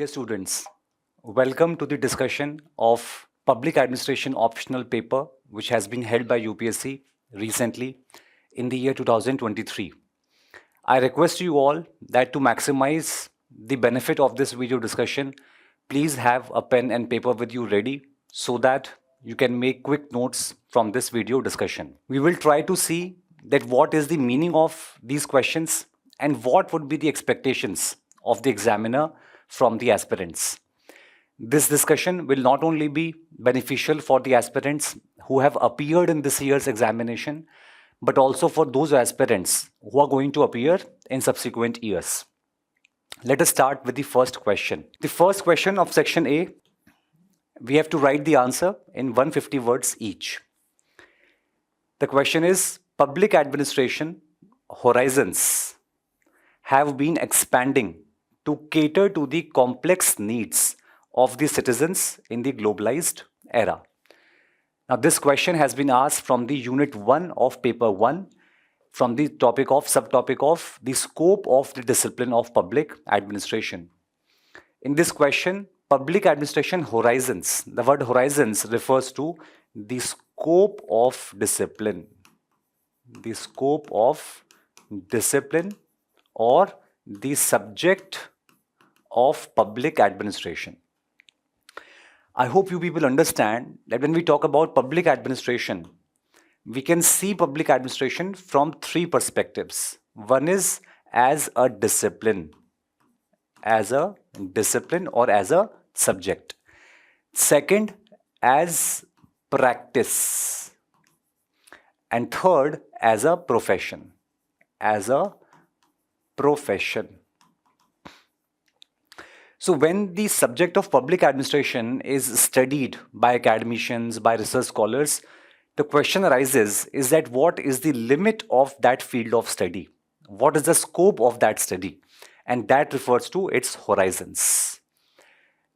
Dear students, welcome to the discussion of Public Administration Optional Paper which has been held by UPSC recently in the year 2023. I request you all that to maximize the benefit of this video discussion, please have a pen and paper with you ready so that you can make quick notes from this video discussion. We will try to see that what is the meaning of these questions and what would be the expectations of the examiner from the aspirants. This discussion will not only be beneficial for the aspirants who have appeared in this year's examination, but also for those aspirants who are going to appear in subsequent years. Let us start with the first question. The first question of section A, we have to write the answer in 150 words each. The question is, public administration horizons have been expanding to cater to the complex needs of the citizens in the globalized era. Now, this question has been asked from the unit 1 of paper 1, from the subtopic of the scope of the discipline of public administration. In this question, public administration horizons, the word horizons refers to the scope of discipline. The scope of discipline or the subject of public administration. I hope you people understand that when we talk about public administration, we can see public administration from three perspectives. One is as a discipline or as a subject. Second, as practice. And third, as a profession. So when the subject of public administration is studied by academicians, by research scholars, the question arises is that what is the limit of that field of study? What is the scope of that study? And that refers to its horizons.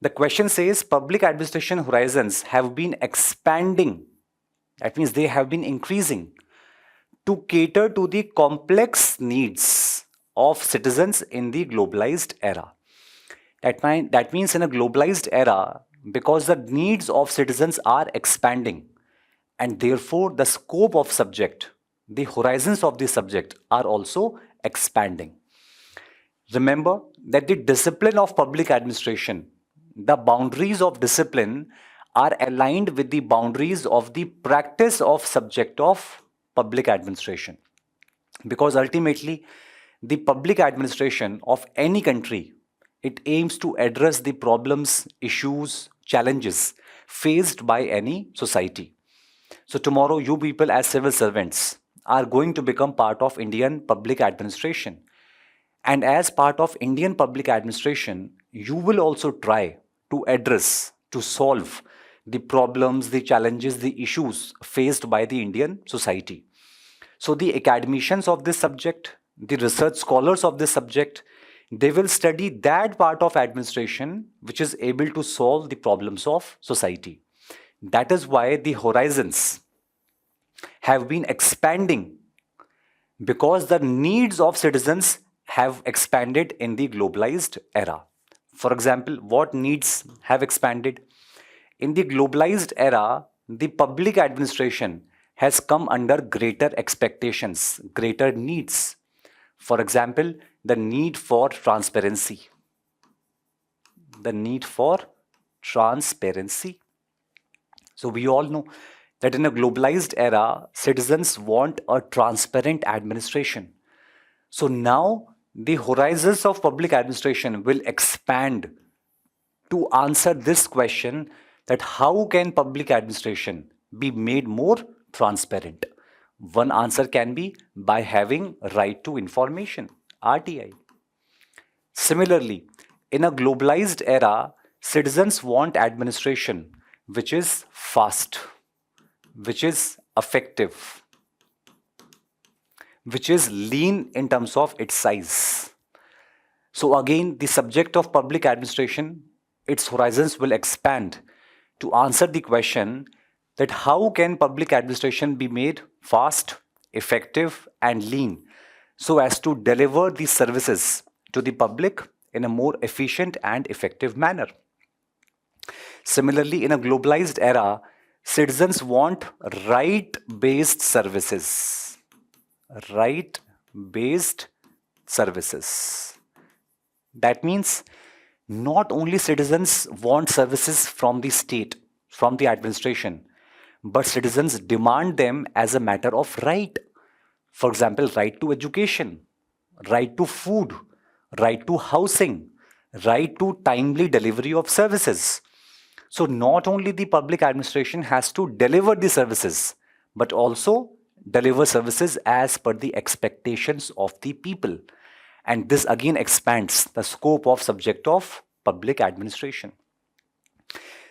The question says public administration horizons have been expanding. That means they have been increasing to cater to the complex needs of citizens in the globalized era. That means in a globalized era, because the needs of citizens are expanding and therefore the scope of subject, the horizons of the subject are also expanding. Remember that the discipline of public administration, the boundaries of discipline are aligned with the boundaries of the practice of subject of public administration. Because ultimately, the public administration of any country, it aims to address the problems, issues, challenges faced by any society. So tomorrow, you people as civil servants are going to become part of Indian public administration. And as part of Indian public administration, you will also try to address, to solve the problems, the challenges, the issues faced by the Indian society. So the academicians of this subject, the research scholars of this subject, they will study that part of administration which is able to solve the problems of society. That is why the horizons have been expanding, because the needs of citizens have expanded in the globalized era. For example, what needs have expanded? In the globalized era, the public administration has come under greater expectations, greater needs. For example, the need for transparency. The need for transparency. So we all know that in a globalized era, citizens want a transparent administration. So now the horizons of public administration will expand to answer this question, that how can public administration be made more transparent? One answer can be by having right to information, RTI. Similarly, in a globalized era, citizens want administration which is fast, which is effective, which is lean in terms of its size. So again, the subject of public administration, its horizons will expand to answer the question that how can public administration be made fast, effective and lean so as to deliver the services to the public in a more efficient and effective manner. Similarly, in a globalized era, citizens want right-based services. Right-based services. That means not only citizens want services from the state, from the administration, but citizens demand them as a matter of right. For example, right to education, right to food, right to housing, right to timely delivery of services. So, not only the public administration has to deliver the services, but also deliver services as per the expectations of the people. And this again expands the scope of subject of public administration.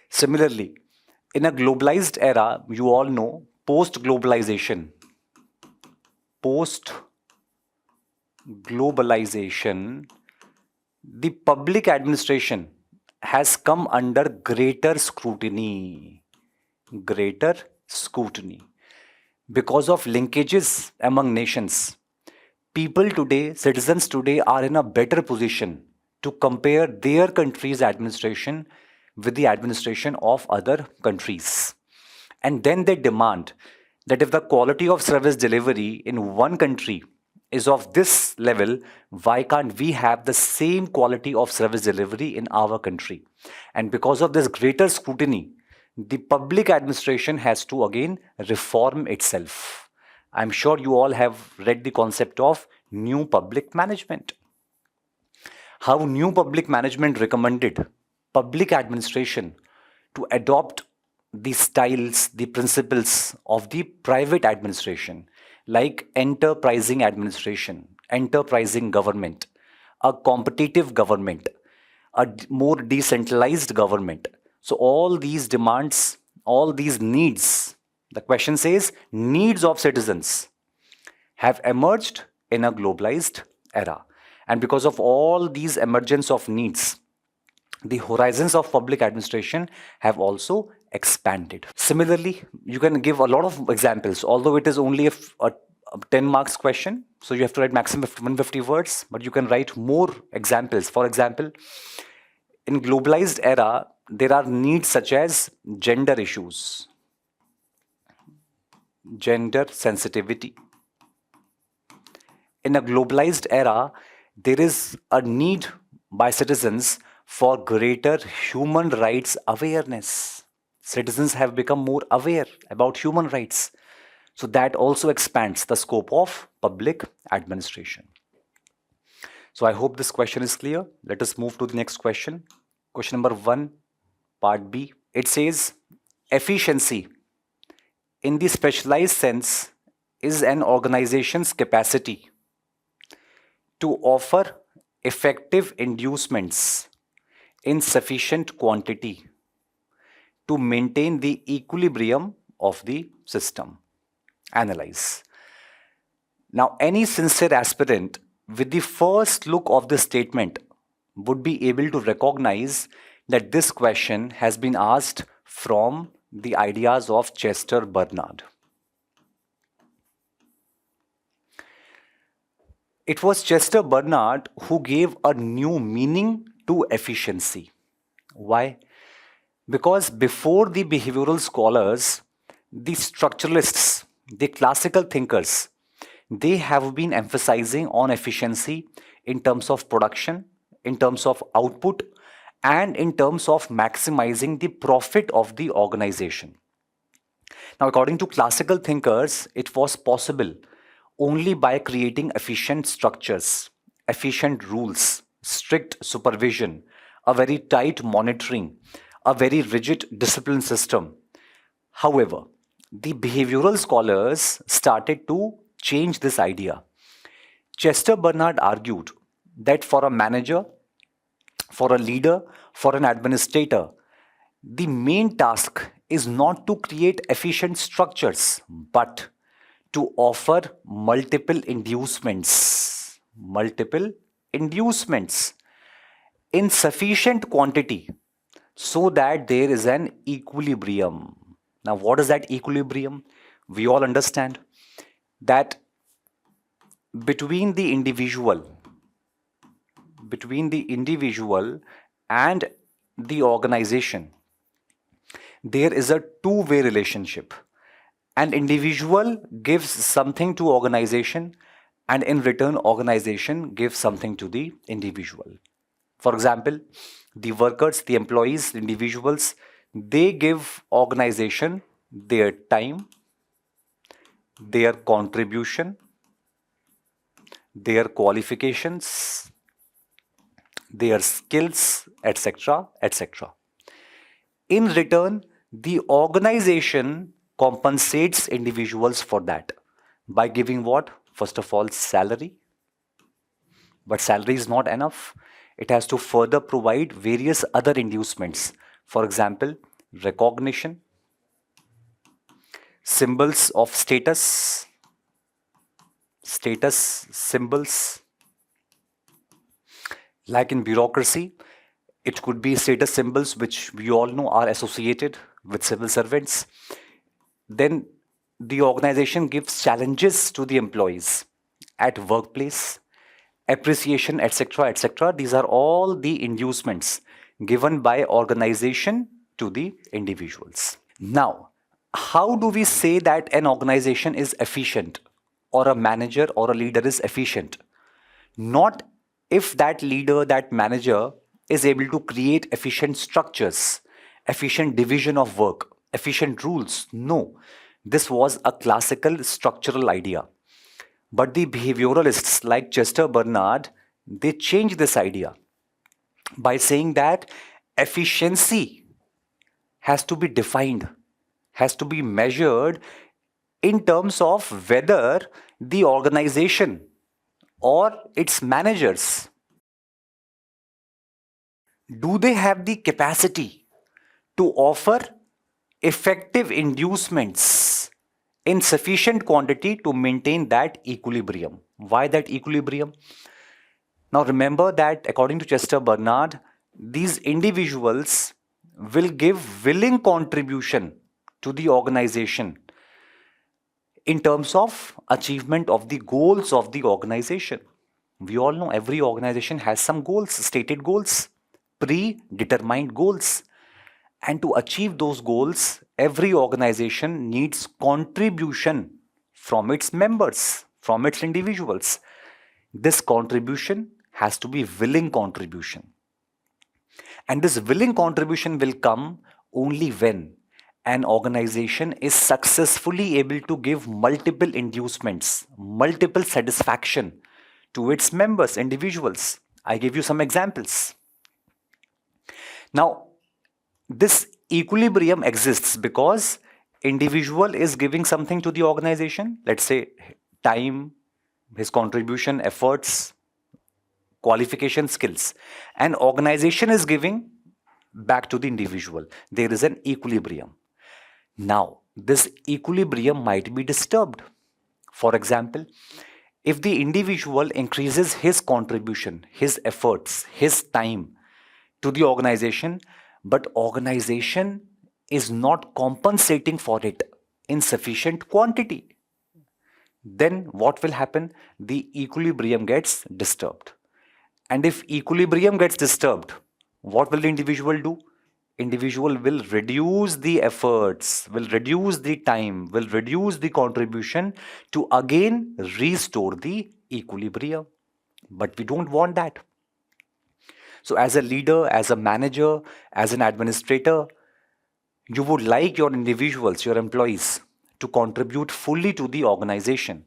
Similarly, in a globalized era, you all know post globalization, the public administration has come under greater scrutiny. Greater scrutiny. Because of linkages among nations, people today, citizens today, are in a better position to compare their country's administration with the administration of other countries. And then they demand that if the quality of service delivery in one country is of this level, why can't we have the same quality of service delivery in our country? And because of this greater scrutiny, the public administration has to again reform itself. I'm sure you all have read the concept of new public management. How new public management recommended public administration to adopt the styles, the principles of the private administration, like enterprising administration, enterprising government, a competitive government, a more decentralized government. So, all these demands, all these needs, the question says needs of citizens have emerged in a globalized era. And because of all these emergence of needs, the horizons of public administration have also expanded. Similarly, you can give a lot of examples, although it is only a 10 marks question, so you have to write maximum 150 words, but you can write more examples. For example, in globalized era, there are needs such as gender issues, gender sensitivity. In a globalized era, there is a need by citizens for greater human rights awareness. Citizens have become more aware about human rights. So that also expands the scope of public administration. So I hope this question is clear. Let us move to the next question. Question number 1, part B. It says, efficiency in the specialized sense is an organization's capacity to offer effective inducements in sufficient quantity to maintain the equilibrium of the system. Analyze. Now, any sincere aspirant with the first look of this statement would be able to recognize that this question has been asked from the ideas of Chester Bernard. It was Chester Bernard who gave a new meaning to efficiency. Why? Because before the behavioral scholars, the structuralists, the classical thinkers, they have been emphasizing on efficiency in terms of production, in terms of output, and in terms of maximizing the profit of the organization. Now, according to classical thinkers, it was possible only by creating efficient structures, efficient rules, strict supervision, a very tight monitoring, a very rigid discipline system. However, the behavioral scholars started to change this idea. Chester Bernard argued that for a manager, for a leader, for an administrator, the main task is not to create efficient structures, but to offer multiple inducements in sufficient quantity so that there is an equilibrium. Now, what is that equilibrium? We all understand that between the individual between the individual and the organization, there is a two-way relationship. An individual gives something to organization, and in return organization gives something to the individual. For example, the workers, the employees, the individuals, they give organization their time, their contribution, their qualifications, their skills, etc., etc. In return, the organization compensates individuals for that by giving what? First of all, salary. But salary is not enough. It has to further provide various other inducements. For example, recognition, symbols of status, status symbols. Like in bureaucracy, it could be status symbols which we all know are associated with civil servants. Then the organization gives challenges to the employees at workplace, appreciation, etc., etc. These are all the inducements given by organization to the individuals. Now, how do we say that an organization is efficient or a manager or a leader is efficient? Not if that leader, that manager is able to create efficient structures, efficient division of work, efficient rules. No, this was a classical structural idea. But the behavioralists like Chester Bernard, they changed this idea by saying that efficiency has to be defined, has to be measured in terms of whether the organization or its managers, do they have the capacity to offer effective inducements in sufficient quantity to maintain that equilibrium. Why that equilibrium? Now remember that according to Chester Bernard, these individuals will give willing contribution to the organization in terms of achievement of the goals of the organization. We all know every organization has some goals, stated goals, predetermined goals. And to achieve those goals, every organization needs contribution from its members, from its individuals. This contribution has to be willing contribution. And this willing contribution will come only when an organization is successfully able to give multiple inducements, multiple satisfaction to its members, individuals. I give you some examples. Now, this equilibrium exists because individual is giving something to the organization, let's say time, his contribution, efforts, qualification, skills, and organization is giving back to the individual. There is an equilibrium. Now, this equilibrium might be disturbed. For example, if the individual increases his contribution, his efforts, his time to the organization, but organization is not compensating for it in sufficient quantity, then what will happen? The equilibrium gets disturbed. And if equilibrium gets disturbed, what will the individual do? Individual will reduce the efforts, will reduce the time, will reduce the contribution to again restore the equilibrium. But we don't want that. So as a leader, as a manager, as an administrator, you would like your individuals, your employees, to contribute fully to the organization.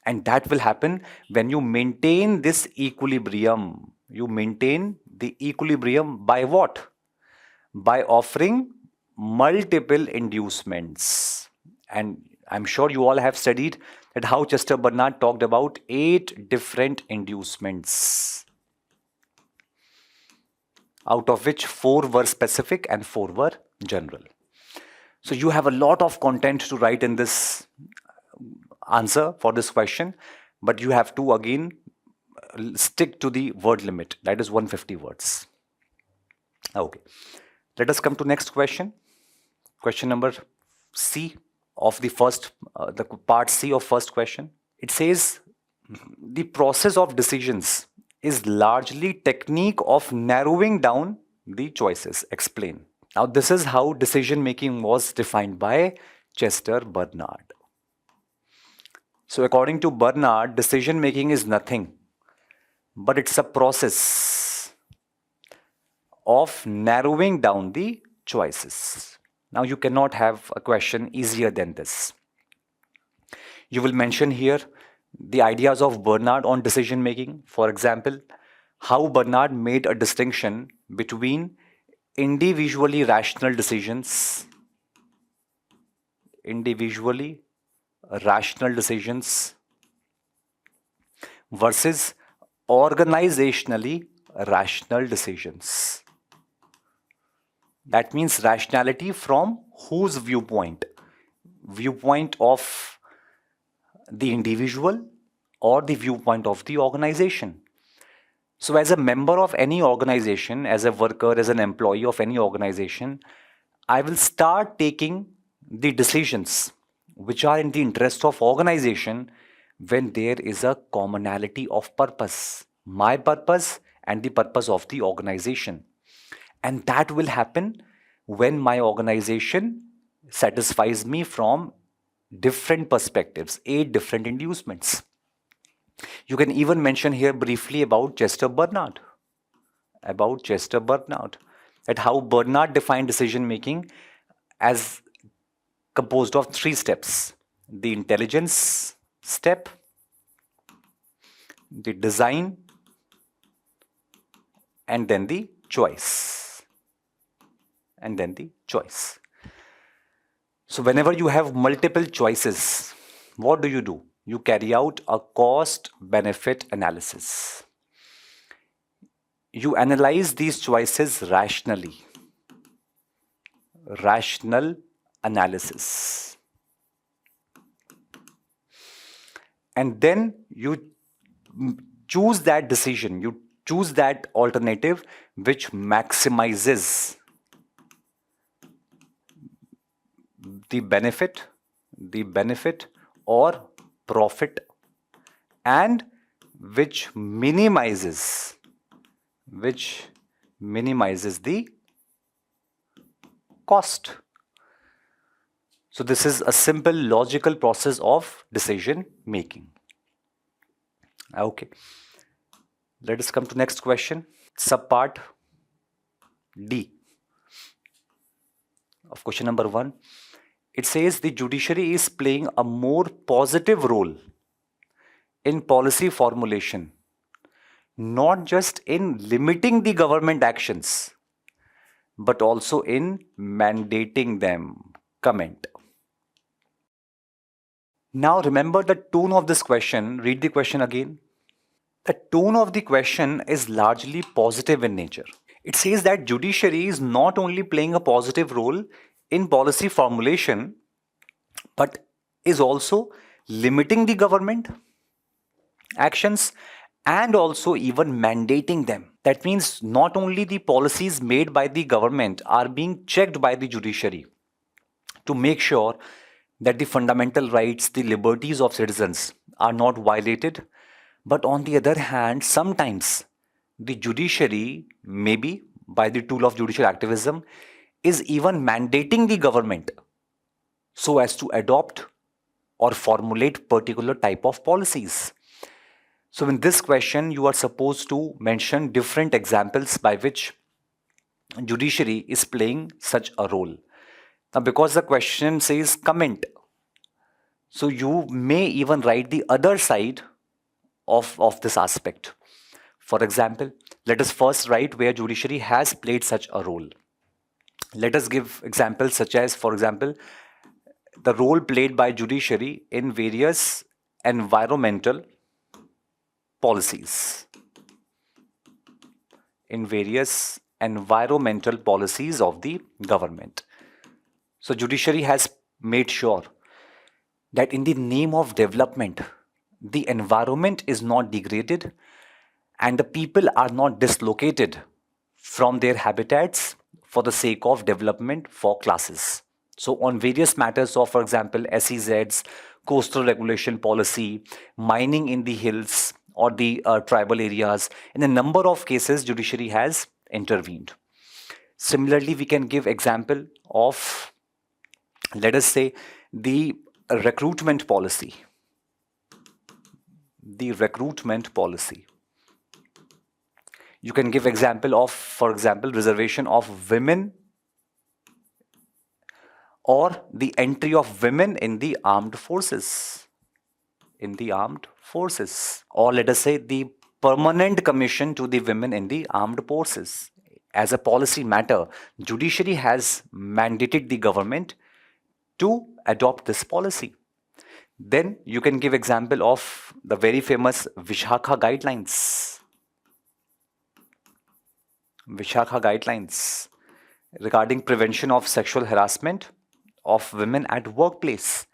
And that will happen when you maintain this equilibrium. You maintain the equilibrium by what? By offering multiple inducements. And I'm sure you all have studied that how Chester Bernard talked about 8 different inducements, out of which 4 were specific and 4 were general. So you have a lot of content to write in this answer for this question, but you have to again stick to the word limit, that is 150 words. Okay, let us come to next question. Question number C of the first, the part C of first question. It says the process of decisions is largely technique of narrowing down the choices. Explain. Now, this is how decision making was defined by Chester Bernard. So, according to Bernard, decision making is nothing but it's a process of narrowing down the choices. Now, you cannot have a question easier than this. You will mention here the ideas of Bernard on decision making. For example, how Bernard made a distinction between individually rational decisions, individually rational decisions versus organizationally rational decisions. That means rationality from whose viewpoint? Viewpoint of the individual or the viewpoint of the organization. So, as a member of any organization, as a worker, as an employee of any organization, I will start taking the decisions which are in the interest of organization when there is a commonality of purpose, my purpose and the purpose of the organization. And that will happen when my organization satisfies me from different perspectives, 8 different inducements. You can even mention here briefly about Chester Bernard. That how Bernard defined decision making as composed of 3 steps: the intelligence step, the design, and then the choice. So whenever you have multiple choices, what do? You carry out a cost-benefit analysis. You analyze these choices rationally. Rational analysis. And then you choose that decision, you choose that alternative which maximizes the benefit or profit, and which minimizes the cost. So this is a simple logical process of decision making. Okay. Let us come to next question. Subpart D of question number 1. It says the judiciary is playing a more positive role in policy formulation, not just in limiting the government actions, but also in mandating them. Comment. Now remember the tone of this question. Read the question again. The tone of the question is largely positive in nature. It says that judiciary is not only playing a positive role in policy formulation, but is also limiting the government actions and also even mandating them. That means not only the policies made by the government are being checked by the judiciary to make sure that the fundamental rights, the liberties of citizens are not violated, but on the other hand, sometimes the judiciary, maybe by the tool of judicial activism, is even mandating the government so as to adopt or formulate particular type of policies. So in this question, you are supposed to mention different examples by which judiciary is playing such a role. Now, because the question says comment, so you may even write the other side of this aspect. For example, let us first write where judiciary has played such a role. Let us give examples such as, for example, the role played by judiciary in various environmental policies. In various environmental policies of the government. So judiciary has made sure that in the name of development, the environment is not degraded and the people are not dislocated from their habitats for the sake of development for classes. So on various matters of, for example, SEZs, coastal regulation policy, mining in the hills, or the tribal areas. In a number of cases, judiciary has intervened. Similarly, we can give example of, let us say, the recruitment policy. The recruitment policy. You can give example of, for example, reservation of women or the entry of women in the armed forces. In the armed forces. Or let us say the permanent commission to the women in the armed forces. As a policy matter, judiciary has mandated the government to adopt this policy. Then you can give example of the very famous Vishakha guidelines. Vishakha guidelines regarding prevention of sexual harassment of women at workplace.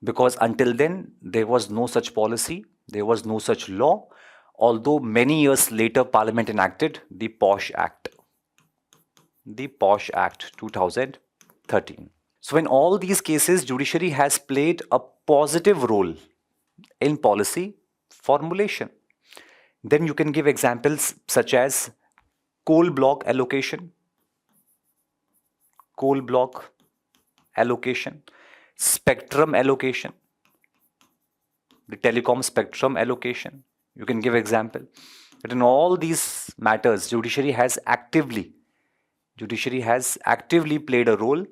Because until then, there was no such policy, there was no such law, although many years later, Parliament enacted the POSH Act. The POSH Act 2013. So in all these cases, judiciary has played a positive role in policy formulation. Then you can give examples such as coal block allocation, spectrum allocation, the telecom spectrum allocation. You can give example. But in all these matters, judiciary has actively played a role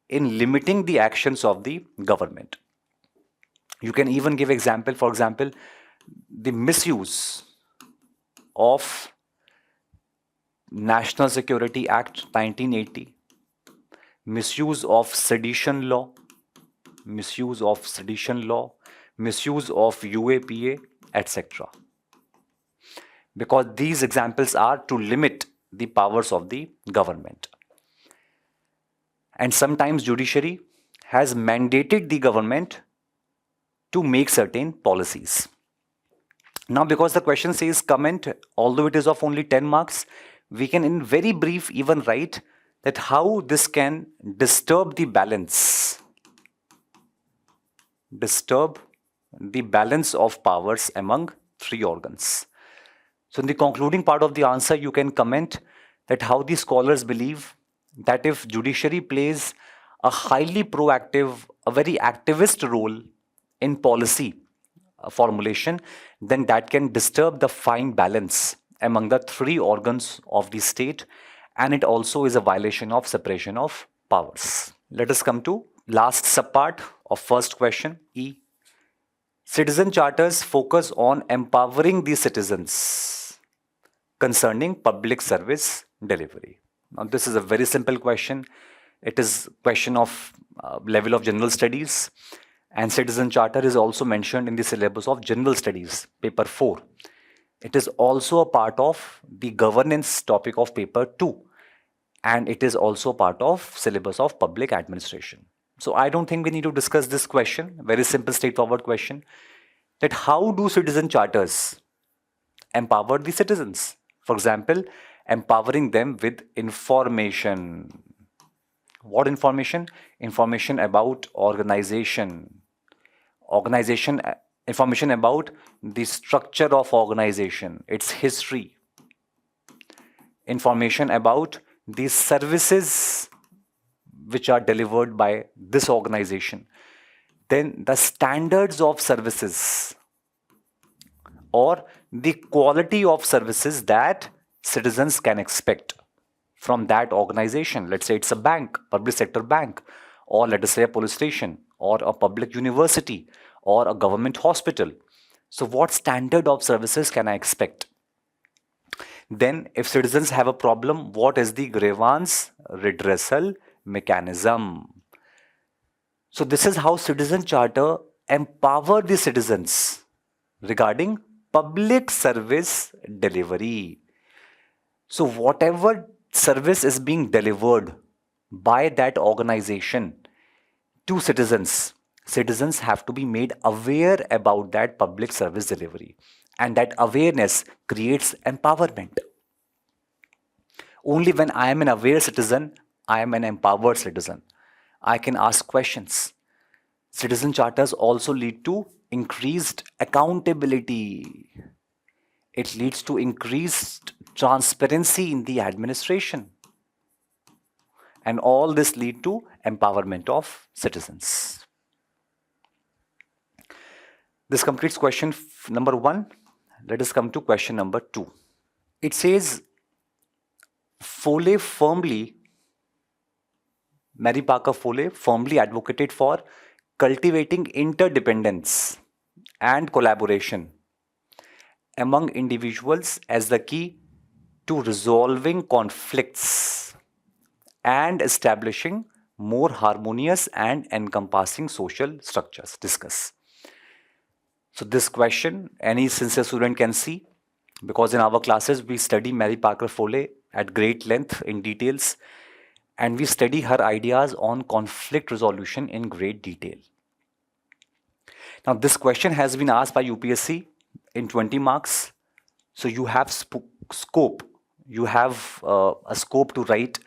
in limiting the actions of the government. You can even give example, for example, the misuse of National Security Act 1980, misuse of sedition law, misuse of UAPA, etc. Because these examples are to limit the powers of the government. And sometimes judiciary has mandated the government to make certain policies. Now, because the question says comment, although it is of only 10 marks, we can in very brief even write that how this can disturb the balance of powers among three organs. So in the concluding part of the answer, you can comment that how the scholars believe that if judiciary plays a highly proactive, a very activist role in policy formulation, then that can disturb the fine balance among the three organs of the state, and it also is a violation of separation of powers. Let us come to last subpart of first question, E. Citizen charters focus on empowering the citizens concerning public service delivery. Now, this is a very simple question. It is question of level of general studies, and citizen charter is also mentioned in the syllabus of general studies, paper 4. It is also a part of the governance topic of paper 2, and it is also part of syllabus of public administration. So I don't think we need to discuss this question. Very simple, straightforward question, that how do citizen charters empower the citizens? For example, empowering them with information. What information? Information about organization, information about the structure of organization, its history, information about the services which are delivered by this organization, then the standards of services or the quality of services that citizens can expect from that organization. Let's say it's a bank, public sector bank, or let us say a police station, or a public university, or a government hospital. So what standard of services can I expect? Then if citizens have a problem, what is the grievance redressal mechanism? So this is how citizen charter empower the citizens regarding public service delivery. So whatever service is being delivered by that organization to citizens, citizens have to be made aware about that public service delivery. And that awareness creates empowerment. Only when I am an aware citizen, I am an empowered citizen. I can ask questions. Citizen charters also lead to increased accountability. It leads to increased transparency in the administration. And all this lead to empowerment of citizens. This completes question number 1. Let us come to question number 2. It says, Mary Parker Foley firmly advocated for cultivating interdependence and collaboration among individuals as the key to resolving conflicts and establishing more harmonious and encompassing social structures. Discuss. So this question any sincere student can see, because in our classes we study Mary Parker Foley at great length in details, and we study her ideas on conflict resolution in great detail. Now this question has been asked by UPSC in 20 marks. So you have scope. You have a scope to write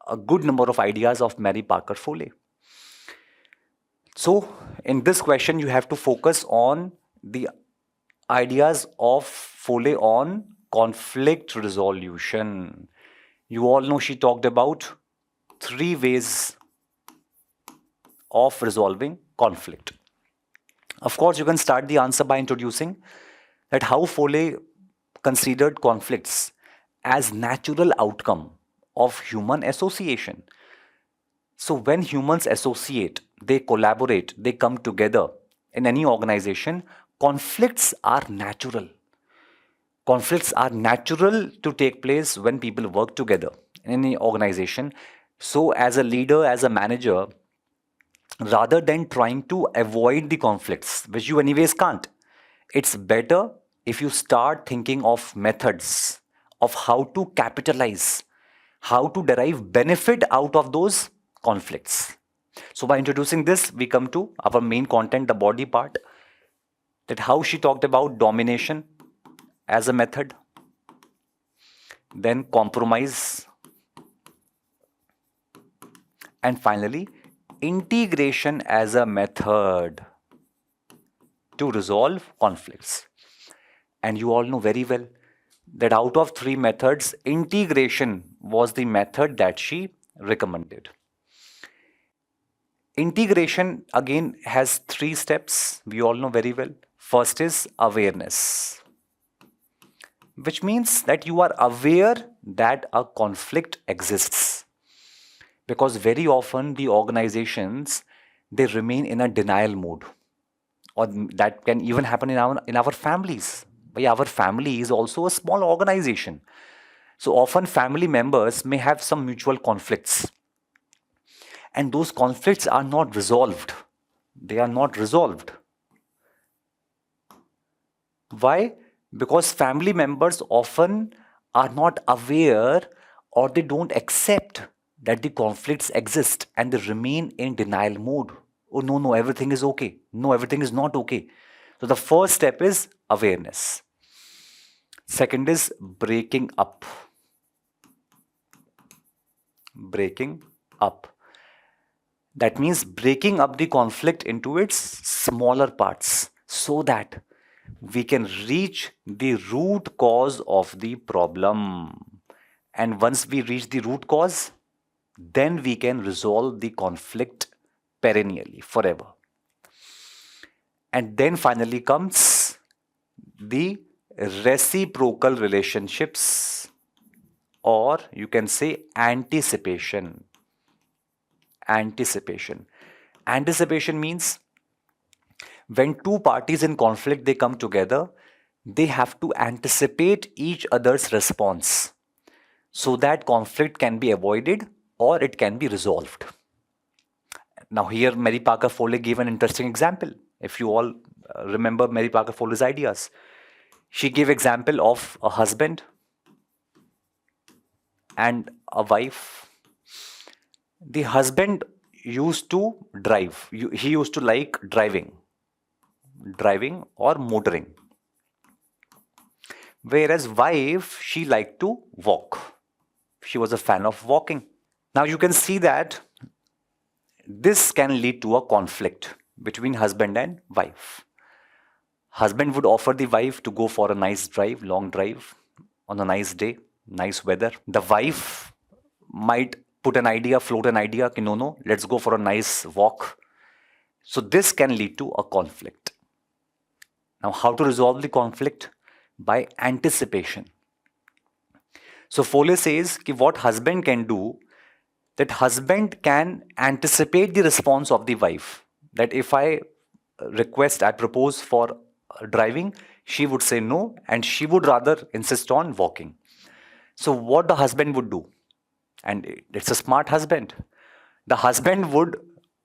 a good number of ideas of Mary Parker Foley. So in this question you have to focus on the ideas of Foley on conflict resolution. You all know she talked about 3 ways of resolving conflict. Of course, you can start the answer by introducing that how Foley considered conflicts as natural outcome of human association. So when humans associate, they collaborate, they come together in any organization, conflicts are natural. Conflicts are natural to take place when people work together in any organization. So as a leader, as a manager, rather than trying to avoid the conflicts, which you anyways can't, it's better if you start thinking of methods of how to capitalize, how to derive benefit out of those conflicts. So by introducing this, we come to our main content, the body part, that how she talked about domination as a method, then compromise, and finally integration as a method to resolve conflicts. And you all know very well that out of 3 methods, integration was the method that she recommended. Integration again has 3 steps. We all know very well. First is awareness, which means that you are aware that a conflict exists. Because very often the organizations, they remain in a denial mode, or that can even happen in our families. Our family is also a small organization. So often family members may have some mutual conflicts, and those conflicts are not resolved. They are not resolved. Why? Because family members often are not aware, or they don't accept that the conflicts exist, and they remain in denial mode. Oh, no, everything is okay. No, everything is not okay. So the first step is awareness. Second is breaking up. Breaking up. That means breaking up the conflict into its smaller parts so that we can reach the root cause of the problem. And once we reach the root cause, then we can resolve the conflict perennially, forever. And then finally comes the reciprocal relationships, or you can say anticipation. Anticipation. Anticipation means when 2 parties in conflict, they come together, they have to anticipate each other's response so that conflict can be avoided or it can be resolved. Now here Mary Parker Foley gave an interesting example. If you all remember Mary Parker Foley's ideas, she gave example of a husband and a wife. The husband used to drive. He used to like driving or motoring. Whereas wife, she liked to walk. She was a fan of walking. Now you can see that this can lead to a conflict between husband and wife. Husband would offer the wife to go for a nice drive, long drive, on a nice day, nice weather. The wife might float an idea, ki no, let's go for a nice walk. So this can lead to a conflict. Now, how to resolve the conflict? By anticipation. So Foley says ki what husband can do, that husband can anticipate the response of the wife. That if I propose for driving, she would say no, and she would rather insist on walking. So what the husband would do, and it's a smart husband, the husband would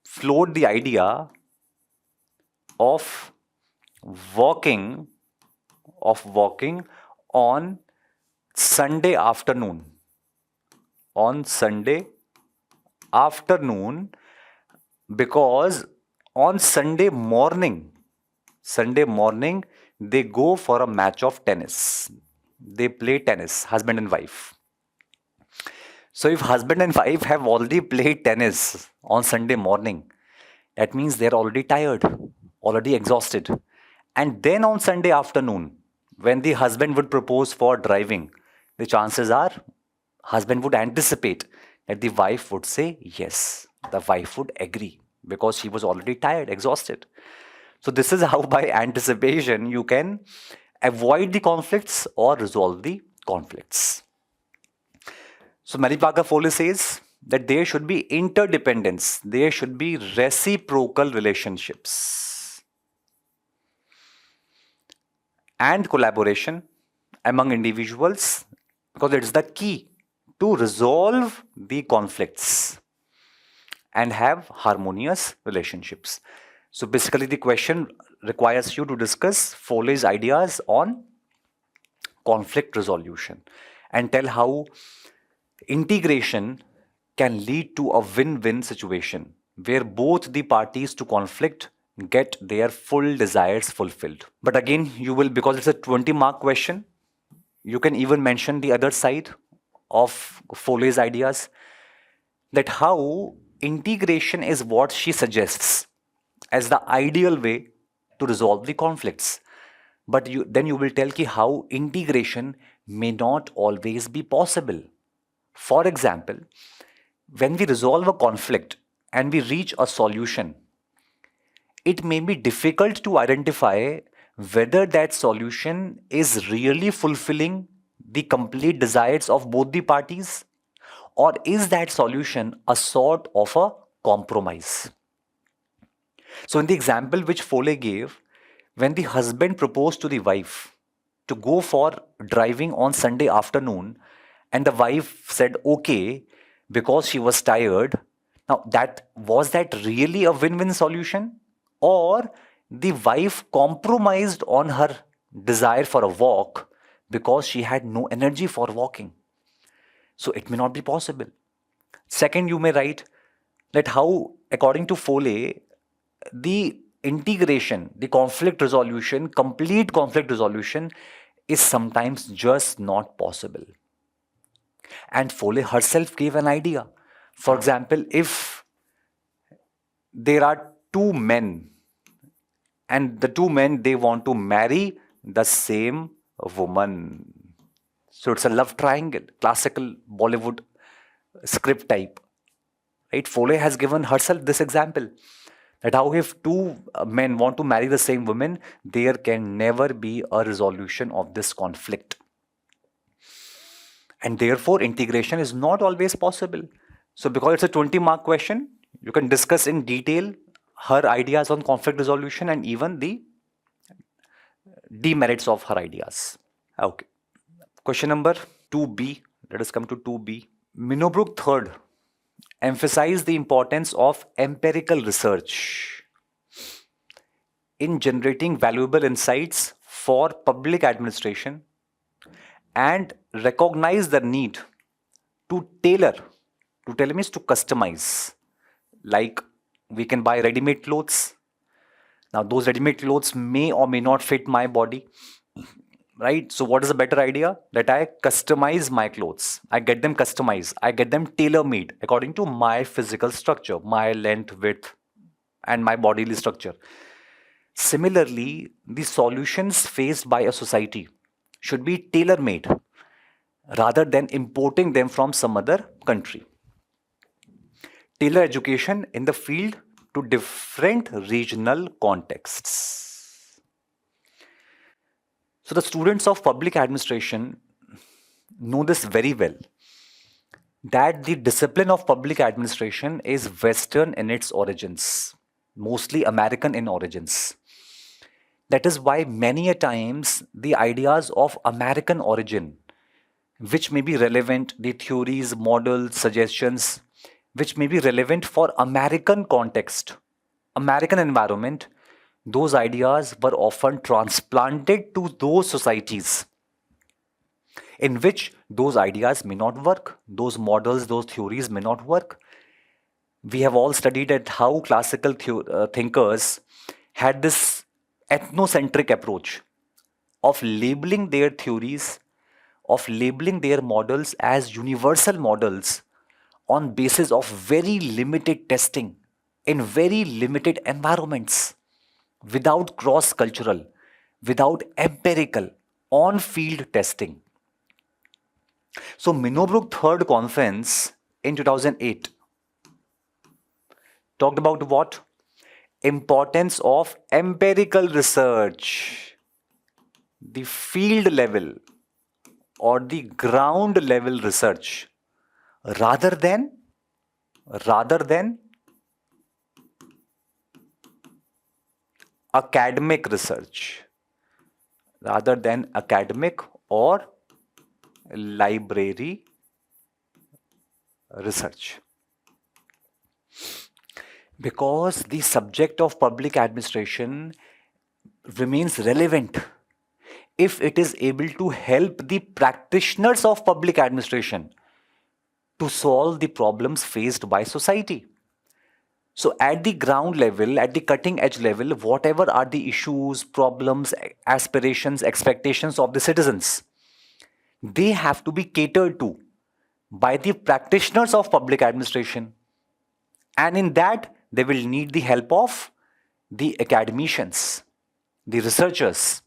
float the idea of walking on Sunday afternoon. On Sunday afternoon, because on Sunday morning, they go for a match of tennis. They play tennis, husband and wife. So if husband and wife have already played tennis on Sunday morning, that means they're already tired, already exhausted. And then on Sunday afternoon, when the husband would propose for driving, the chances are husband would anticipate that the wife would say yes. The wife would agree because she was already tired, exhausted. So this is how by anticipation you can avoid the conflicts or resolve the conflicts. So Mary Parker Foley says that there should be interdependence. There should be reciprocal relationships and collaboration among individuals, because it's the key to resolve the conflicts and have harmonious relationships. So basically the question requires you to discuss Foley's ideas on conflict resolution and tell how integration can lead to a win-win situation where both the parties to conflict get their full desires fulfilled. But again, you will, because it's a 20-mark question, you can even mention the other side of Foley's ideas, that how integration is what she suggests as the ideal way to resolve the conflicts. But then you will tell ki how integration may not always be possible. For example, when we resolve a conflict and we reach a solution, it may be difficult to identify whether that solution is really fulfilling the complete desires of both the parties, or is that solution a sort of a compromise. So in the example which Foley gave, when the husband proposed to the wife to go for driving on Sunday afternoon, and the wife said okay because she was tired, now was that really a win-win solution? Or the wife compromised on her desire for a walk because she had no energy for walking? So it may not be possible. Second, you may write that how, according to Foley, the integration, the conflict resolution, complete conflict resolution is sometimes just not possible. And Foley herself gave an idea. For example, if there are two men and the two men, they want to marry the same woman. So it's a love triangle, classical Bollywood script type. Right? Foley has given herself this example, that how if two men want to marry the same woman, there can never be a resolution of this conflict. And therefore, integration is not always possible. So because it's a 20-mark question, you can discuss in detail her ideas on conflict resolution and even the demerits of her ideas. Okay. Question number 2B. Let us come to 2B. Minobrook third emphasized the importance of empirical research in generating valuable insights for public administration and recognize the need to tailor. To tailor means to customize. Like we can buy ready-made clothes. Now those ready-made clothes may or may not fit my body. Right? So what is a better idea? That I customize my clothes. I get them customized. I get them tailor-made according to my physical structure, my length, width, and my bodily structure. Similarly, the solutions faced by a society should be tailor made rather than importing them from some other country. Tailor education in the field to different regional contexts. So, the students of public administration know this very well, that the discipline of public administration is Western in its origins, mostly American in origins. That is why many a times the ideas of American origin, which may be relevant, the theories, models, suggestions, which may be relevant for American context, American environment, those ideas were often transplanted to those societies in which those ideas may not work, those models, those theories may not work. We have all studied at how classical thinkers had this ethnocentric approach of labeling their theories, of labeling their models as universal models on basis of very limited testing in very limited environments, without cross-cultural, without empirical, on-field testing. So Minnowbrook Third Conference in 2008 talked about what? Importance of empirical research, the field level or the ground level research, rather than academic research, rather than academic or library research. Because the subject of public administration remains relevant if it is able to help the practitioners of public administration to solve the problems faced by society. So at the ground level, at the cutting edge level, whatever are the issues, problems, aspirations, expectations of the citizens, they have to be catered to by the practitioners of public administration. And in that, they will need the help of the academicians, the researchers,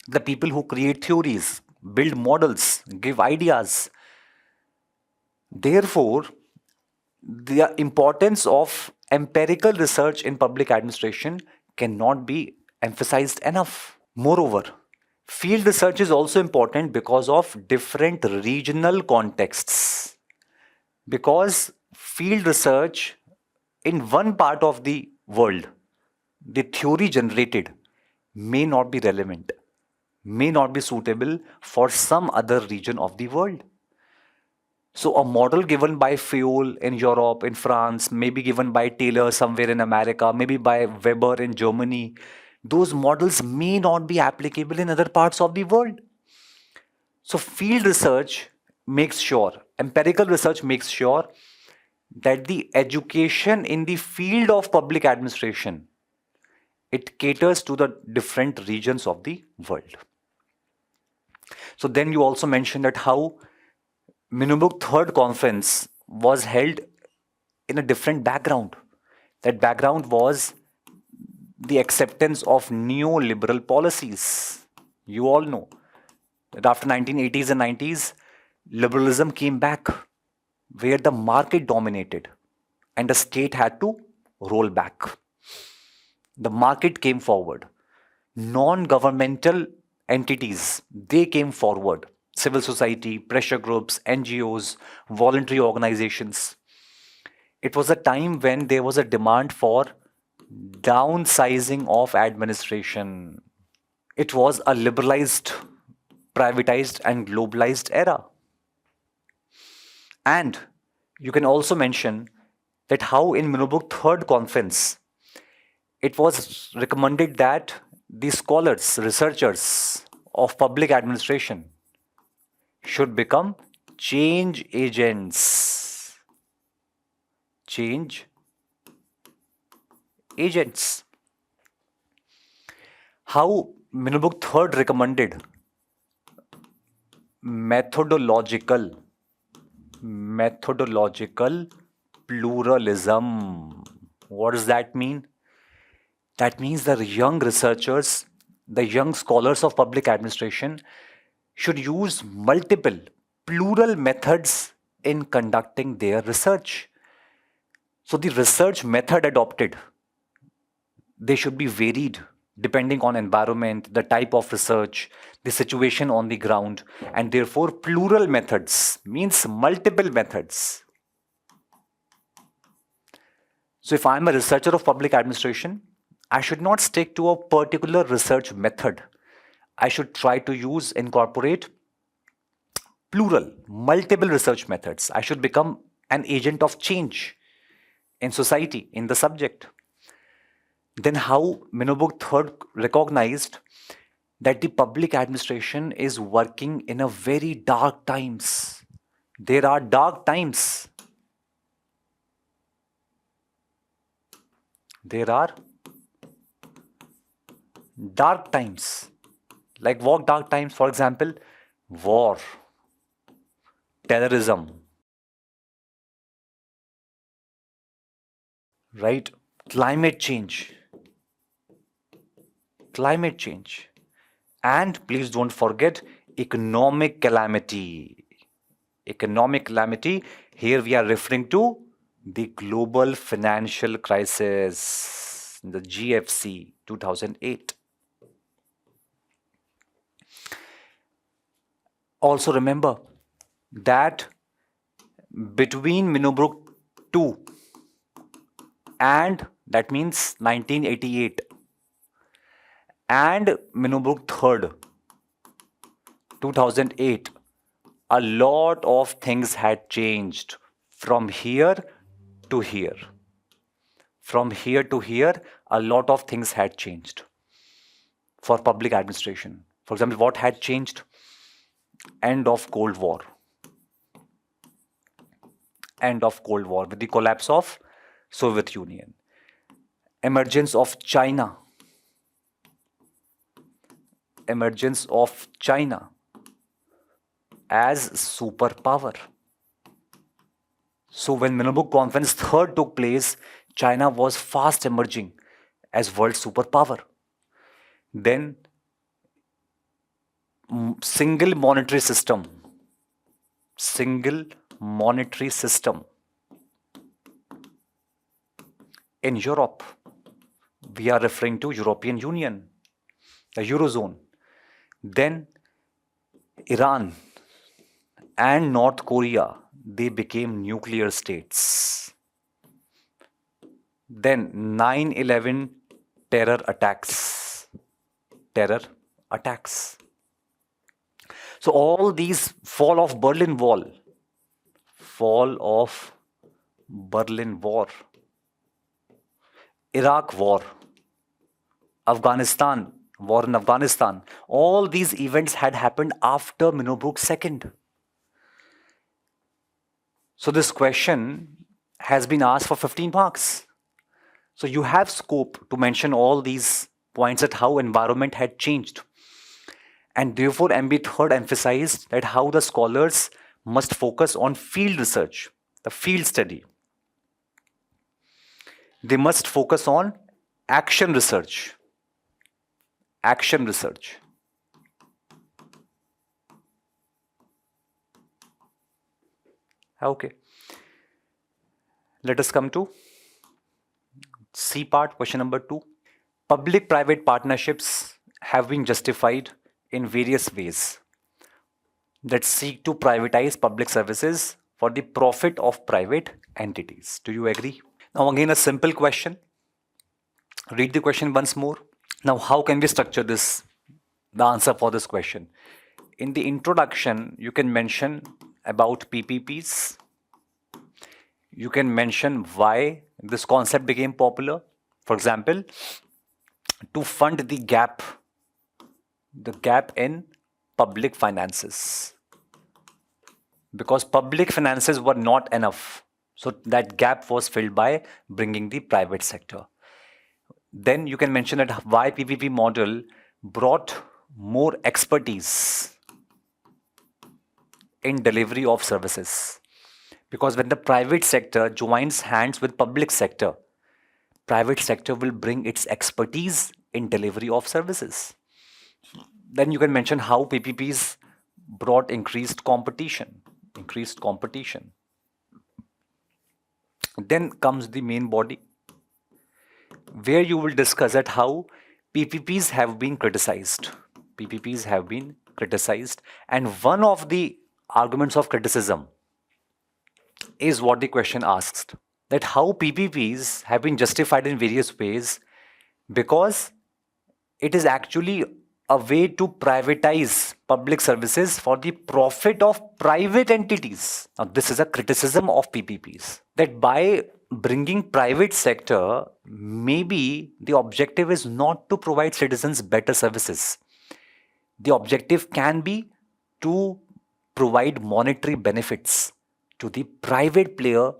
the people who create theories, build models, give ideas. Therefore, the importance of empirical research in public administration cannot be emphasized enough. Moreover, field research is also important because of different regional contexts. Because field research in one part of the world, the theory generated may not be relevant, may not be suitable for some other region of the world. So a model given by Fayol in Europe, in France, maybe given by Taylor somewhere in America, maybe by Weber in Germany, those models may not be applicable in other parts of the world. So field research makes sure, empirical research makes sure that the education in the field of public administration, it caters to the different regions of the world. So then you also mentioned that how Minnowbrook Third Conference was held in a different background. That background was the acceptance of neoliberal policies. You all know that after 1980s and 90s, liberalism came back, where the market dominated and the state had to roll back. The market came forward. Non-governmental entities, they came forward. Civil society, pressure groups, NGOs, voluntary organizations. It was a time when there was a demand for downsizing of administration. It was a liberalized, privatized, and globalized era. And you can also mention that how in Minnowbrook Third Conference, it was recommended that the scholars, researchers of public administration should become change agents. Change agents. How Minnowbrook Third recommended methodological pluralism. What does that mean? That means the young researchers, the young scholars of public administration should use multiple, plural methods in conducting their research. So the research method adopted, they should be varied depending on environment, the type of research, the situation on the ground, and therefore plural methods means multiple methods. So if I'm a researcher of public administration, I should not stick to a particular research method. I should try to incorporate plural, multiple research methods. I should become an agent of change in society, in the subject. Then how Minobuk III recognized that the public administration is working in a very dark times. There are dark times. There are dark times. Like what dark times? For example, war, terrorism, right? Climate change. Climate change. And please don't forget economic calamity. Economic calamity, here we are referring to the global financial crisis, the GFC 2008. Also remember that between Minobuk II and that means 1988 and Minobuk III 2008, a lot of things had changed from here to here. From here to here, a lot of things had changed for public administration. For example, what had changed? End of Cold War. End of Cold War with the collapse of Soviet Union. Emergence of China. Emergence of China as superpower. So when Minobuk Conference III took place, China was fast emerging as world superpower. Then single monetary system. Single monetary system. In Europe, we are referring to European Union, the Eurozone. Then Iran and North Korea, they became nuclear states. Then 9/11 terror attacks. Terror attacks. So all these fall of Berlin Wall. Fall of Berlin Wall. Iraq War. Afghanistan. War in Afghanistan. All these events had happened after Minobuk II. So this question has been asked for 15 marks. So you have scope to mention all these points at how environment had changed. And therefore MB III emphasized that how the scholars must focus on field research, the field study. They must focus on action research. Action research. Okay. Let us come to C part, question number 2. Public-private partnerships have been justified in various ways that seek to privatize public services for the profit of private entities. Do you agree? Now again a simple question. Read the question once more. Now how can we structure this, the answer for this question? In the introduction, you can mention about PPPs. You can mention why this concept became popular. For example, to fund the gap in public finances. Because public finances were not enough. So that gap was filled by bringing the private sector. Then you can mention that why PPP model brought more expertise in delivery of services. Because when the private sector joins hands with public sector, private sector will bring its expertise in delivery of services. Then you can mention how PPPs brought increased competition. Then comes the main body, where you will discuss at how PPPs have been criticized. And one of the arguments of criticism is what the question asks, that how PPPs have been justified in various ways because it is actually a way to privatize public services for the profit of private entities. Now, this is a criticism of PPPs, that by bringing private sector, maybe the objective is not to provide citizens better services. The objective can be to provide monetary benefits to the private player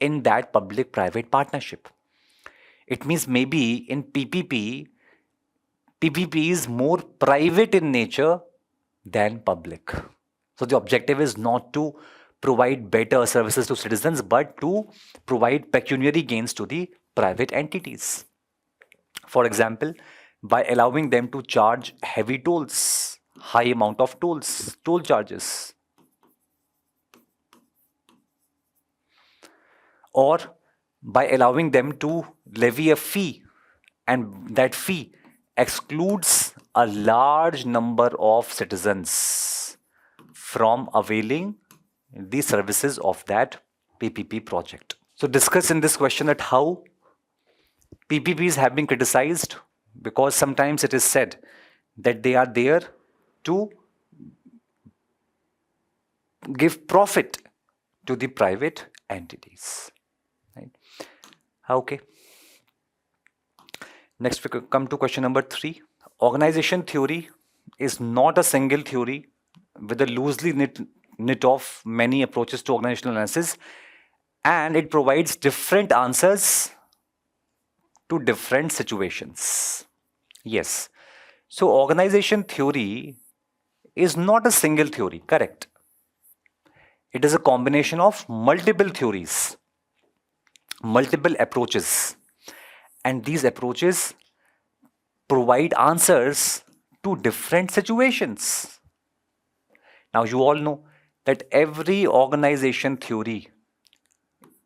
in that public-private partnership. It means maybe in PPP is more private in nature than public. So the objective is not to provide better services to citizens, but to provide pecuniary gains to the private entities. For example, by allowing them to charge heavy tolls, high amount of toll charges. Or by allowing them to levy a fee, and that fee excludes a large number of citizens from availing the services of that PPP project. So discuss in this question that how PPPs have been criticized, because sometimes it is said that they are there to give profit to the private entities. Right? Okay. Next, we come to question number 3. Organization theory is not a single theory with a loosely knit of many approaches to organizational analysis, and it provides different answers to different situations. Yes. So organization theory is not a single theory, correct? It is a combination of multiple theories, multiple approaches, and these approaches provide answers to different situations. Now you all know that every organization theory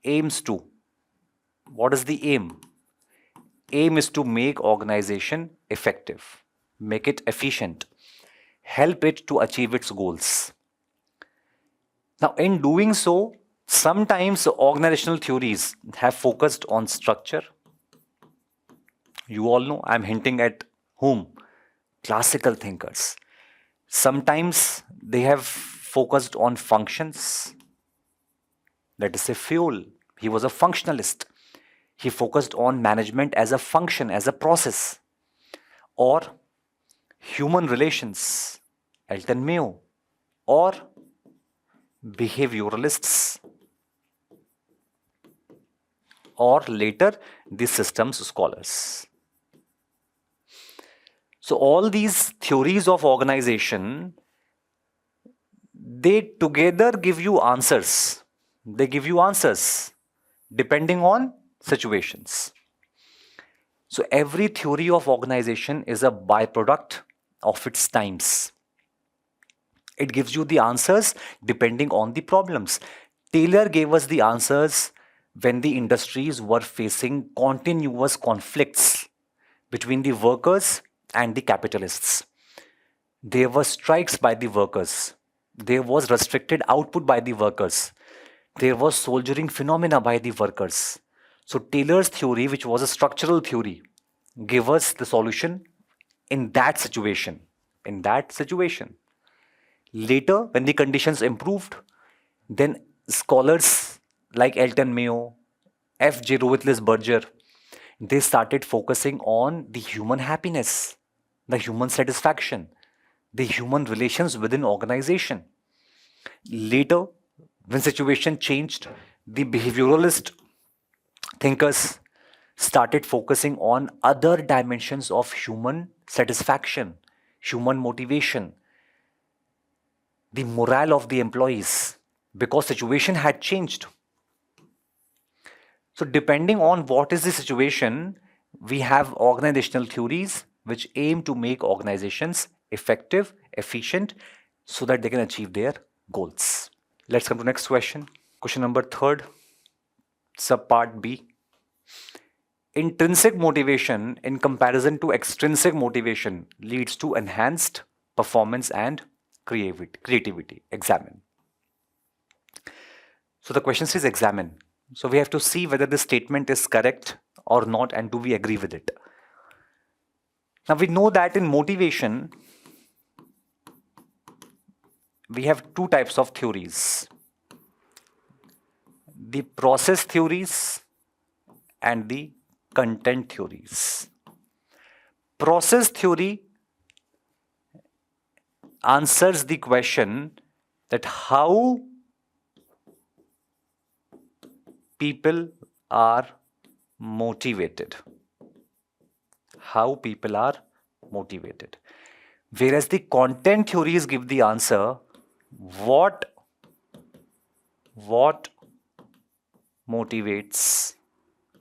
aims to, what is the aim? Aim is to make organization effective, make it efficient, help it to achieve its goals. Now in doing so, sometimes organizational theories have focused on structure. You all know I'm hinting at whom? Classical thinkers. Sometimes they have focused on functions. Let us say Fuel. He was a functionalist. He focused on management as a function, as a process. Or human relations, Elton Mayo. Or behavioralists. Or later, the systems scholars. So all these theories of organization, they together give you answers. They give you answers depending on situations. So every theory of organization is a byproduct of its times. It gives you the answers depending on the problems. Taylor gave us the answers when the industries were facing continuous conflicts between the workers and the capitalists. There were strikes by the workers. There was restricted output by the workers. There was soldiering phenomena by the workers. So Taylor's theory, which was a structural theory, gave us the solution in that situation. Later, when the conditions improved, then scholars like Elton Mayo, F.J. Rowittlis-Berger, they started focusing on the human happiness, the human satisfaction, the human relations within organization. Later, when situation changed, the behavioralist thinkers started focusing on other dimensions of human satisfaction, human motivation, the morale of the employees, because situation had changed. So depending on what is the situation, we have organizational theories which aim to make organizations effective, efficient, so that they can achieve their goals. Let's come to next question. Question number third, subpart B. Intrinsic motivation in comparison to extrinsic motivation leads to enhanced performance and creativity. Examine. So the question says examine. So we have to see whether this statement is correct or not, and do we agree with it. Now we know that in motivation, we have two types of theories: the process theories and the content theories. Process theory answers the question that how people are motivated. How people are motivated. Whereas the content theories give the answer what motivates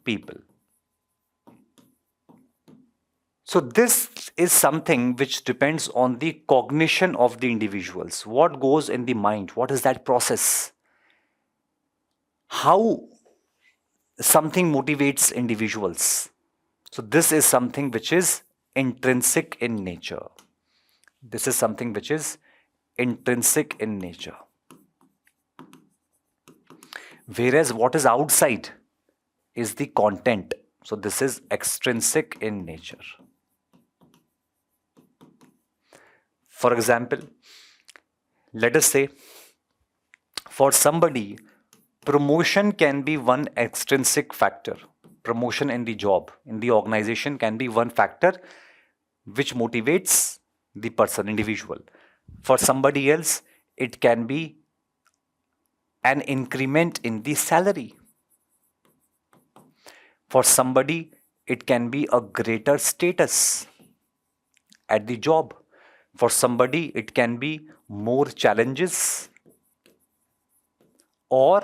people. So this is something which depends on the cognition of the individuals. What goes in the mind? What is that process? How something motivates individuals. So this is something which is intrinsic in nature. This is something which is intrinsic in nature. Whereas what is outside is the content. So this is extrinsic in nature. For example, let us say for somebody, promotion can be one extrinsic factor. Promotion in the job, in the organization can be one factor which motivates the person, individual. For somebody else, it can be an increment in the salary. For somebody, it can be a greater status at the job. For somebody, it can be more challenges or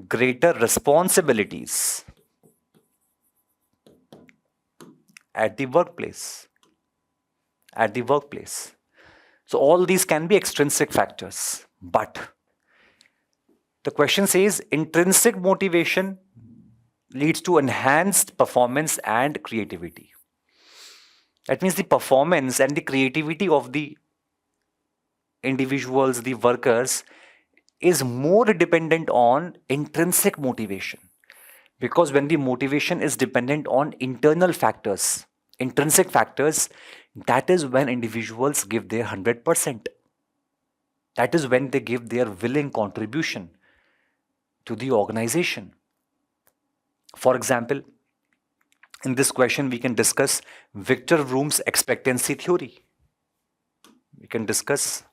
greater responsibilities at the workplace. So all these can be extrinsic factors. But the question says intrinsic motivation leads to enhanced performance and creativity. That means the performance and the creativity of the individuals, the workers, is more dependent on intrinsic motivation. Because when the motivation is dependent on internal factors, intrinsic factors, that is when individuals give their 100%. That is when they give their willing contribution to the organization. For example, in this question, we can discuss Victor Vroom's expectancy theory. We can discuss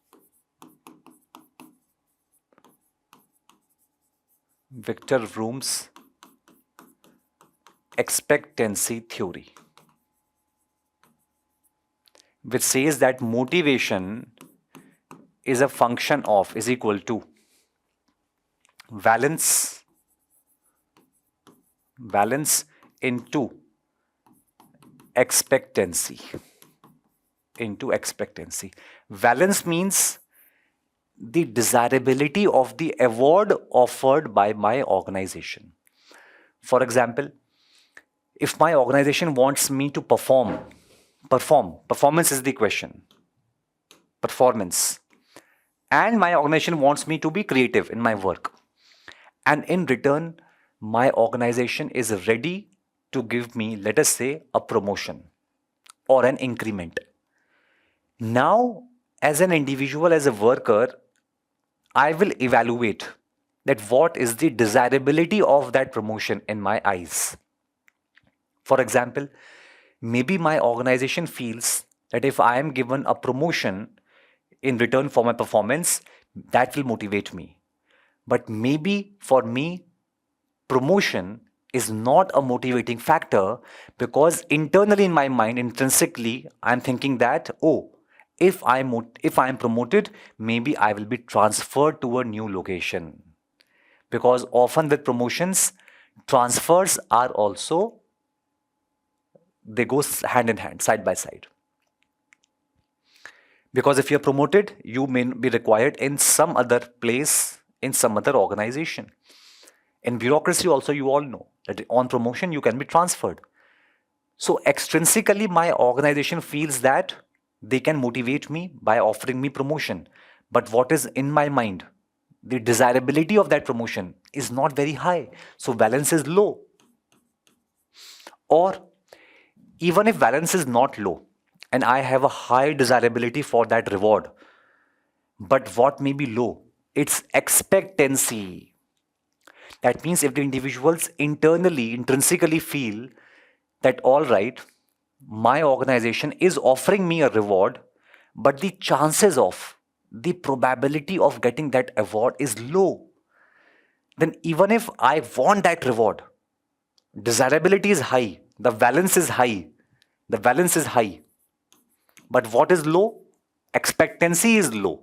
Victor Vroom's expectancy theory, which says that motivation is a function of, is equal to valence into expectancy. Valence means the desirability of the award offered by my organization. For example, if my organization wants me to perform, performance is the question, performance, and my organization wants me to be creative in my work, and in return, my organization is ready to give me, let us say, a promotion or an increment. Now, as an individual, as a worker, I will evaluate that what is the desirability of that promotion in my eyes. For example, maybe my organization feels that if I am given a promotion in return for my performance, that will motivate me. But maybe for me, promotion is not a motivating factor, because internally in my mind, intrinsically, I'm thinking that, if I'm promoted, maybe I will be transferred to a new location. because often with promotions, transfers are also, they go hand in hand, side by side. Because if you're promoted, you may be required in some other place, in some other organization. In bureaucracy also, you all know that on promotion, you can be transferred. So extrinsically, my organization feels that they can motivate me by offering me promotion. But what is in my mind? The desirability of that promotion is not very high. So balance is low. Or even if balance is not low and I have a high desirability for that reward, but what may be low? It's expectancy. That means if the individuals internally, intrinsically feel that, all right, my organization is offering me a reward, but the chances of, the probability of getting that award is low, then even if I want that reward, desirability is high, the balance is high, the balance is high. But what is low? Expectancy is low.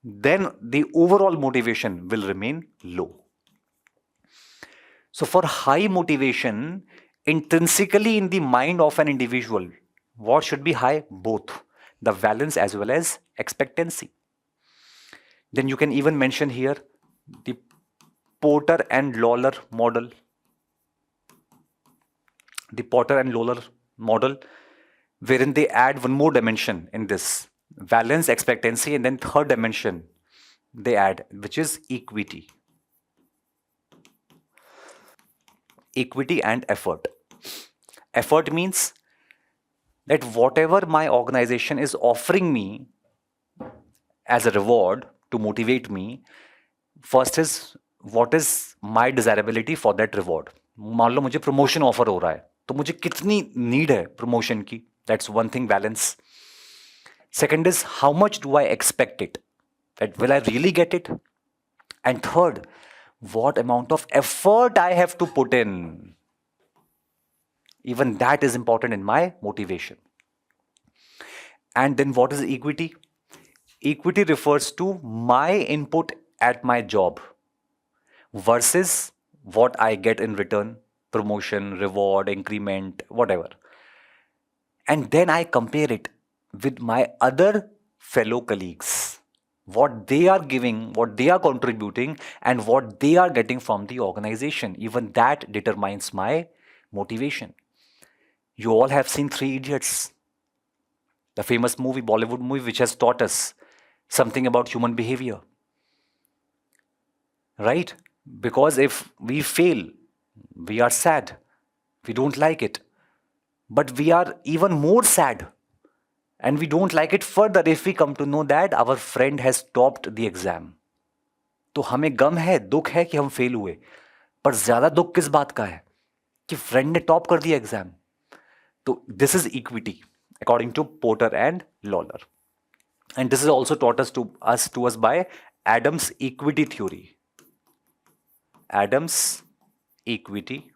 Then the overall motivation will remain low. So, for high motivation, intrinsically in the mind of an individual, what should be high? Both the valence as well as expectancy. Then you can even mention here the Porter and Lawler model. The Porter and Lawler model, wherein they add one more dimension in this valence, expectancy, and then third dimension they add, which is equity. Equity and effort. Effort means that whatever my organization is offering me as a reward to motivate me, first is what is my desirability for that reward. मान लो मुझे promotion offer हो रहा है, तो मुझे कितनी need है promotion की. That's one thing, balance. Second is how much do I expect it? That will I really get it? And third, what amount of effort I have to put in. Even that is important in my motivation. And then what is equity? Equity refers to my input at my job versus what I get in return, promotion, reward, increment, whatever. And then I compare it with my other fellow colleagues, what they are giving, what they are contributing, and what they are getting from the organization. Even that determines my motivation. You all have seen Three Idiots, the famous movie, Bollywood movie, which has taught us something about human behavior. Right? Because if we fail, we are sad. We don't like it. But we are even more sad. And we don't like it further if we come to know that our friend has topped the exam. तो हमें गम है, दुख है कि हम fail हुए. पर ज्यादा दुख किस बात का है? कि फ्रेंड ने टॉप कर दिया एग्जाम. तो this is equity, according to Porter and Lawler. And this is also taught to us by Adams' equity theory. Adams' equity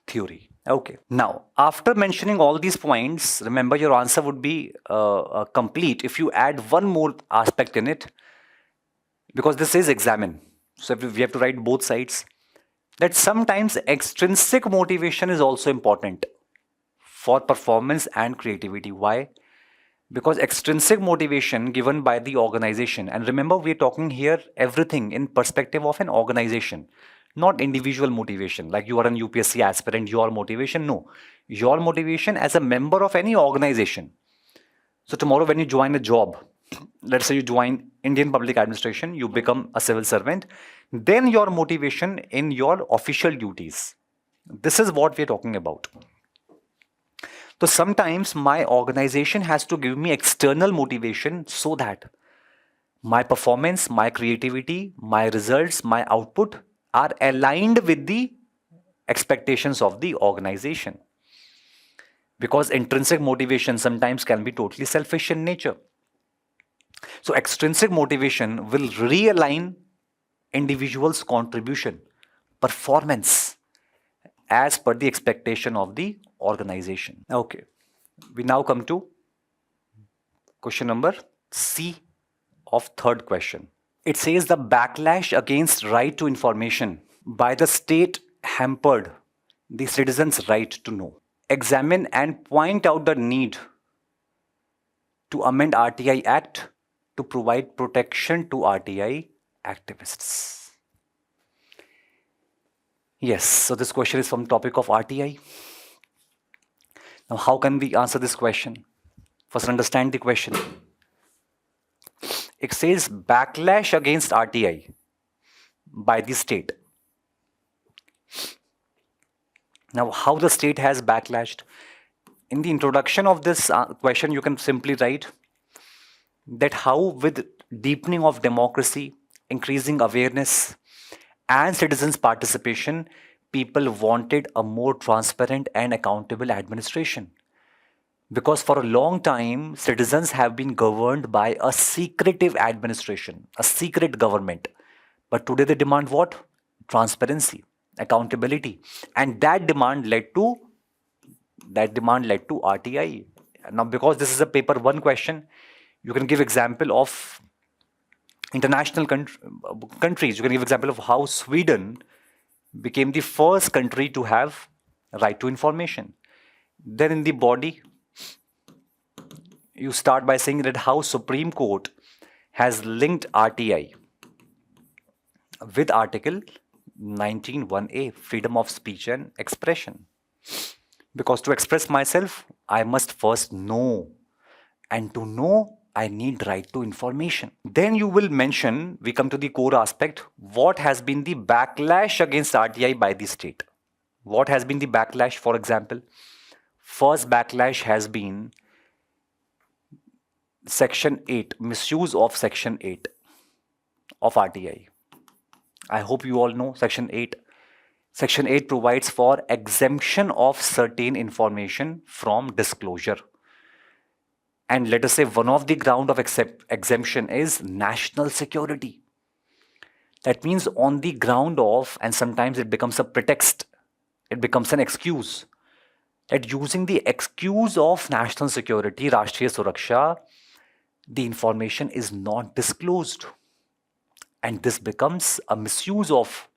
theory. Okay. Now, after mentioning all these points, remember your answer would be complete if you add one more aspect in it, because this is examine. So we have to write both sides. That sometimes extrinsic motivation is also important for performance and creativity. Why? Because extrinsic motivation given by the organization, and remember we are talking here everything in perspective of an organization, not individual motivation. Like you are an UPSC aspirant, your motivation, no. Your motivation as a member of any organization. So tomorrow when you join a job, let's say you join Indian Public Administration, you become a civil servant, then your motivation in your official duties. This is what we're talking about. So sometimes my organization has to give me external motivation so that my performance, my creativity, my results, my output are aligned with the expectations of the organization. Because intrinsic motivation sometimes can be totally selfish in nature. So extrinsic motivation will realign individual's contribution, performance as per the expectation of the organization. Okay, we now come to question number C of third question. It says the backlash against right to information by the state hampered the citizens' right to know. Examine and point out the need to amend RTI Act to provide protection to RTI activists. Yes, so this question is from topic of RTI. Now, how can we answer this question? First, understand the question. It says backlash against RTI by the state. Now, how the state has backlashed? In the introduction of this question, you can simply write that how, with deepening of democracy, increasing awareness, and citizens' participation, people wanted a more transparent and accountable administration. Because for a long time, citizens have been governed by a secretive administration, a secret government. But today they demand what? Transparency, accountability. And that demand led to RTI. Now, because this is a paper one question, you can give example of international countries. You can give example of how Sweden became the first country to have right to information. Then in the body, you start by saying that how Supreme Court has linked RTI with Article 19(1)(a), freedom of speech and expression. Because to express myself, I must first know. And to know, I need right to information. Then you will mention, we come to the core aspect, what has been the backlash against RTI by the state. What has been the backlash, for example? First backlash has been Section 8, misuse of Section 8 of RTI. I hope you all know Section 8. Section 8 provides for exemption of certain information from disclosure. And let us say one of the ground of exemption is national security. That means on the ground of, and sometimes it becomes a pretext, it becomes an excuse, that using the excuse of national security, Rashtriya Suraksha, the information is not disclosed. And this becomes a misuse of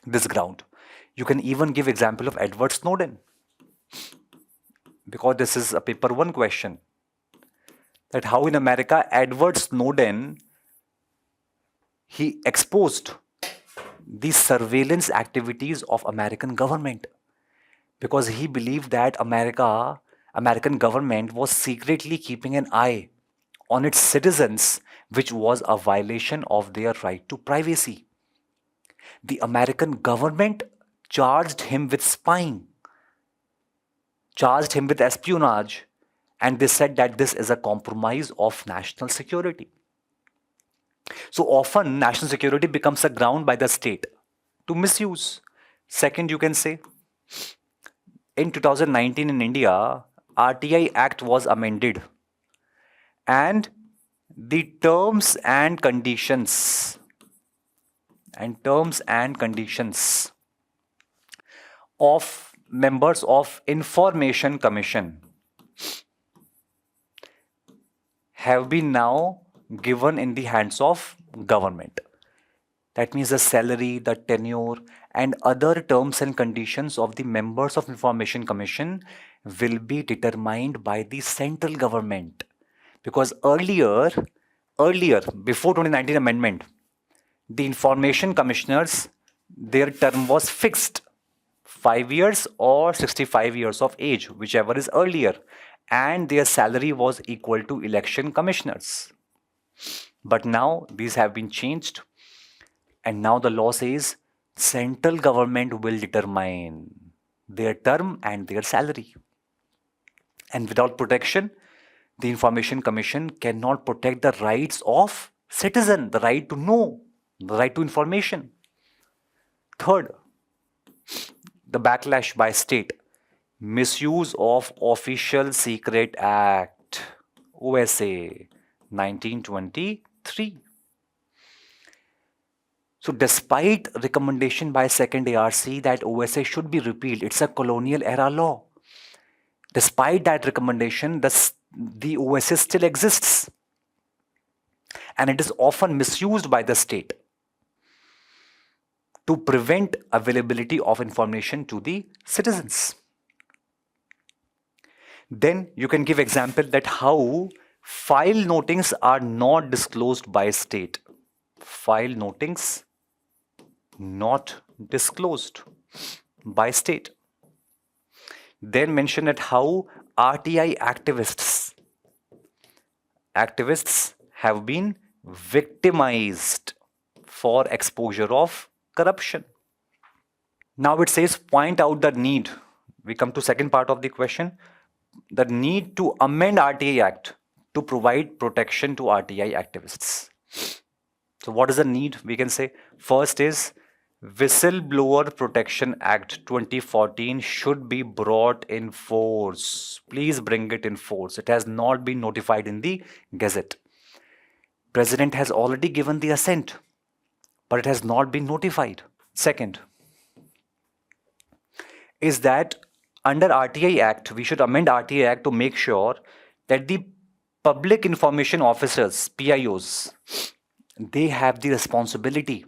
this ground. You can even give example of Edward Snowden, because this is a paper one question, that how in America Edward Snowden, he exposed the surveillance activities of American government, because he believed that American government was secretly keeping an eye on its citizens, which was a violation of their right to privacy. The American government charged him with spying, charged him with espionage, and they said that this is a compromise of national security. So often national security becomes a ground by the state to misuse. Second, you can say, in 2019 in India, RTI Act was amended, and the terms and conditions of members of Information Commission have been now given in the hands of government. That means the salary, the tenure, and other terms and conditions of the members of Information Commission will be determined by the central government. Because earlier, before 2019 amendment, the information commissioners, their term was fixed, 5 years or 65 years of age, whichever is earlier, and their salary was equal to election commissioners. But now these have been changed, and now the law says central government will determine their term and their salary. And without protection, the Information Commission cannot protect the rights of citizen, the right to know, the right to information. Third, the backlash by state, misuse of Official Secret Act, OSA 1923. So despite recommendation by second ARC that OSA should be repealed, it's a colonial era law. Despite that recommendation, the OSA still exists. and it is often misused by the state to prevent availability of information to the citizens. Then you can give example that how file notings are not disclosed by state. File notings not disclosed by state. Then mention that how RTI activists have been victimized for exposure of corruption. Now it says point out the need. We come to second part of the question. The need to amend RTI Act to provide protection to RTI activists. So what is the need? We can say first is Whistleblower Protection Act 2014 should be brought in force. Please bring it in force. It has not been notified in the Gazette. President has already given the assent, but it has not been notified. Second is that under RTI Act, we should amend RTI Act to make sure that the public information officers, PIOs, they have the responsibility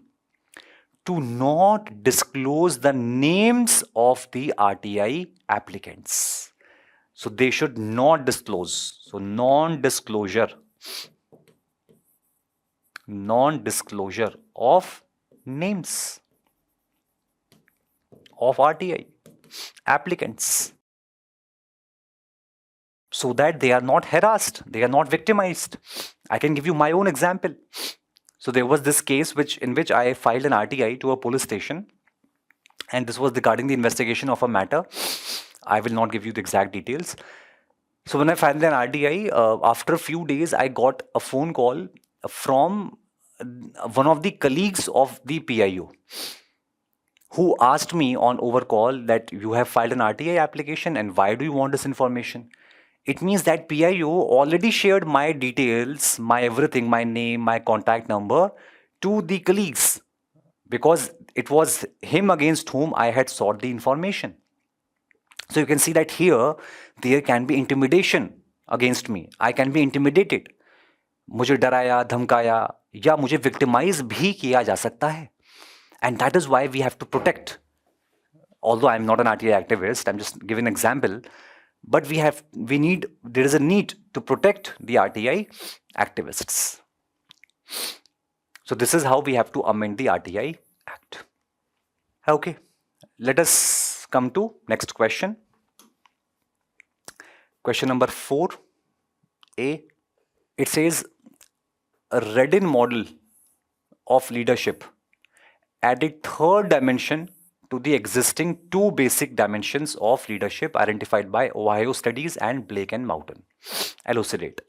to not disclose the names of the RTI applicants. So they should not disclose. So non-disclosure of names of RTI applicants, so that they are not harassed, they are not victimized. I can give you my own example. So there was this case in which I filed an RTI to a police station, and this was regarding the investigation of a matter. I will not give you the exact details. So when I filed an RTI, after a few days, I got a phone call from one of the colleagues of the PIO, who asked me on overcall that you have filed an RTI application and why do you want this information? It means that PIO already shared my details, my everything, my name, my contact number to the colleagues, because it was him against whom I had sought the information. So you can see that here there can be intimidation against me. I can be intimidated. मुझे डराया, धमकाया या मुझे victimize भी किया जा सकता है. And that is why we have to protect. Although I'm not an RTI activist, I'm just giving an example. But there is a need to protect the RTI activists. So this is how we have to amend the RTI Act. Okay, let us come to next question. Question number 4A. It says a Redin model of leadership added third dimension to the existing two basic dimensions of leadership identified by Ohio Studies and Blake and Mountain. Elucidate.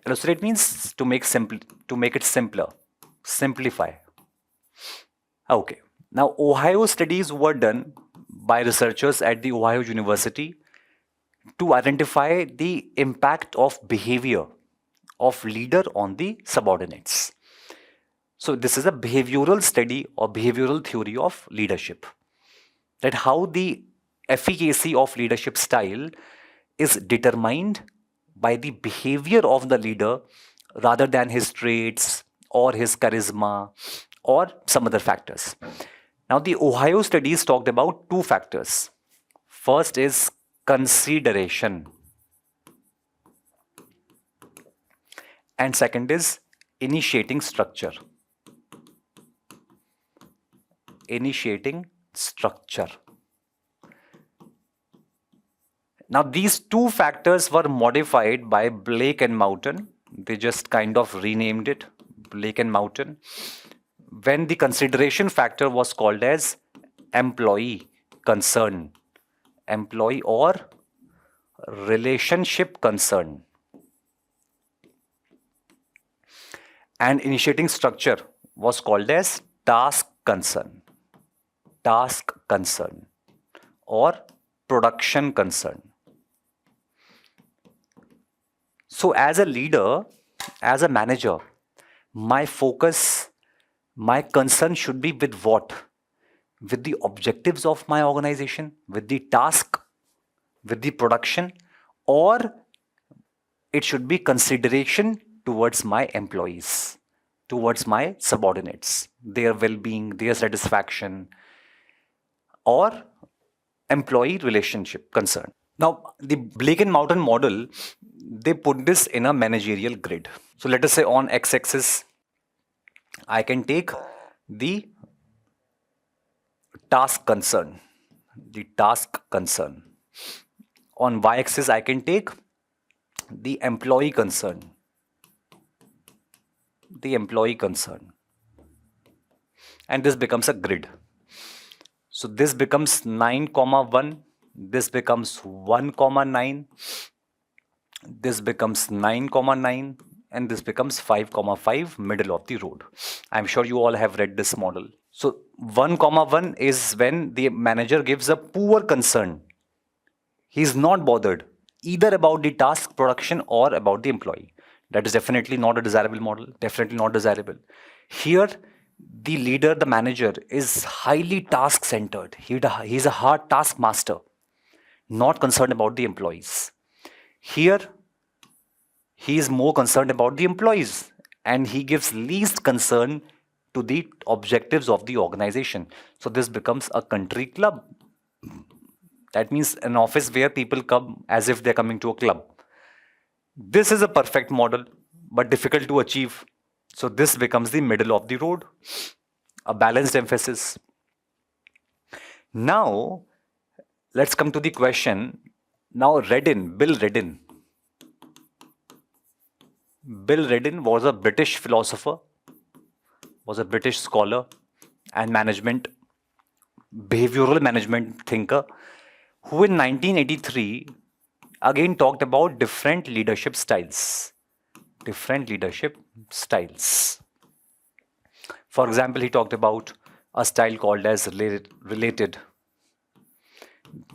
Elucidate means to make it simpler. Simplify. Okay. Now, Ohio studies were done by researchers at the Ohio University to identify the impact of behavior of leader on the subordinates. So this is a behavioral study or behavioral theory of leadership. That how the efficacy of leadership style is determined by the behavior of the leader rather than his traits or his charisma or some other factors. Now the Ohio studies talked about two factors. First is consideration, and second is initiating structure. Initiating structure. Now these two factors were modified by Blake and Mountain. They just kind of renamed it, Blake and Mountain, when the consideration factor was called as employee concern, employee or relationship concern, and initiating structure was called as task concern or production concern. So as a leader, as a manager, my focus, my concern should be with what? With the objectives of my organization, with the task, with the production, or it should be consideration towards my employees, towards my subordinates, their well-being, their satisfaction, or employee relationship concern. Now, the Blake and Mountain model, they put this in a managerial grid. So let us say on x-axis, I can take the task concern, the task concern. On y-axis, I can take the employee concern, the employee concern. And this becomes a grid. So this becomes 9, 1, this becomes 1, 9, this becomes 9, 9, and this becomes 5, 5, middle of the road. I'm sure you all have read this model. So 1, 1 is when the manager gives a poor concern. He's not bothered either about the task production or about the employee. That is definitely not a desirable model, definitely not desirable. Here, the leader, the manager, is highly task-centered. He's a hard task master, not concerned about the employees. Here, he is more concerned about the employees, and he gives least concern to the objectives of the organization. So this becomes a country club. That means an office where people come as if they're coming to a club. This is a perfect model, but difficult to achieve. So this becomes the middle of the road, a balanced emphasis. Now, let's come to the question. Now, Bill Reddin. Bill Reddin was a British philosopher, was a British scholar and behavioral management thinker, who in 1983 again talked about different leadership styles. Different leadership styles. For example, he talked about a style called as related.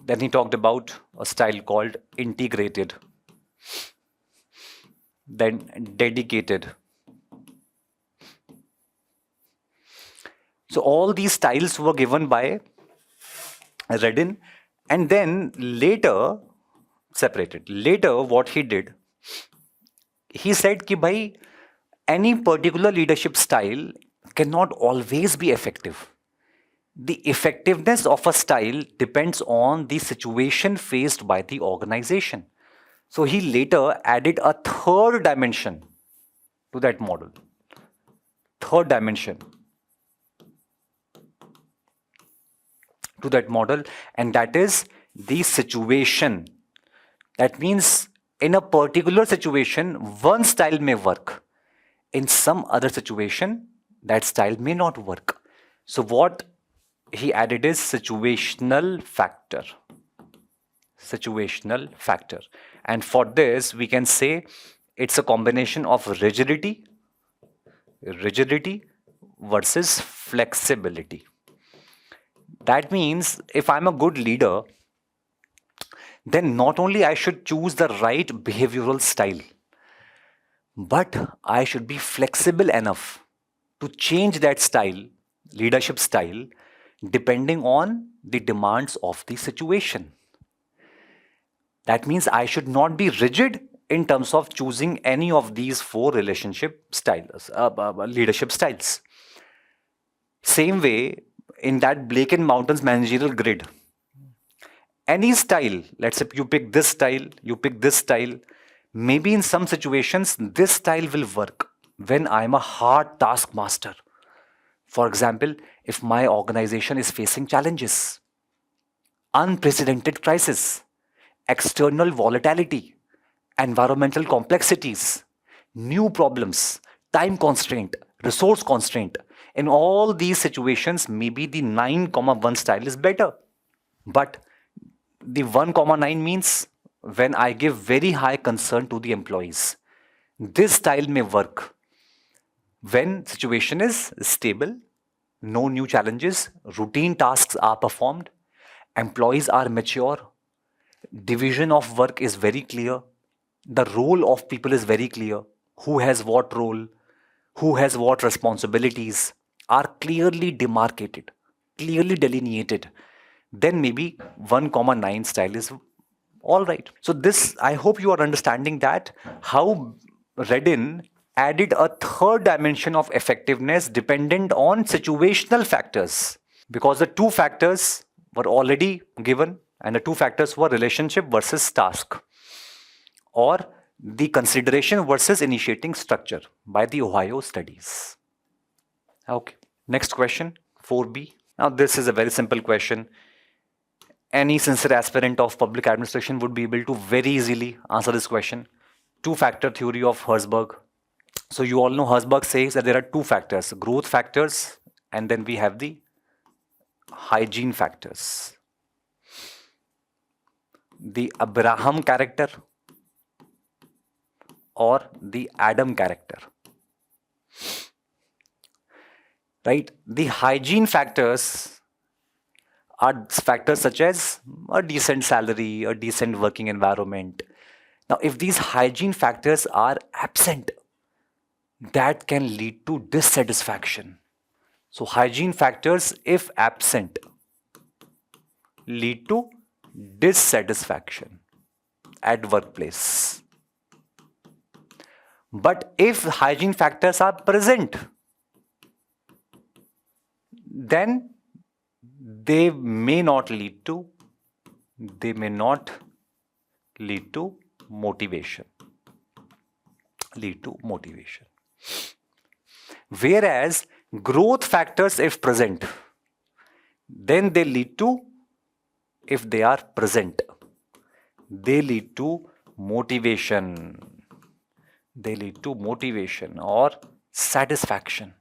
Then he talked about a style called integrated. Then dedicated. So all these styles were given by Reddin, and then later separated. Later, what he did, he said कि भाई, any particular leadership style cannot always be effective. The effectiveness of a style depends on the situation faced by the organization. So he later added a third dimension to that model. Third dimension to that model, and that is the situation. That means in a particular situation, one style may work. In some other situation, that style may not work. So what he added is situational factor. Situational factor. And for this, we can say it's a combination of rigidity versus flexibility. That means if I'm a good leader, then not only I should choose the right behavioral style, but I should be flexible enough to change that style, leadership style, depending on the demands of the situation. That means I should not be rigid in terms of choosing any of these four leadership styles. Same way, in that Blake and Mountain's managerial grid, any style, let's say you pick this style, you pick this style, maybe in some situations, this style will work when I'm a hard taskmaster. For example, if my organization is facing challenges, unprecedented crisis, external volatility, environmental complexities, new problems, time constraint, resource constraint. In all these situations, maybe the 9,1 style is better. But the 1,9 means when I give very high concern to the employees. This style may work when situation is stable, no new challenges, routine tasks are performed, employees are mature, division of work is very clear, the role of people is very clear, who has what role, who has what responsibilities are clearly demarcated, clearly delineated. Then maybe 1,9 style is all right. So this, I hope you are understanding that how Reddin added a third dimension of effectiveness dependent on situational factors, because the two factors were already given, and the two factors were relationship versus task, or the consideration versus initiating structure by the Ohio studies. Okay. Next question, 4B. Now, this is a very simple question. Any sincere aspirant of public administration would be able to very easily answer this question. Two-factor theory of Herzberg. So you all know Herzberg says that there are two factors, growth factors, and then we have the hygiene factors. The Abraham character or the Adam character. Right? The hygiene factors are factors such as a decent salary, a decent working environment. Now, if these hygiene factors are absent, that can lead to dissatisfaction. So, hygiene factors, if absent, lead to dissatisfaction at workplace. But if hygiene factors are present, then they may not lead to motivation. Whereas growth factors, if present, then they lead to, if they are present, they lead to motivation. They lead to motivation or satisfaction.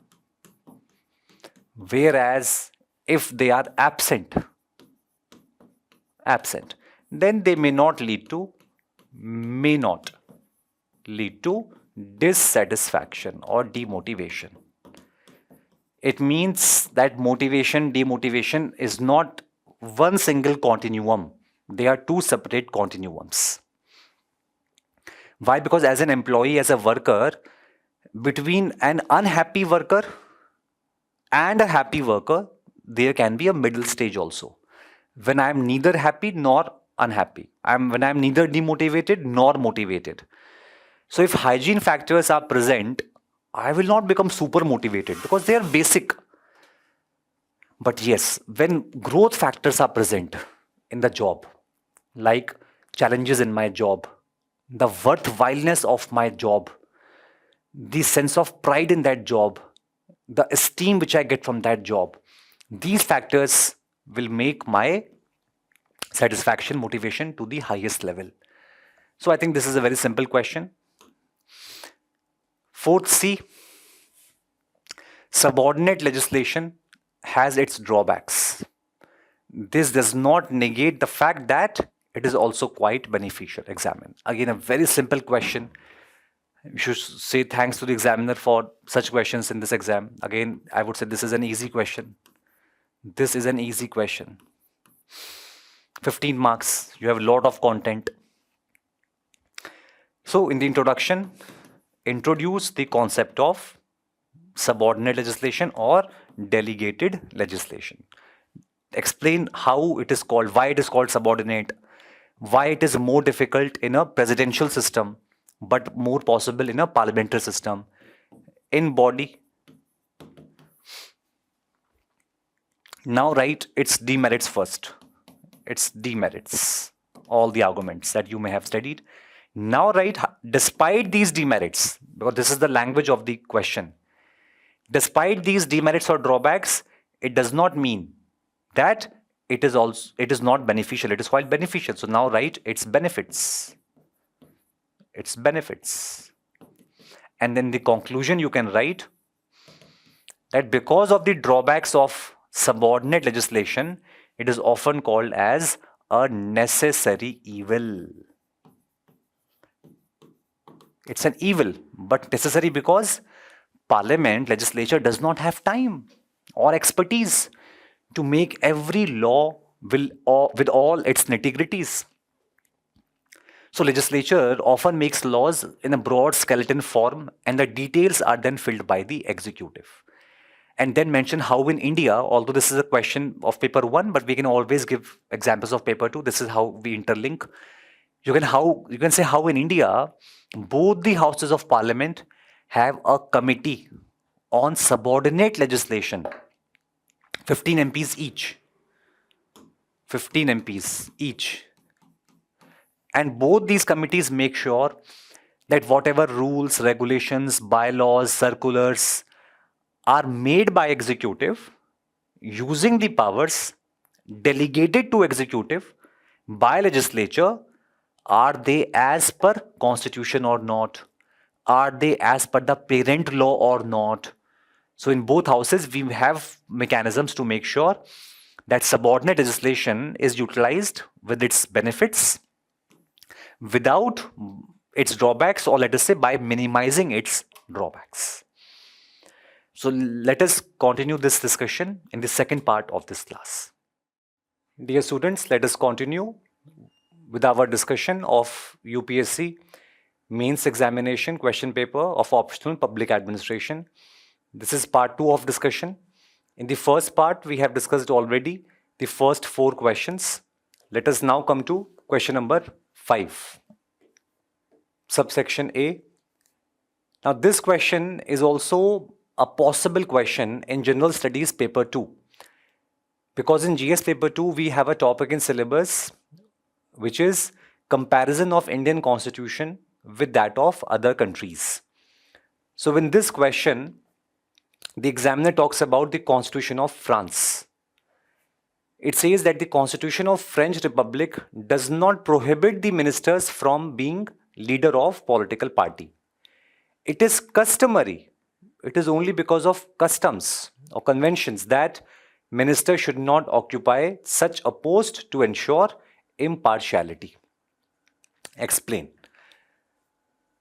Whereas if they are absent, then they may not lead to dissatisfaction or demotivation. It means that motivation, demotivation is not one single continuum. They are two separate continuums. Why? Because as an employee, as a worker, between an unhappy worker and a happy worker, there can be a middle stage also. When I am neither happy nor unhappy. When I am neither demotivated nor motivated. So if hygiene factors are present, I will not become super motivated because they are basic. But yes, when growth factors are present in the job, like challenges in my job, the worthwhileness of my job, the sense of pride in that job, the esteem which I get from that job, these factors will make my satisfaction, motivation to the highest level. So I think this is a very simple question. 4th C, subordinate legislation has its drawbacks. This does not negate the fact that it is also quite beneficial. Examine. Again, a very simple question. You should say thanks to the examiner for such questions in this exam. Again, I would say this is an easy question. This is an easy question. 15 marks. You have a lot of content. So in the introduction, introduce the concept of subordinate legislation or delegated legislation. Explain how it is called, why it is called subordinate, why it is more difficult in a presidential system but more possible in a parliamentary system. In body, now write its demerits first. Its demerits, all the arguments that you may have studied. Now write, despite these demerits, because this is the language of the question. Despite these demerits or drawbacks, it does not mean that it is not beneficial. It is quite beneficial. So now write its benefits. Its benefits. And then the conclusion you can write that because of the drawbacks of subordinate legislation, it is often called as a necessary evil. It's an evil, but necessary because Parliament, legislature does not have time or expertise to make every law with all its nitty-gritties. So legislature often makes laws in a broad skeleton form and the details are then filled by the executive. And then mention how in India, although this is a question of paper 1, but we can always give examples of paper 2. This is how we interlink. You can say how in India, both the houses of parliament have a committee on subordinate legislation, 15 MPs each. 15 MPs each. And both these committees make sure that whatever rules, regulations, bylaws, circulars are made by executive using the powers delegated to executive by legislature, are they as per constitution or not? Are they as per the parent law or not? So in both houses, we have mechanisms to make sure that subordinate legislation is utilized with its benefits without its drawbacks, or let us say by minimizing its drawbacks. So let us continue this discussion in the second part of this class. Dear students, let us continue with our discussion of UPSC mains examination question paper of optional public administration. This is part 2 of discussion. In the first part, we have discussed already the first 4 questions. Let us now come to question number 5. Subsection A. Now this question is also a possible question in General Studies paper 2. Because in GS paper 2, we have a topic in syllabus which is comparison of Indian constitution with that of other countries. So in this question, the examiner talks about the constitution of France. It says that the constitution of French Republic does not prohibit the ministers from being leader of political party. It is customary. It is only because of customs or conventions that ministers should not occupy such a post to ensure impartiality. Explain.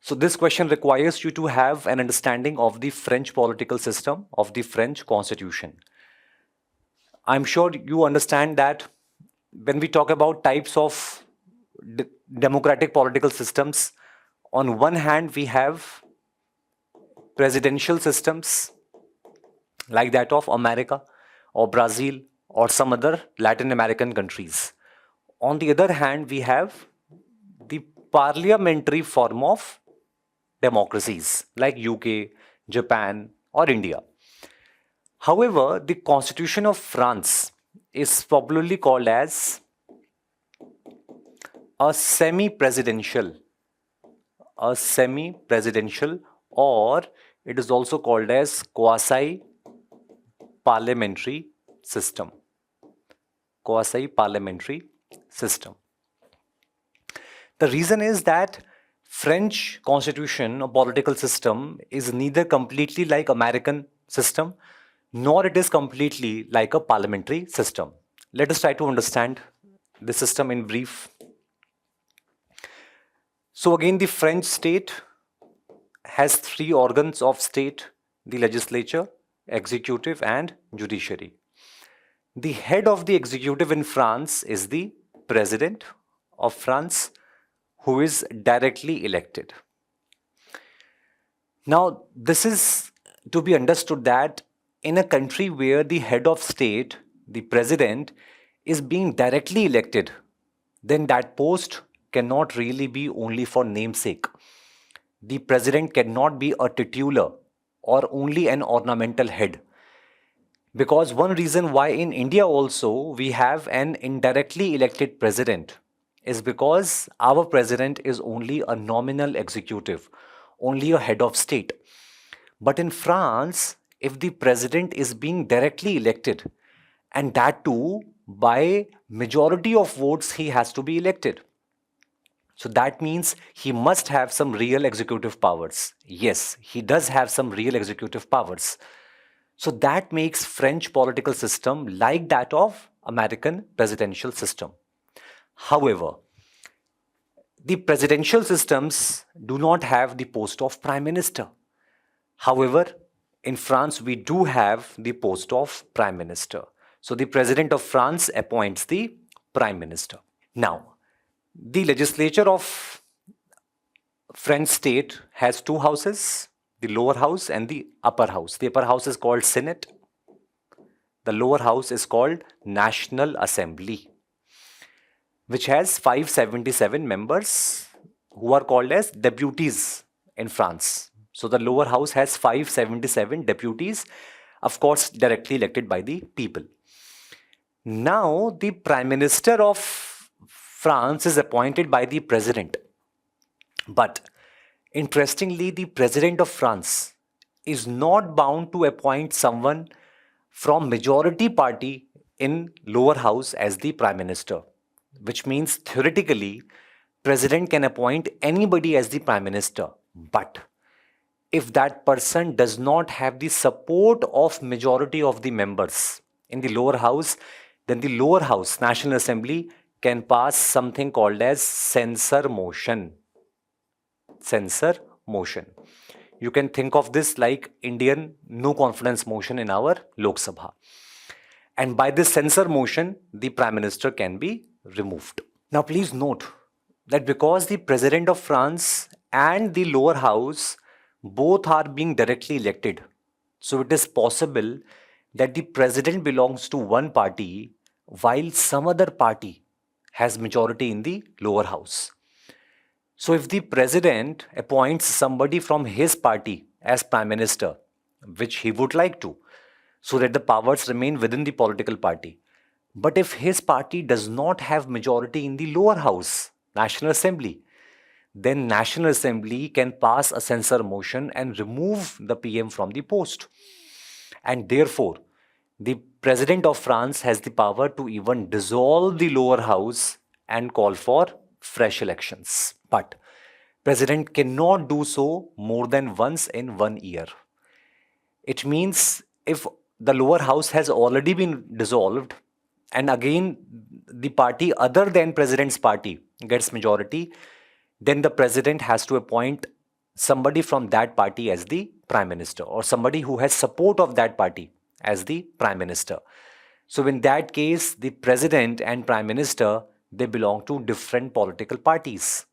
So this question requires you to have an understanding of the French political system, of the French constitution. I'm sure you understand that when we talk about types of democratic political systems, on one hand we have presidential systems like that of America or Brazil or some other Latin American countries. On the other hand, we have the parliamentary form of democracies like UK, Japan or India. However, the Constitution of France is popularly called as a semi-presidential, or it is also called as quasi-parliamentary system. Quasi-parliamentary system. The reason is that French constitution or political system is neither completely like American system, nor it is completely like a parliamentary system. Let us try to understand the system in brief. So again, the French state has 3 organs of state: the legislature, executive and judiciary. The head of the executive in France is the president of France, who is directly elected. Now, this is to be understood that in a country where the head of state, the president, is being directly elected, then that post cannot really be only for namesake. The president cannot be a titular or only an ornamental head. Because one reason why in India also we have an indirectly elected president is because our president is only a nominal executive, only a head of state. But in France, if the president is being directly elected, and that too by majority of votes, he has to be elected. So that means he must have some real executive powers. Yes, he does have some real executive powers. So that makes French political system like that of American presidential system. However, the presidential systems do not have the post of prime minister. However, in France, we do have the post of prime minister. So the president of France appoints the prime minister. Now, the legislature of French state has 2 houses, the lower house and the upper house. The upper house is called Senate. The lower house is called National Assembly, which has 577 members who are called as deputies in France. So the lower house has 577 deputies, of course, directly elected by the people. Now, the Prime Minister of France is appointed by the President. But interestingly, the President of France is not bound to appoint someone from majority party in lower house as the Prime Minister, which means theoretically, President can appoint anybody as the Prime Minister. But if that person does not have the support of majority of the members in the lower house, then the lower house, National Assembly, can pass something called as censor motion. Censor motion. You can think of this like Indian no confidence motion in our Lok Sabha. And by this censor motion, the Prime Minister can be removed. Now please note that because the President of France and the lower house both are being directly elected, so it is possible that the President belongs to one party while some other party has majority in the lower house. So if the President appoints somebody from his party as Prime Minister, which he would like to, so that the powers remain within the political party. But if his party does not have majority in the lower house, National Assembly, then National Assembly can pass a censor motion and remove the PM from the post. And therefore, the President of France has the power to even dissolve the lower house and call for fresh elections. But President cannot do so more than once in 1 year. It means if the lower house has already been dissolved and again the party other than President's party gets majority, then the President has to appoint somebody from that party as the Prime Minister or somebody who has support of that party as the Prime Minister. So in that case, the President and Prime Minister, they belong to different political parties.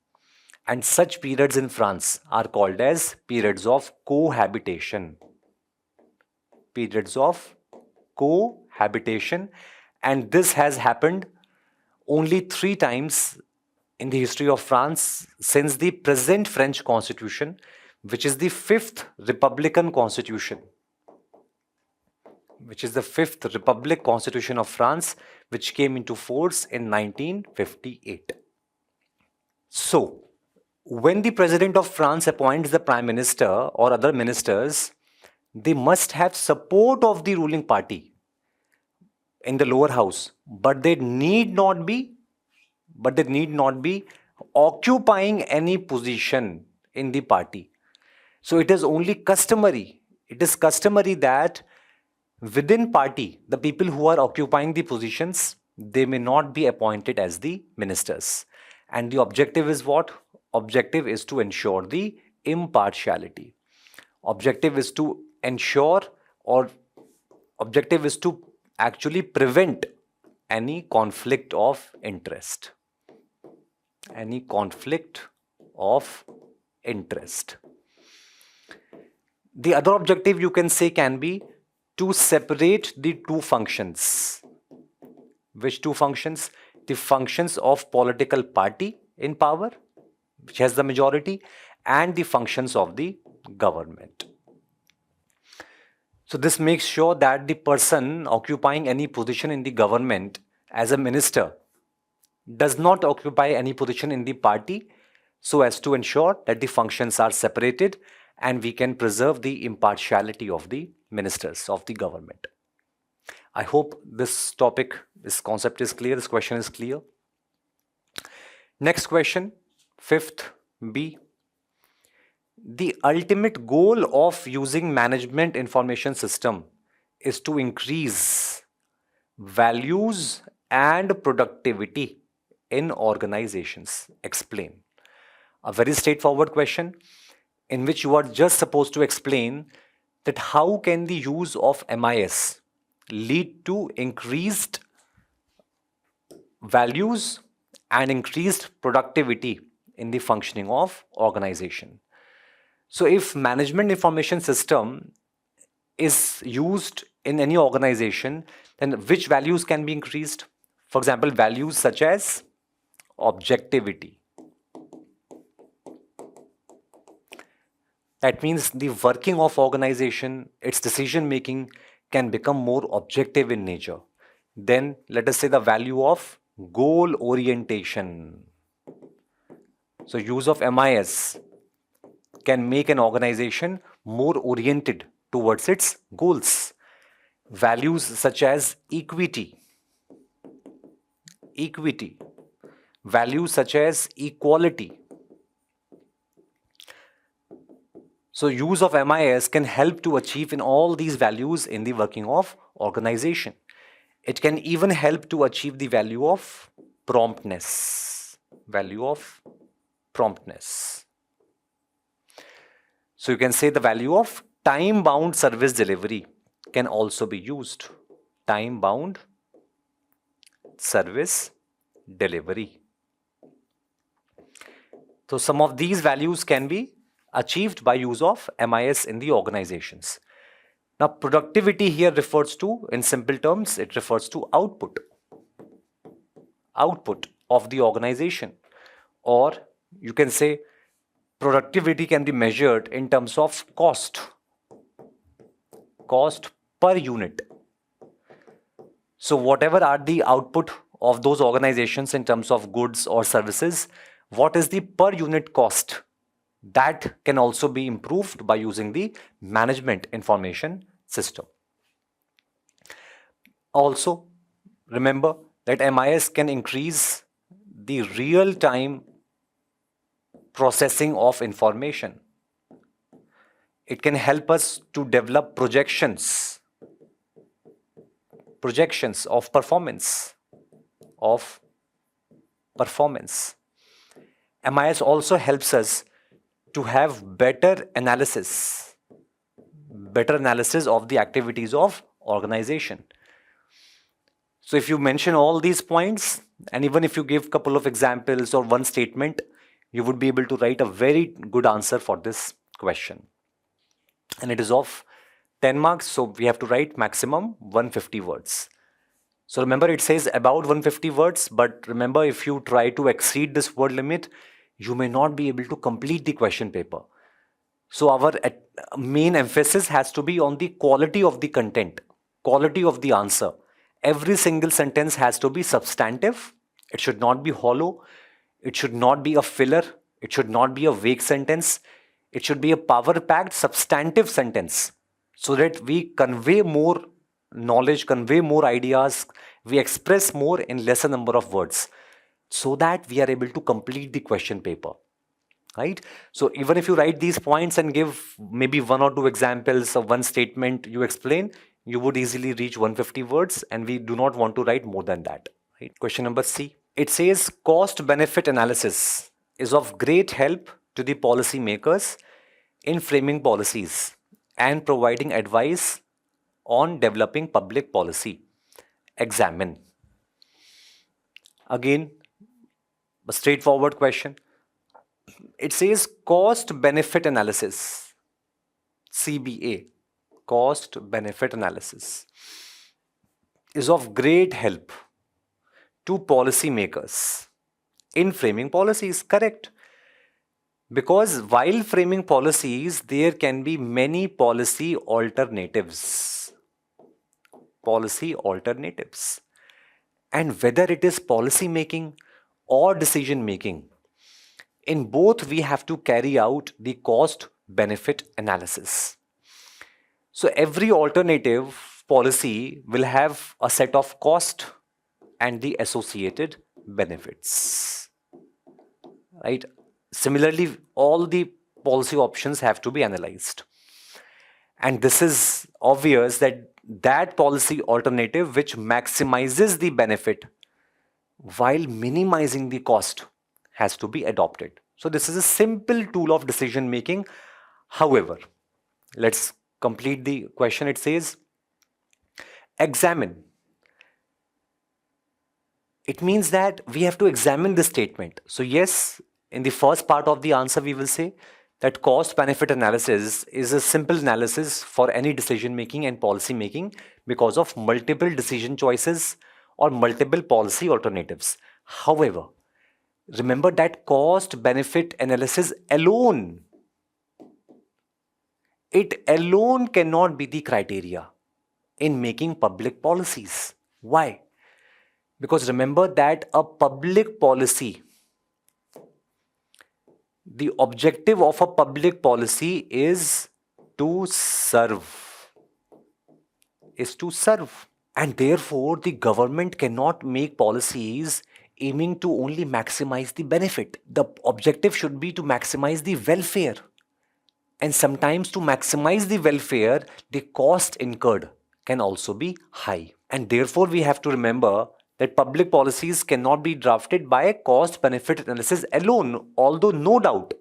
And such periods in France are called as periods of cohabitation. Periods of cohabitation. And this has happened only 3 times in the history of France since the present French Constitution, which is the 5th Republican Constitution. Which is the 5th Republic Constitution of France, which came into force in 1958. So, when the President of France appoints the Prime Minister or other ministers, they must have support of the ruling party in the lower house, but they need not be occupying any position in the party. So it is only customary. It is customary that within party, the people who are occupying the positions, they may not be appointed as the ministers. And the objective is what? Objective is to ensure the impartiality. Objective is to ensure or objective is to actually prevent any conflict of interest. Any conflict of interest. The other objective you can say can be to separate the two functions. Which two functions? The functions of political party in power, which has the majority, and the functions of the government. So this makes sure that the person occupying any position in the government as a minister does not occupy any position in the party, so as to ensure that the functions are separated and we can preserve the impartiality of the ministers of the government. I hope this concept is clear, this question is clear. Next question, 5th B. The ultimate goal of using management information system is to increase values and productivity in organizations. Explain. A very straightforward question in which you are just supposed to explain that how can the use of MIS lead to increased values and increased productivity in the functioning of organization. So if management information system is used in any organization, then which values can be increased? For example, values such as objectivity, That means the working of organization, its decision making can become more objective in nature. Then let us say the value of goal orientation. So use of MIS can make an organization more oriented towards its goals. Values such as equity, values such as equality. So use of MIS can help to achieve in all these values in the working of organization. It can even help to achieve the value of promptness. Value of promptness. So you can say the value of time-bound service delivery can also be used. Time-bound service delivery. So some of these values can be achieved by use of MIS in the organizations. Now productivity here refers to, in simple terms, it refers to output of the organization. Or you can say productivity can be measured in terms of cost per unit. So whatever are the output of those organizations in terms of goods or services, what is the per unit cost? That can also be improved by using the management information system. Also, remember that MIS can increase the real-time processing of information. It can help us to develop projections of performance. MIS also helps us to have better analysis of the activities of organization. So if you mention all these points, and even if you give a couple of examples or one statement, you would be able to write a very good answer for this question. And it is of 10 marks, so we have to write maximum 150 words. So remember, it says about 150 words, but remember, if you try to exceed this word limit, you may not be able to complete the question paper. So our main emphasis has to be on the quality of the content, quality of the answer. Every single sentence has to be substantive. It should not be hollow. It should not be a filler. It should not be a vague sentence. It should be a power-packed, substantive sentence so that we convey more knowledge, convey more ideas, we express more in lesser number of words so that we are able to complete the question paper. Right? So even if you write these points and give maybe one or two examples of one statement you explain, you would easily reach 150 words, and we do not want to write more than that. Right? Question number C. It says cost benefit analysis is of great help to the policymakers in framing policies and providing advice on developing public policy. Examine. Again, a straightforward question. It says cost benefit analysis, CBA, cost benefit analysis, is of great help to policymakers in framing policies. Correct. Because while framing policies, there can be many policy alternatives. And whether it is policy making or decision making, in both we have to carry out the cost benefit analysis. So every alternative policy will have a set of cost and the associated benefits. Right? Similarly, all the policy options have to be analyzed. And this is obvious that policy alternative which maximizes the benefit while minimizing the cost has to be adopted. So this is a simple tool of decision making. However, let's complete the question. It says, examine. It means that we have to examine this statement. So yes, in the first part of the answer, we will say that cost benefit analysis is a simple analysis for any decision making and policy making because of multiple decision choices or multiple policy alternatives. However, remember that cost benefit analysis alone it alone cannot be the criteria in making public policies. Why? Because remember that a public policy, the objective of a public policy is to serve, And therefore, the government cannot make policies aiming to only maximize the benefit. The objective should be to maximize the welfare. And sometimes to maximize the welfare, the cost incurred can also be high. And therefore, we have to remember that public policies cannot be drafted by a cost benefit analysis alone, although no doubt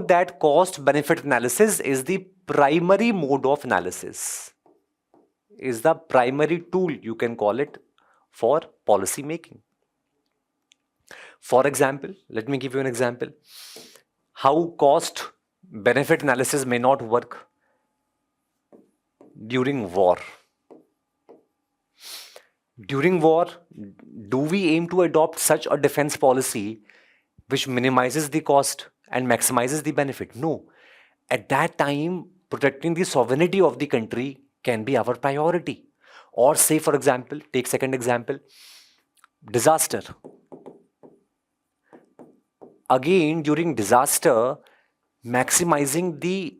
that cost benefit analysis is the primary mode of analysis, is the primary tool, you can call it, for policy making. For example, let me give you an example how cost benefit analysis may not work during war. During war, do we aim to adopt such a defense policy which minimizes the cost and maximizes the benefit? No. At that time, protecting the sovereignty of the country can be our priority. Or say, for example, take second example, disaster. Again, during disaster, maximizing the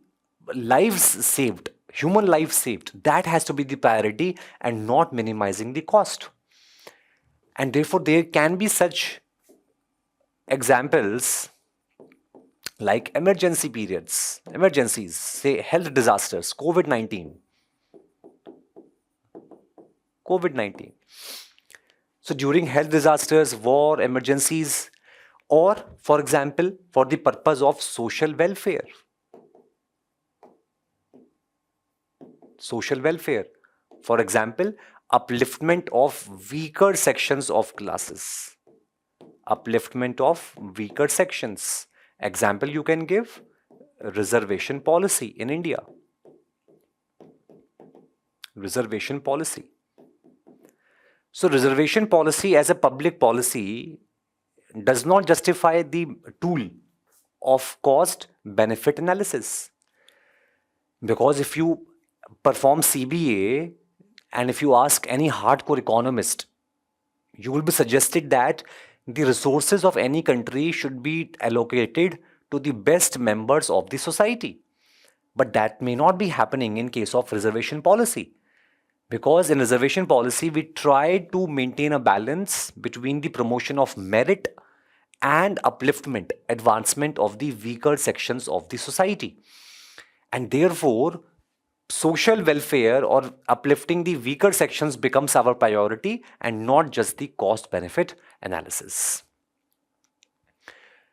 lives saved, human lives saved, that has to be the priority and not minimizing the cost. And therefore, there can be such examples like emergency periods, emergencies, say health disasters, COVID-19. So during health disasters, war, emergencies, or for example, for the purpose of social welfare. For example, upliftment of weaker sections of classes. Example you can give, reservation policy in India. So reservation policy as a public policy does not justify the tool of cost benefit analysis. Because if you perform CBA and if you ask any hardcore economist, you will be suggested that the resources of any country should be allocated to the best members of the society. But that may not be happening in case of reservation policy. Because in reservation policy, we try to maintain a balance between the promotion of merit and upliftment, advancement of the weaker sections of the society. And therefore, social welfare or uplifting the weaker sections becomes our priority and not just the cost benefit analysis.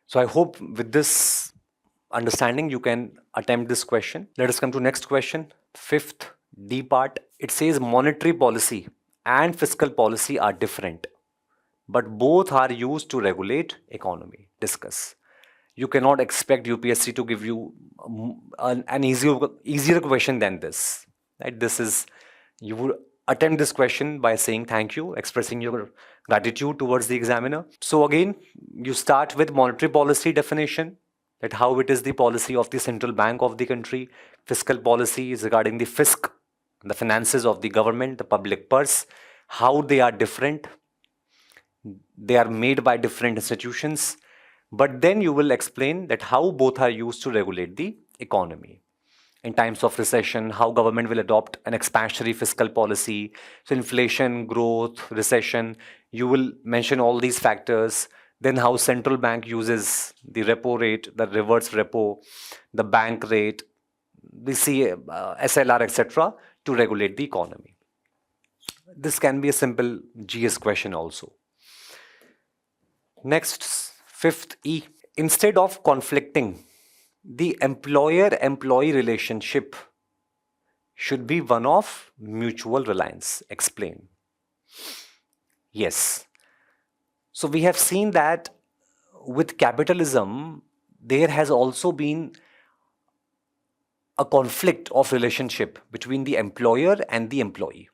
So I hope with this understanding you can attempt this question. Let us come to next question, fifth D part. It says monetary policy and fiscal policy are different, but both are used to regulate economy. Discuss. You cannot expect UPSC to give you an easier question than this. Right? You would attempt this question by saying thank you, expressing your gratitude towards the examiner. So again, you start with monetary policy definition, that how it is the policy of the central bank of the country. Fiscal policy is regarding the fisc, the finances of the government, the public purse, how they are different. They are made by different institutions. But then you will explain that how both are used to regulate the economy. In times of recession, how government will adopt an expansionary fiscal policy. So inflation, growth, recession, you will mention all these factors. Then how central bank uses the repo rate, the reverse repo, the bank rate, the SLR, etc. to regulate the economy. This can be a simple GS question also. Next, fifth E. Instead of conflicting, the employer-employee relationship should be one of mutual reliance. Explain. Yes. So we have seen that with capitalism, there has also been a conflict of relationship between the employer and the employee.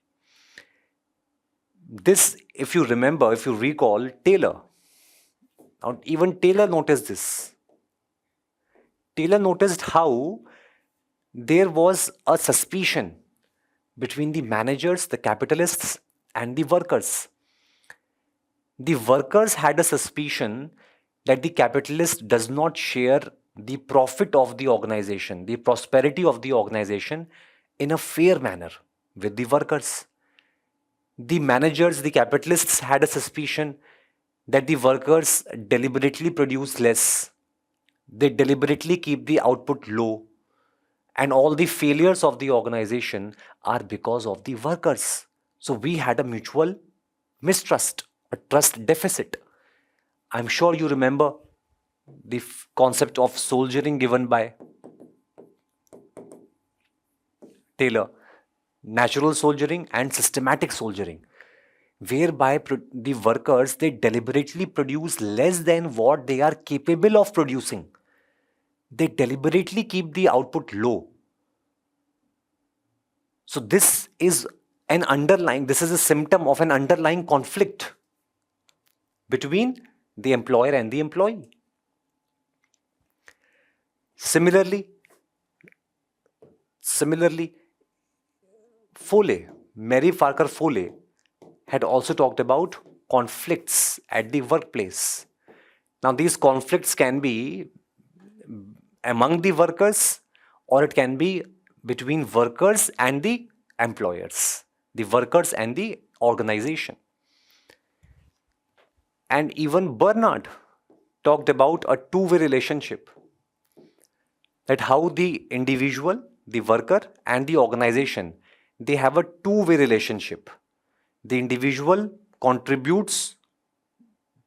This, if you remember, if you recall, Taylor. Now, even Taylor noticed this. Taylor noticed how there was a suspicion between the managers, the capitalists, and the workers. The workers had a suspicion that the capitalist does not share the profit of the organization, the prosperity of the organization in a fair manner with the workers. The managers, the capitalists had a suspicion that the workers deliberately produce less, they deliberately keep the output low, and all the failures of the organization are because of the workers. So we had a mutual mistrust, a trust deficit. I'm sure you remember the concept of soldiering given by Taylor, natural soldiering and systematic soldiering, whereby the workers, they deliberately produce less than what they are capable of producing. They deliberately keep the output low. So this is this is a symptom of an underlying conflict between the employer and the employee. Similarly, Mary Parker Foley had also talked about conflicts at the workplace. Now, these conflicts can be among the workers, or it can be between workers and the employers, the workers and the organization. And even Bernard talked about a two-way relationship, that how the individual, the worker, and the organization, they have a two-way relationship. The individual contributes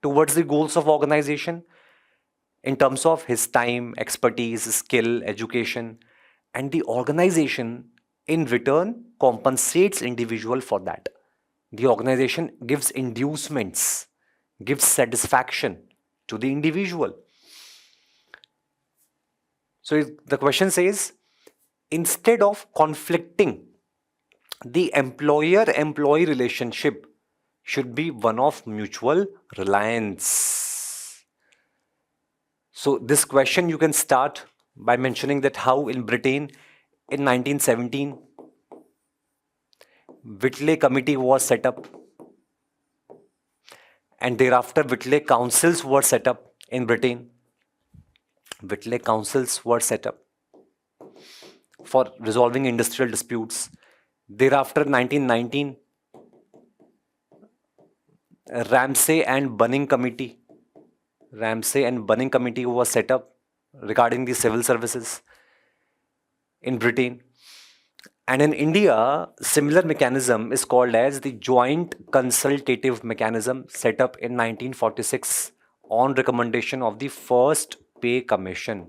towards the goals of organization in terms of his time, expertise, skill, education, and the organization in return compensates individual for that. The organization gives inducements, gives satisfaction to the individual. So the question says, instead of conflicting, the employer-employee relationship should be one of mutual reliance. So this question you can start by mentioning that how in Britain in 1917, Whitley Committee was set up, and thereafter Whitley Councils were set up in Britain. Whitley Councils were set up for resolving industrial disputes. Thereafter, 1919, Ramsay and Bunning Committee was set up regarding the civil services in Britain. And in India, similar mechanism is called as the Joint Consultative Mechanism, set up in 1946 on recommendation of the First Pay Commission.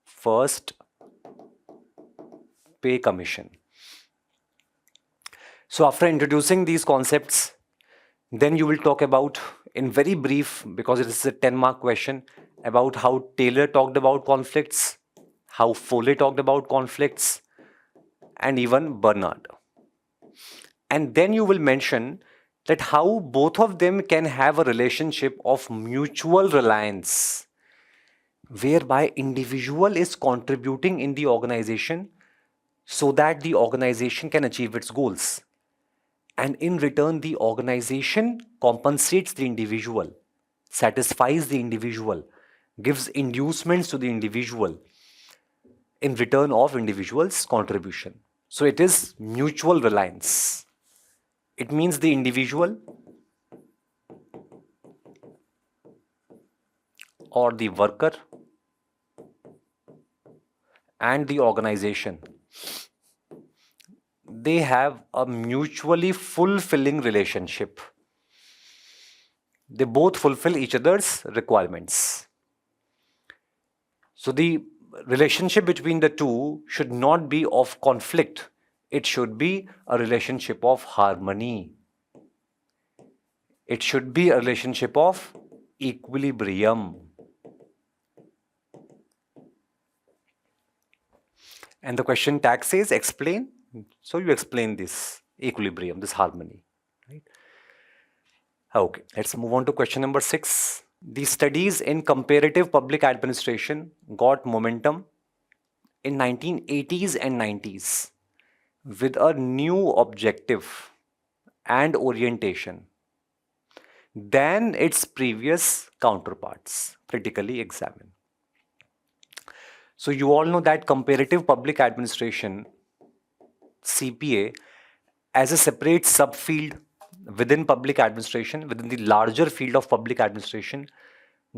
First Pay Commission. So after introducing these concepts, then you will talk about, in very brief, because it is a 10-mark question, about how Taylor talked about conflicts, how Foley talked about conflicts, and even Bernard. And then you will mention that how both of them can have a relationship of mutual reliance, whereby individual is contributing in the organization so that the organization can achieve its goals. And in return, the organization compensates the individual, satisfies the individual, gives inducements to the individual in return of individual's contribution. So it is mutual reliance. It means the individual or the worker and the organization, they have a mutually fulfilling relationship. They both fulfill each other's requirements. So the relationship between the two should not be of conflict. It should be a relationship of harmony. It should be a relationship of equilibrium. And the question tag says explain. So you explain this equilibrium, this harmony. Right? Okay, let's move on to question number 6. The studies in comparative public administration got momentum in 1980s and 90s with a new objective and orientation than its previous counterparts critically examined. So you all know that comparative public administration, CPA, as a separate subfield within public administration, within the larger field of public administration,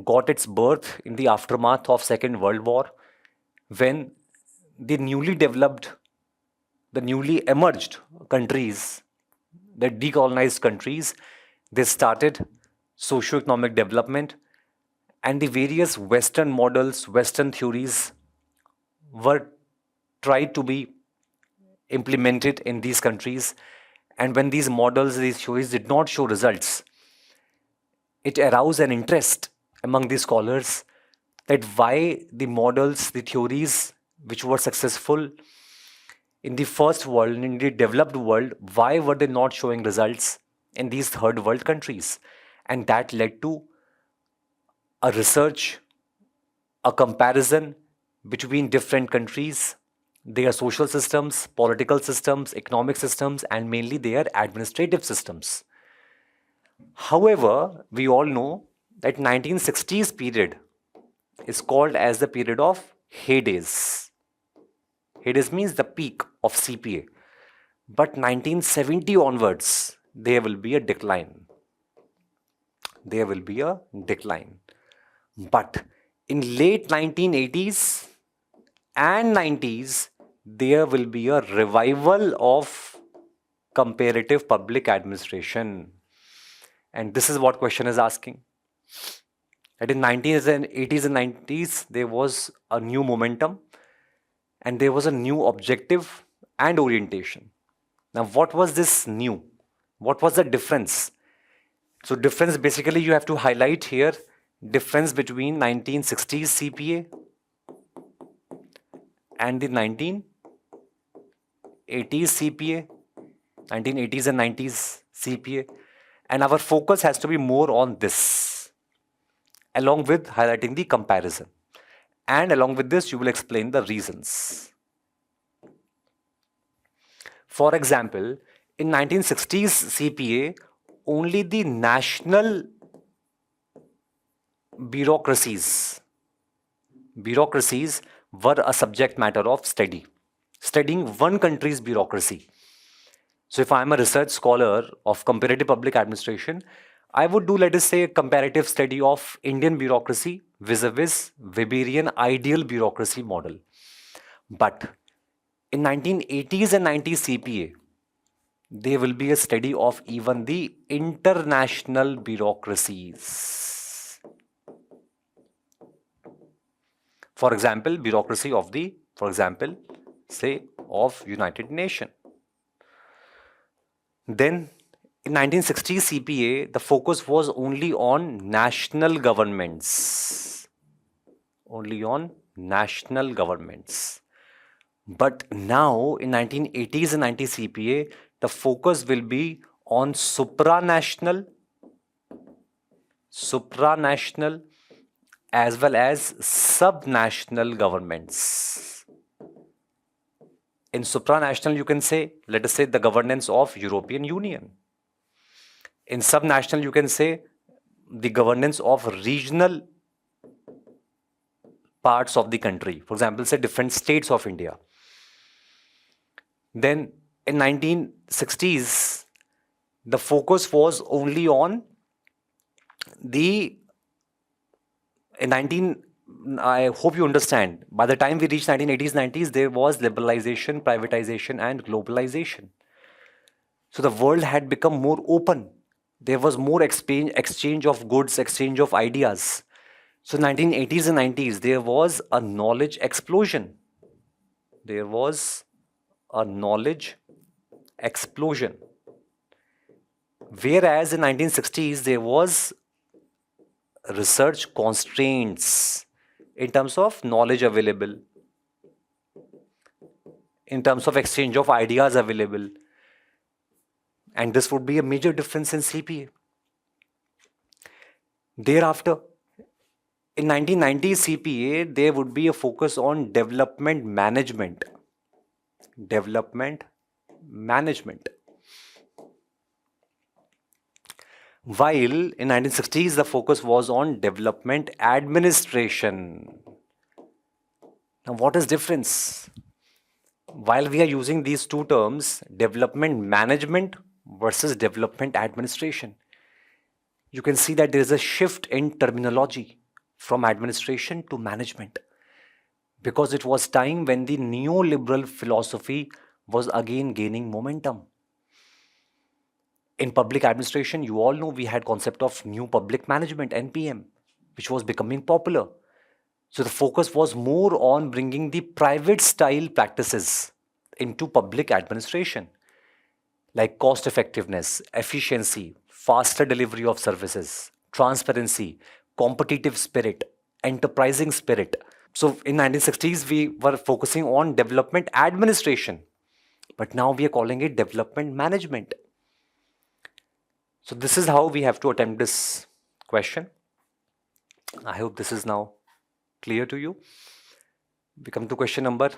got its birth in the aftermath of Second World War, when the newly developed, the newly emerged countries, the decolonized countries, they started socio-economic development, and the various Western models, Western theories were tried to be implemented in these countries. And when these models, these theories did not show results, it aroused an interest among the scholars that why the models, the theories which were successful in the first world, in the developed world, why were they not showing results in these third world countries? And that led to a research, a comparison between different countries, their social systems, political systems, economic systems, and mainly their administrative systems. However, we all know that 1960s period is called as the period of heydays. Heydays means the peak of CPA. But 1970 onwards, there will be a decline. There will be a decline. But in late 1980s and 90s, there will be a revival of comparative public administration. And this is what question is asking. That in 1980s and 80s and 90s, there was a new momentum and there was a new objective and orientation. Now, what was this new? What was the difference? So, difference basically you have to highlight here difference between 1960s CPA and the 1980s CPA, 1980s and 90s CPA. And our focus has to be more on this, along with highlighting the comparison. And along with this, you will explain the reasons. For example, in 1960s CPA, only the national bureaucracies were a subject matter of studying one country's bureaucracy. So if I'm a research scholar of comparative public administration, I would do, let us say, a comparative study of Indian bureaucracy vis-a-vis Weberian ideal bureaucracy model. But in 1980s and 90s CPA, there will be a study of even the international bureaucracies. For example, bureaucracy of the, for example, say, of United Nations. Then in 1960s CPA, the focus was only on national governments. Only on national governments. But now in 1980s and 90s CPA, the focus will be on supranational as well as subnational governments. In supranational, you can say, let us say, the governance of European Union. In subnational, you can say the governance of regional parts of the country. For example, say different states of India. Then in 1960s, the focus was only on I hope you understand, by the time we reached 1980s, 90s, there was liberalization, privatization, and globalization. So the world had become more open. There was more exchange of goods, exchange of ideas. So 1980s and 90s, there was a knowledge explosion. There was a knowledge explosion. Whereas in 1960s, there was research constraints in terms of knowledge available, in terms of exchange of ideas available. And this would be a major difference in CPA. Thereafter, In 1990 CPA, there would be a focus on development management. Development management. While in 1960s, the focus was on development administration. Now, what is difference? While we are using these two terms, development management versus development administration, you can see that there is a shift in terminology from administration to management, because it was time when the neoliberal philosophy was again gaining momentum. In public administration, you all know we had concept of new public management, NPM, which was becoming popular. So the focus was more on bringing the private style practices into public administration, like cost effectiveness, efficiency, faster delivery of services, transparency, competitive spirit, enterprising spirit. So in 1960s, we were focusing on development administration, but now we are calling it development management. So this is how we have to attempt this question. I hope this is now clear to you. We come to question number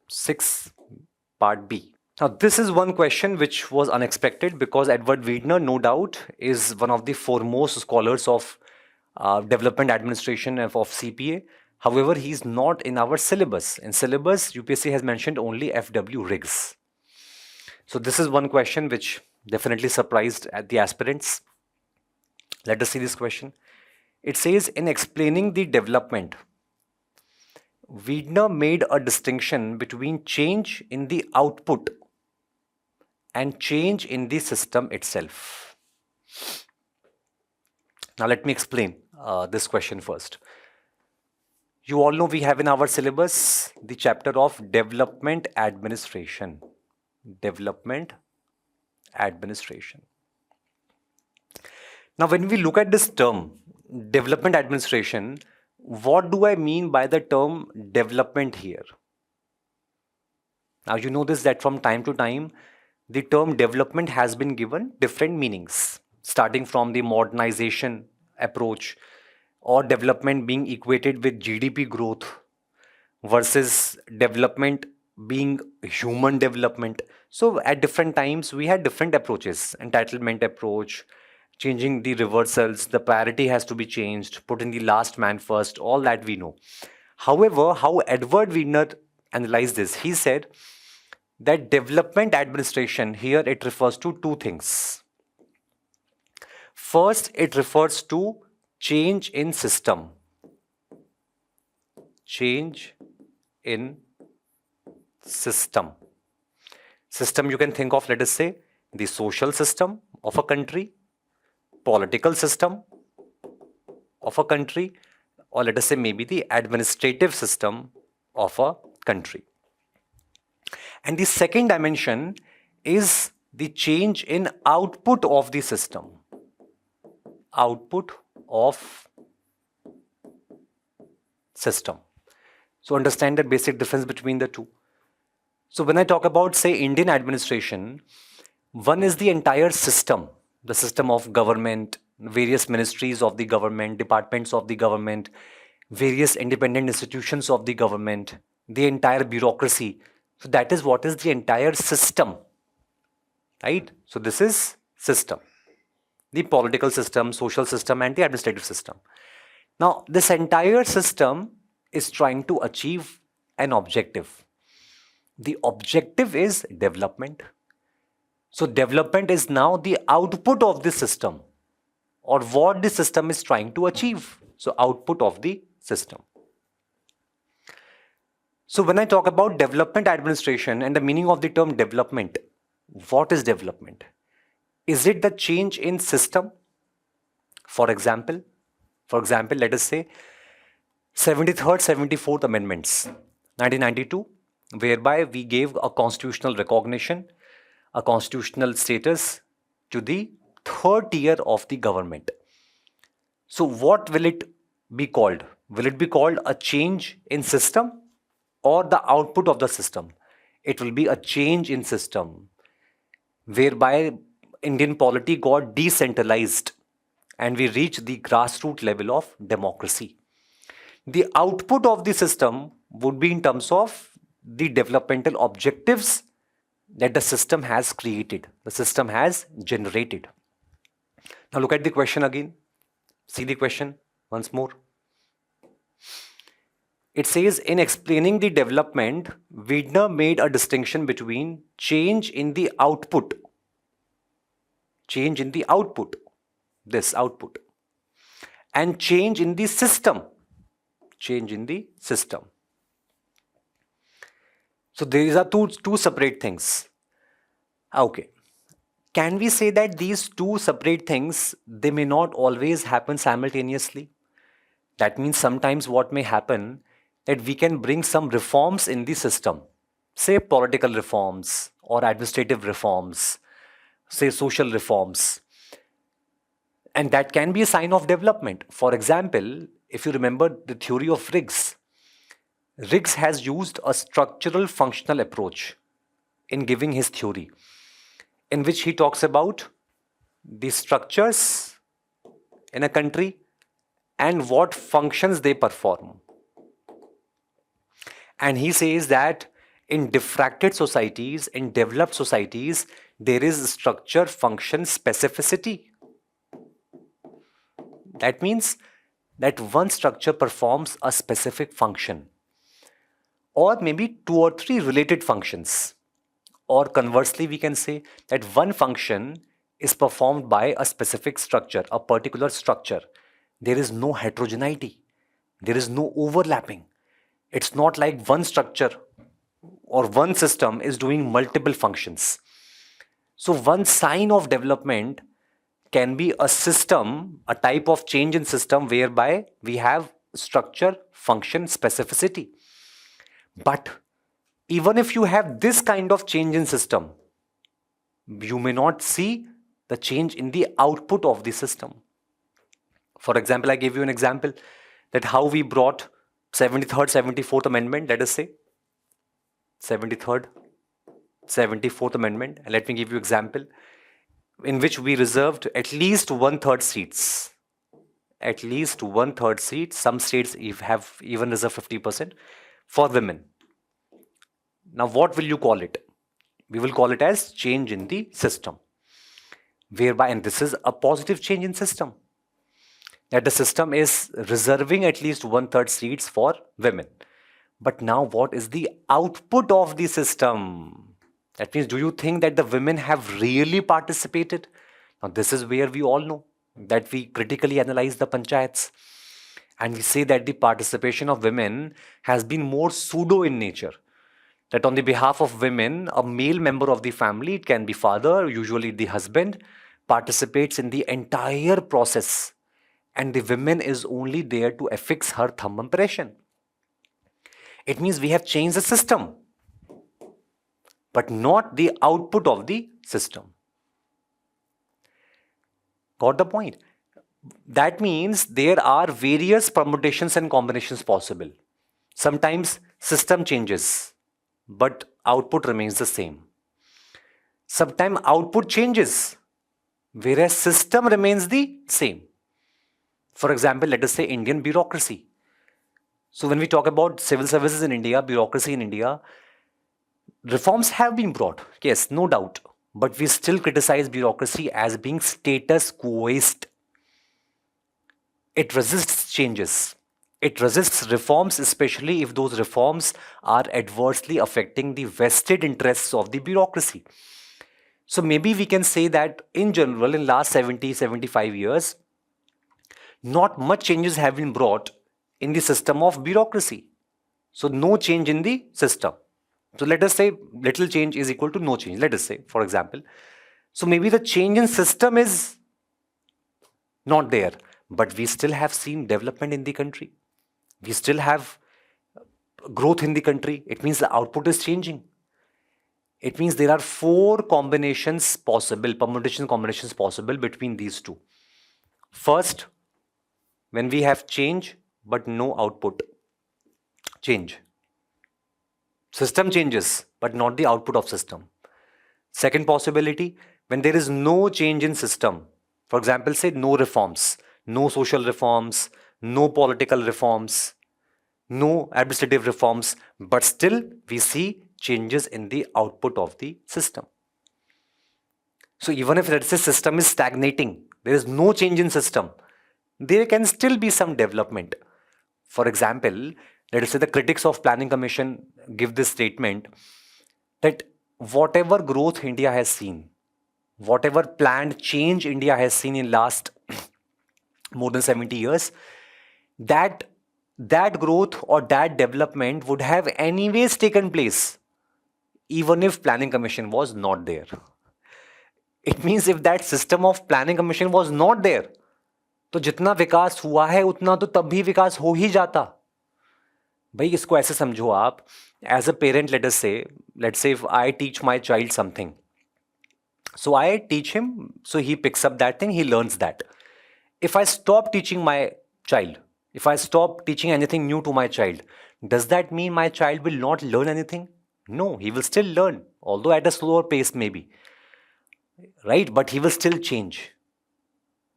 6, part B. Now, this is one question which was unexpected, because Edward Weidner, no doubt, is one of the foremost scholars of development administration of CPA. However, he is not in our syllabus. In syllabus, UPSC has mentioned only FW Riggs. So this is one question which definitely surprised at the aspirants. Let us see this question. It says, in explaining the development, Weidner made a distinction between change in the output and change in the system itself. Now let me explain this question first. You all know we have in our syllabus the chapter of development administration. Development administration. Now when we look at this term, development administration, what do I mean by the term development here? Now you know this, that from time to time, the term development has been given different meanings, starting from the modernization approach, or development being equated with GDP growth, versus development being human development. So at different times, we had different approaches. Entitlement approach, changing the reversals, the priority has to be changed, putting the last man first, all that we know. However, how Edward Weidner analyzed this, he said that development administration here, it refers to two things. First, it refers to change in system. Change in system. System you can think of, let us say, the social system of a country, political system of a country, or let us say maybe the administrative system of a country. And the second dimension is the change in output of the system. Output of system. So understand the basic difference between the two. So when I talk about, say, Indian administration, one is the entire system, the system of government, various ministries of the government, departments of the government, various independent institutions of the government, the entire bureaucracy. So that is what is the entire system, right? So this is system, the political system, social system, and the administrative system. Now, this entire system is trying to achieve an objective. The objective is development. So development is now the output of the system, or what the system is trying to achieve. So output of the system. So when I talk about development administration and the meaning of the term development, what is development? Is it the change in system? For example, let us say 73rd, 74th Amendments, 1992, whereby we gave a constitutional recognition, a constitutional status to the third tier of the government. So what will it be called? Will it be called a change in system or the output of the system? It will be a change in system, whereby Indian polity got decentralized and we reach the grassroots level of democracy. The output of the system would be in terms of the developmental objectives that the system has created, the system has generated. Now look at the question again. See the question once more. It says, in explaining the development, Widner made a distinction between change in the output, this output, and change in the system, So these are two separate things. Okay. Can we say that these two separate things, they may not always happen simultaneously? That means sometimes what may happen, that we can bring some reforms in the system, say political reforms or administrative reforms, say social reforms. And that can be a sign of development. For example, if you remember the theory of Riggs, Riggs has used a structural functional approach in giving his theory, in which he talks about the structures in a country and what functions they perform. And he says that in diffracted societies, in developed societies, there is structure function specificity. That means that one structure performs a specific function, or maybe 2 or 3 related functions. Or conversely, we can say that one function is performed by a specific structure, a particular structure. There is no heterogeneity. There is no overlapping. It's not like one structure or one system is doing multiple functions. So one sign of development can be a system, a type of change in system whereby we have structure, function, specificity. But even if you have this kind of change in system, you may not see the change in the output of the system. For example, I gave you an example that how we brought 73rd, 74th Amendment, let us say 73rd, 74th Amendment, and let me give you example in which we reserved at least 1/3 seats. At least 1/3 seats. Some states have even reserved 50% for women. Now, what will you call it? We will call it as change in the system. Whereby, and this is a positive change in system, that the system is reserving at least 1/3 seats for women. But now what is the output of the system? That means, do you think that the women have really participated? Now, this is where we all know that we critically analyze the panchayats. And we say that the participation of women has been more pseudo in nature. That on the behalf of women, a male member of the family, it can be father, usually the husband, participates in the entire process. And the woman is only there to affix her thumb impression. It means we have changed the system, but not the output of the system. Got the point? That means there are various permutations and combinations possible. Sometimes system changes, but output remains the same. Sometimes output changes, whereas system remains the same. For example, let us say Indian bureaucracy. So when we talk about civil services in India, bureaucracy in India, reforms have been brought, yes, no doubt. But we still criticize bureaucracy as being status quoist. It resists changes. It resists reforms, especially if those reforms are adversely affecting the vested interests of the bureaucracy. So maybe we can say that in general, in last 70, 75 years, not much changes have been brought in the system of bureaucracy. So no change in the system. So let us say little change is equal to no change. Let us say, for example. So maybe the change in system is not there, but we still have seen development in the country. We still have growth in the country. It means the output is changing. It means there are 4 combinations possible, permutation combinations possible between these two. First, when we have change but no output. Change. System changes, but not the output of system. Second possibility, when there is no change in system, For example, say no reforms, no social reforms, no political reforms, no administrative reforms, but still we see changes in the output of the system. So even if let's say system is stagnating, there is no change in system, there can still be some development. For example, let us say the critics of planning commission give this statement that whatever growth India has seen, whatever planned change India has seen in last more than 70 years, that that growth or that development would have anyways taken place even if planning commission was not there. It means if that system of planning commission was not there, तो जितना विकास हुआ है उतना तो तब भी विकास हो ही जाता. भाई इसको ऐसे समझो आप, as a parent let's say if I teach my child something, so I teach him, so he picks up that thing, he learns that. If I stop teaching my child, if I stop teaching anything new to my child, does that mean my child will not learn anything? No, he will still learn, although at a slower pace maybe, right? But he will still change,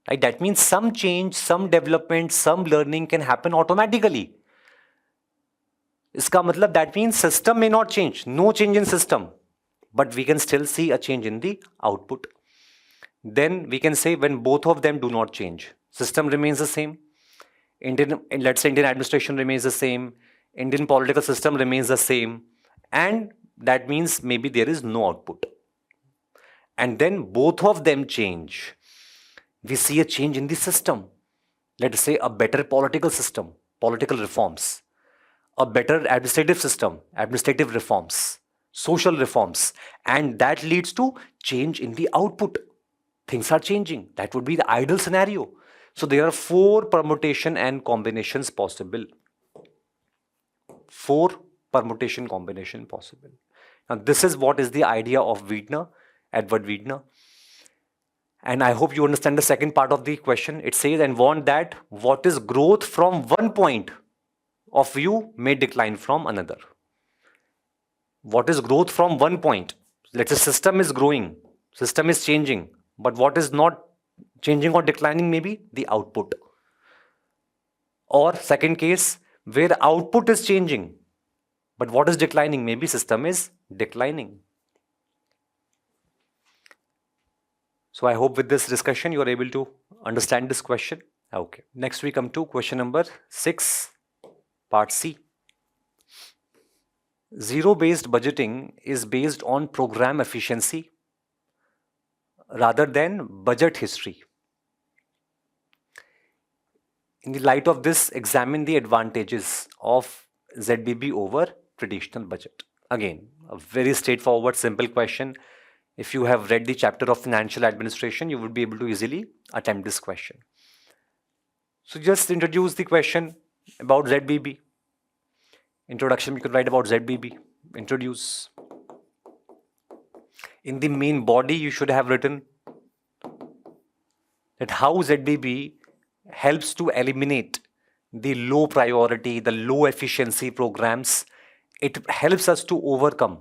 right? That means some change, some development, some learning can happen automatically. इसका मतलब that means system may not change, no change in system, but we can still see a change in the output. Then we can say when both of them do not change, system remains the same, let's say Indian administration remains the same, Indian political system remains the same, and that means maybe there is no output. And then both of them change, we see a change in the system. Let us say a better political system, political reforms, a better administrative system, administrative reforms, social reforms, and that leads to change in the output. Things are changing. That would be the ideal scenario. So there are 4 permutation and combinations possible. 4 permutation combination possible. Now this is what is the idea of Wiedner, Edward Wiedner. And I hope you understand the second part of the question. It says, and want that what is growth from one point of view may decline from another. What is growth from one point? Let's say system is growing, system is changing, but what is not changing or declining may be the output. Or second case, where output is changing, but what is declining? Maybe system is declining. So I hope with this discussion you are able to understand this question. Okay. Next we come to question number 6, part C. Zero-based budgeting is based on program efficiency rather than budget history. In the light of this, examine the advantages of ZBB over traditional budget. Again, a very straightforward, simple question. If you have read the chapter of financial administration, you would be able to easily attempt this question. So just introduce the question about ZBB. Introduction, you could write about ZBB. Introduce. In the main body, you should have written that how ZBB helps to eliminate the low priority, the low efficiency programs. It helps us to overcome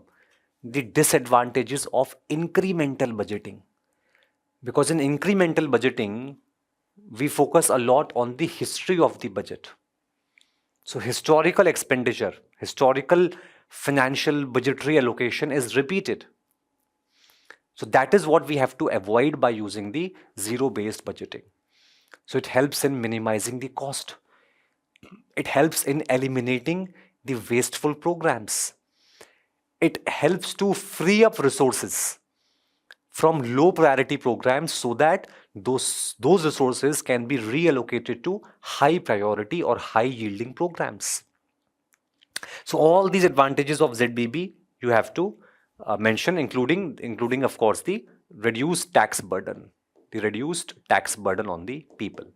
the disadvantages of incremental budgeting. Because in incremental budgeting, we focus a lot on the history of the budget. So historical expenditure, historical financial budgetary allocation is repeated. So that is what we have to avoid by using the zero-based budgeting. So it helps in minimizing the cost. It helps in eliminating the wasteful programs. It helps to free up resources from low priority programs so that those resources can be reallocated to high priority or high yielding programs. So all these advantages of ZBB you have to mention, including of course the reduced tax burden, on the people.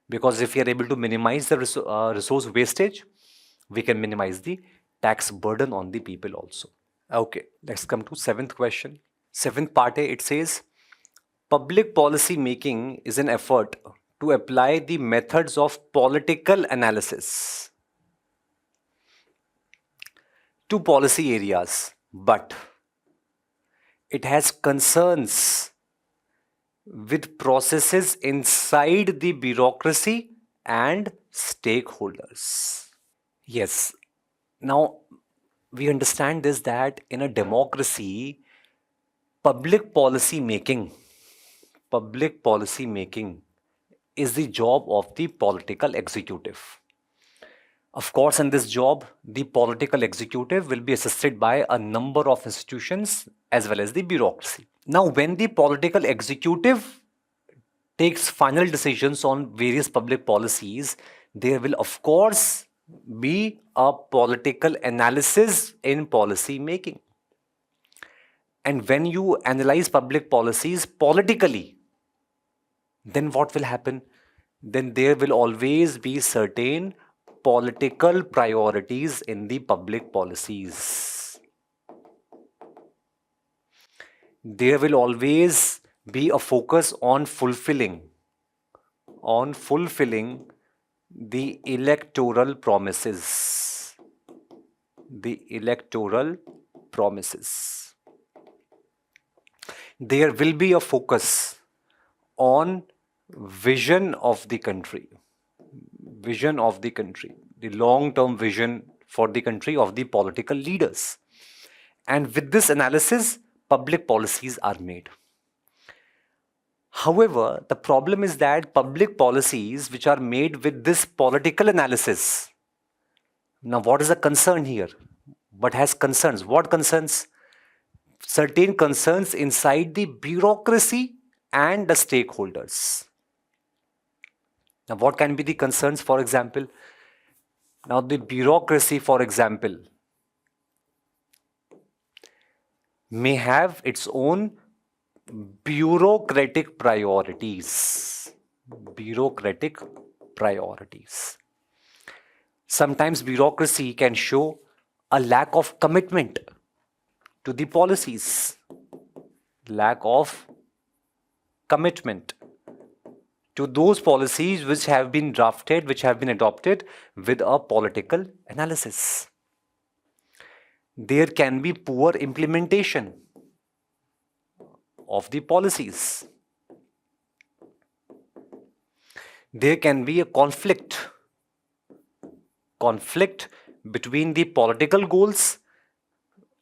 Because if we are able to minimize the resource wastage, we can minimize the tax burden on the people also. Okay, let's come to 7th question. 7th part A, it says, public policy making is an effort to apply the methods of political analysis to policy areas, but it has concerns with processes inside the bureaucracy and stakeholders. Yes, now we understand this that in a democracy, public policy making, public policy making is the job of the political executive. Of course, in this job, the political executive will be assisted by a number of institutions as well as the bureaucracy. Now, when the political executive takes final decisions on various public policies, there will, of course, be a political analysis in policy making. And when you analyze public policies politically, then what will happen? Then there will always be certain political priorities in the public policies. There will always be a focus on fulfilling the electoral promises. The electoral promises. There will be a focus on vision of the country. Vision of the country. The long-term vision for the country of the political leaders. And with this analysis, public policies are made. However, the problem is that public policies which are made with this political analysis. Now, what is the concern here? What has concerns? What concerns? Certain concerns inside the bureaucracy and the stakeholders. Now, what can be the concerns, for example? Now, the bureaucracy, for example, may have its own bureaucratic priorities. Bureaucratic priorities. Sometimes bureaucracy can show a lack of commitment to the policies. Lack of commitment to those policies which have been drafted, which have been adopted with a political analysis. There can be poor implementation of the policies. There can be a conflict between the political goals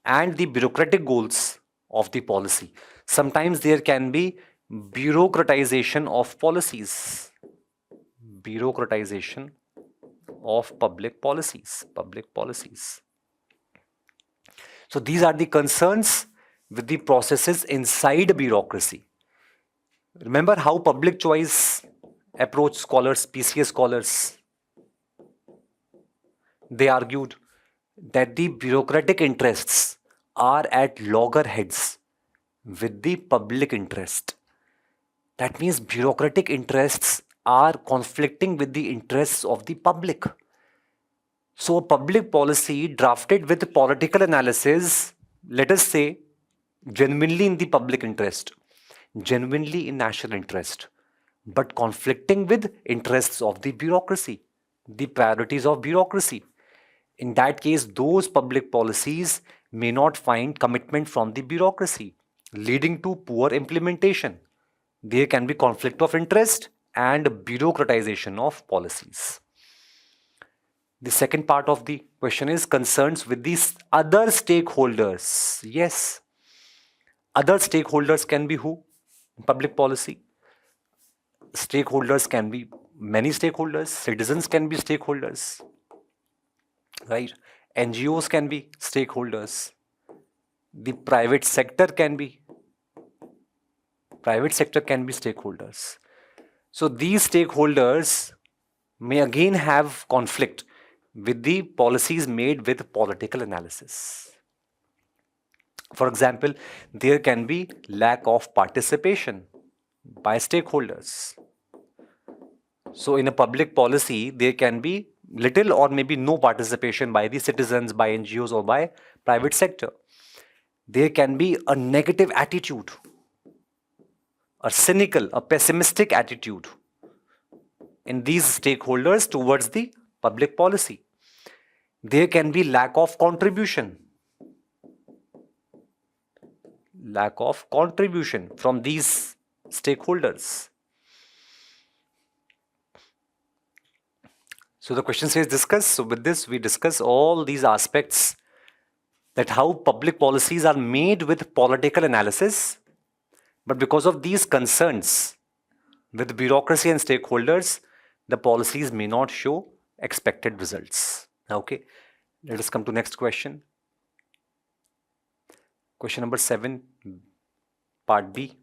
and the bureaucratic goals of the policy. Sometimes there can be bureaucratization of policies. Bureaucratization of public policies. So these are the concerns with the processes inside bureaucracy. Remember how public choice approach scholars, PCA scholars, they argued that the bureaucratic interests are at loggerheads with the public interest. That means bureaucratic interests are conflicting with the interests of the public. So a public policy drafted with political analysis, let us say, genuinely in the public interest, genuinely in national interest, but conflicting with interests of the bureaucracy, the priorities of bureaucracy. In that case, those public policies may not find commitment from the bureaucracy, leading to poor implementation. There can be conflict of interest and bureaucratization of policies. The second part of the question is concerns with these other stakeholders. Yes, other stakeholders can be who? Public policy. Stakeholders can be many stakeholders. Citizens can be stakeholders. Right? NGOs can be stakeholders. The private sector can be stakeholders. So these stakeholders may again have conflict with the policies made with political analysis. For example, there can be lack of participation by stakeholders. So in a public policy, there can be little or maybe no participation by the citizens, by NGOs or by private sector. There can be a negative attitude, a cynical, a pessimistic attitude in these stakeholders towards the public policy. There can be lack of contribution from these stakeholders. So the question says discuss. So with this, we discuss all these aspects, that how public policies are made with political analysis, but because of these concerns with bureaucracy and stakeholders, the policies may not show expected results. Okay, let us come to next question. Question number 7, part B.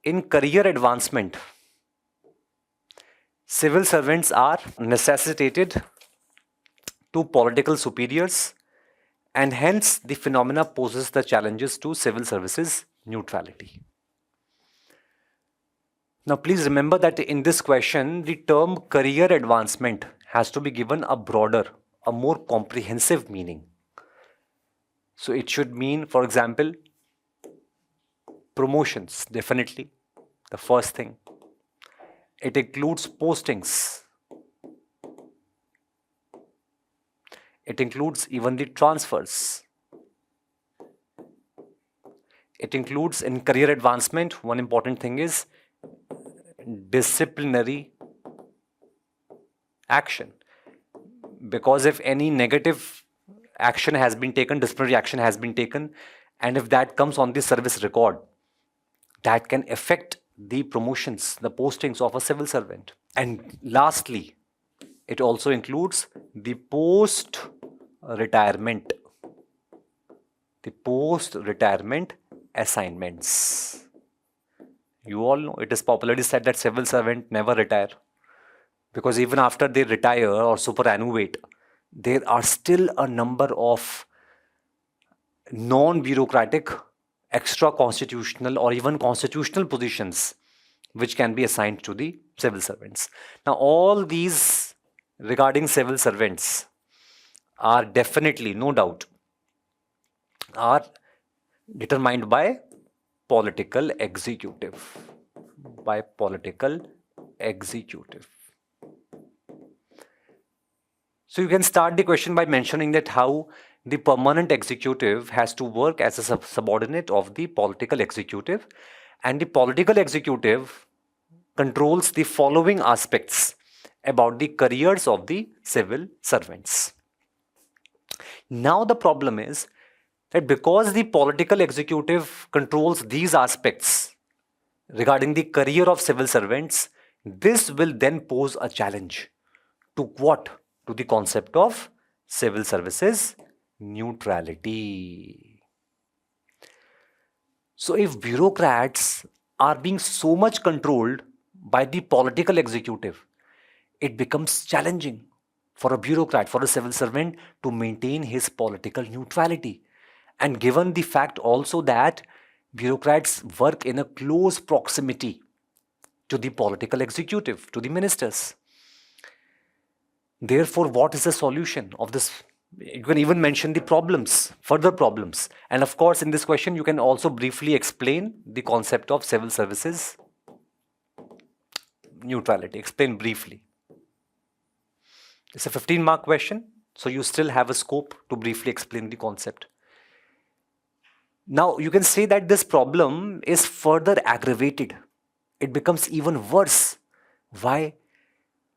In career advancement, civil servants are necessitated to political superiors, and hence the phenomena poses the challenges to civil services neutrality. Now please remember that in this question, the term career advancement has to be given a broader, a more comprehensive meaning. So it should mean, for example, promotions, definitely, the first thing. It includes postings. It includes even the transfers. It includes, in career advancement, one important thing is disciplinary action. Because if any negative action has been taken, disciplinary action has been taken, and if that comes on the service record, that can affect the promotions, the postings of a civil servant. And lastly, it also includes the post-retirement assignments. You all know, it is popularly said that civil servants never retire, because even after they retire or superannuate, there are still a number of non-bureaucratic, extra-constitutional or even constitutional positions which can be assigned to the civil servants. Now, all these regarding civil servants are definitely, no doubt, are determined by political executive. So you can start the question by mentioning that how the permanent executive has to work as a subordinate of the political executive, and the political executive controls the following aspects about the careers of the civil servants. Now the problem is that because the political executive controls these aspects regarding the career of civil servants, this will then pose a challenge to what? To the concept of civil services neutrality. So if bureaucrats are being so much controlled by the political executive, it becomes challenging for a bureaucrat, for a civil servant, to maintain his political neutrality. And given the fact also that bureaucrats work in a close proximity to the political executive, to the ministers. Therefore, what is the solution of this? You can even mention the problems, further problems. And of course, in this question, you can also briefly explain the concept of civil services neutrality. Explain briefly. It's a 15-mark question, so you still have a scope to briefly explain the concept. Now, you can say that this problem is further aggravated. It becomes even worse. Why?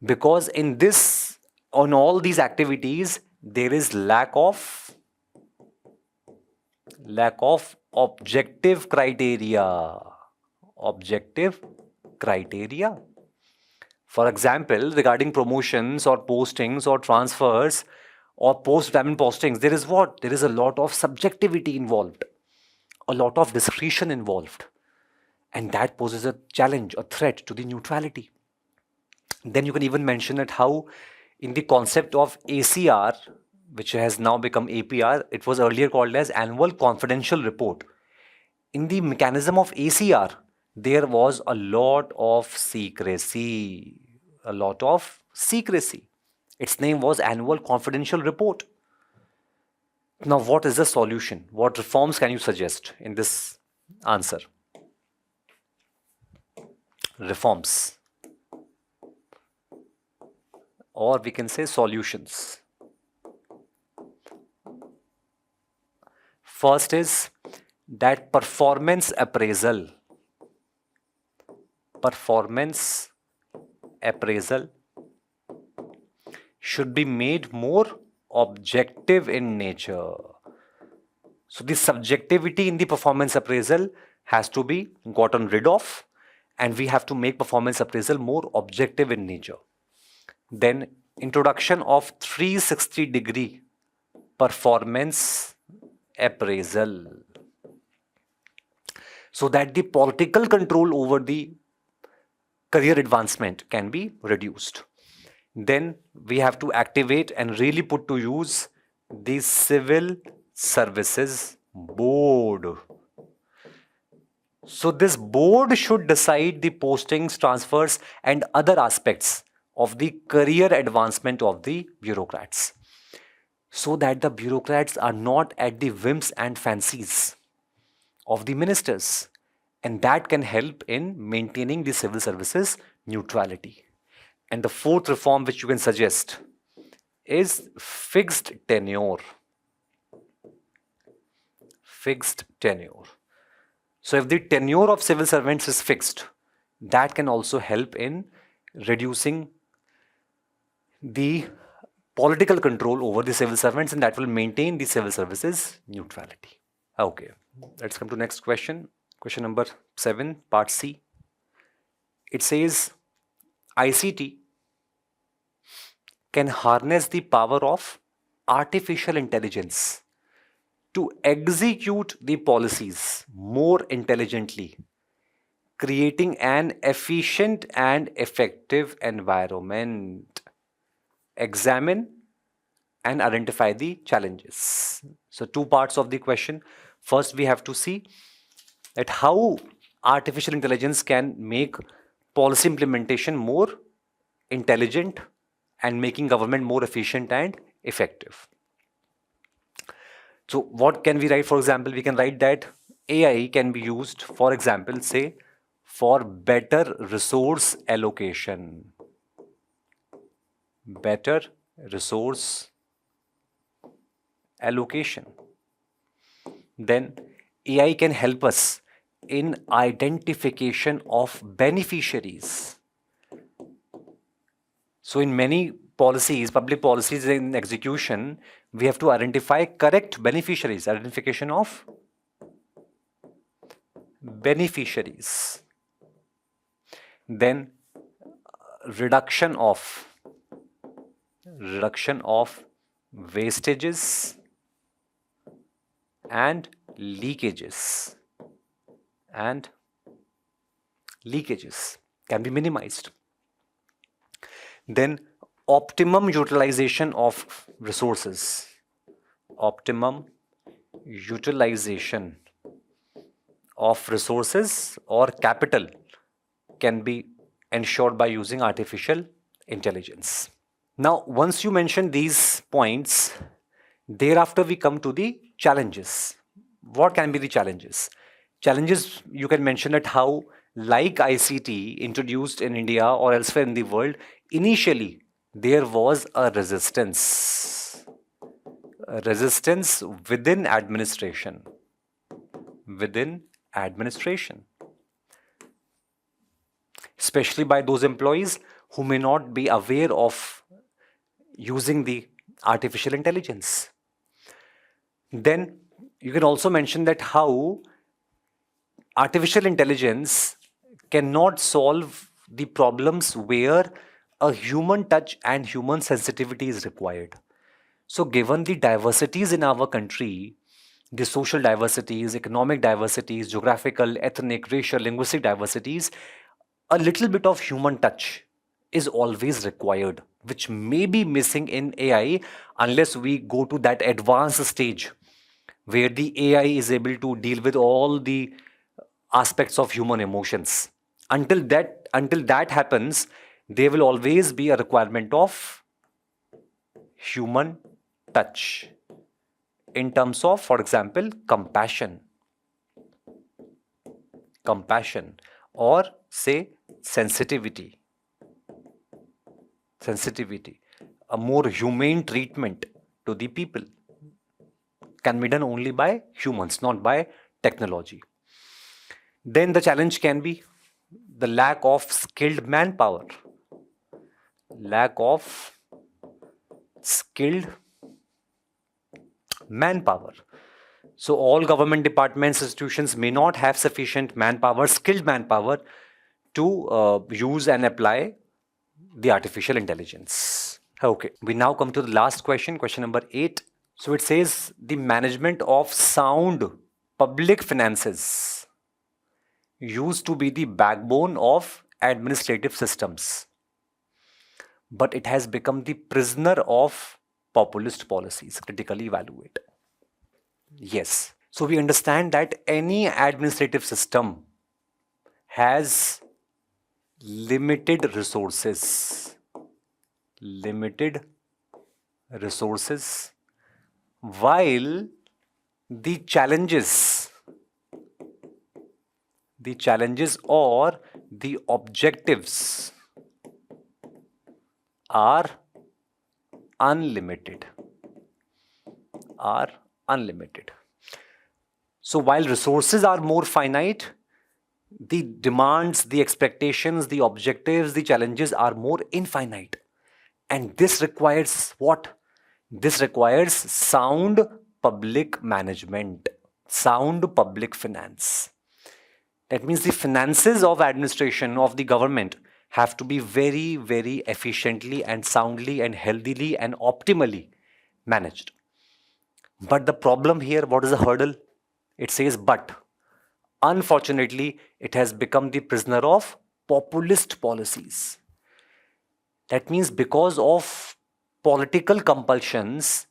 Because in this, on all these activities, there is lack of objective criteria. For example, regarding promotions or postings or transfers or post-retirement postings, there is what? There is a lot of subjectivity involved, a lot of discretion involved, and that poses a challenge, a threat to the neutrality. Then you can even mention that how in the concept of ACR, which has now become APR, it was earlier called as Annual Confidential Report. In the mechanism of ACR, there was a lot of secrecy. Its name was Annual Confidential Report. Now, what is the solution? What reforms can you suggest in this answer? Reforms. Or we can say solutions. First is that performance appraisal should be made more objective in nature. So the subjectivity in the performance appraisal has to be gotten rid of, and we have to make performance appraisal more objective in nature. Then introduction of 360-degree performance appraisal, so that the political control over the career advancement can be reduced. Then we have to activate and really put to use the Civil Services Board. So this board should decide the postings, transfers, and other aspects of the career advancement of the bureaucrats, so that the bureaucrats are not at the whims and fancies of the ministers, and that can help in maintaining the civil services neutrality. And the fourth reform which you can suggest is fixed tenure. Fixed tenure. So if the tenure of civil servants is fixed, that can also help in reducing the political control over the civil servants, and that will maintain the civil services neutrality. Okay, let's come to next question. Question number 7, part C. It says ICT can harness the power of artificial intelligence to execute the policies more intelligently, creating an efficient and effective environment. Examine and identify the challenges. So two parts of the question. First, we have to see that how artificial intelligence can make policy implementation more intelligent and making government more efficient and effective. So what can we write? For example, we can write that AI can be used, for example, say, for better resource allocation. Better resource allocation. Then AI can help us in identification of beneficiaries. So in many policies, public policies in execution, we have to identify correct beneficiaries, identification of beneficiaries. Then reduction of wastages and leakages. Can be minimized. Then optimum utilization of resources. Optimum utilization of resources or capital can be ensured by using artificial intelligence. Now, once you mention these points, thereafter we come to the challenges. What can be the challenges? Challenges, you can mention at how, like ICT introduced in India or elsewhere in the world, initially there was a resistance. Within administration. Especially by those employees who may not be aware of using the artificial intelligence. Then you can also mention that how artificial intelligence cannot solve the problems where a human touch and human sensitivity is required. So given the diversities in our country, the social diversities, economic diversities, geographical, ethnic, racial, linguistic diversities, a little bit of human touch is always required, which may be missing in AI unless we go to that advanced stage where the AI is able to deal with all the aspects of human emotions. Until that happens, there will always be a requirement of human touch in terms of, for example, compassion, or say sensitivity, a more humane treatment to the people can be done only by humans, not by technology. Then the challenge can be the lack of skilled manpower. Lack of skilled manpower. So all government departments, institutions may not have sufficient manpower, skilled manpower, to use and apply the artificial intelligence. Okay, we now come to the last question, question number 8. So it says the management of sound public finances used to be the backbone of administrative systems, but it has become the prisoner of populist policies. Critically evaluate. Yes. So we understand that any administrative system has limited resources. Limited resources. While the challenges or the objectives are unlimited. So while resources are more finite, the demands, the expectations, the objectives, the challenges are more infinite. And this requires what? This requires sound public management, sound public finance. That means the finances of administration of the government have to be very, very efficiently and soundly and healthily and optimally managed. But the problem here, what is the hurdle? It says, but unfortunately, it has become the prisoner of populist policies. That means because of political compulsions,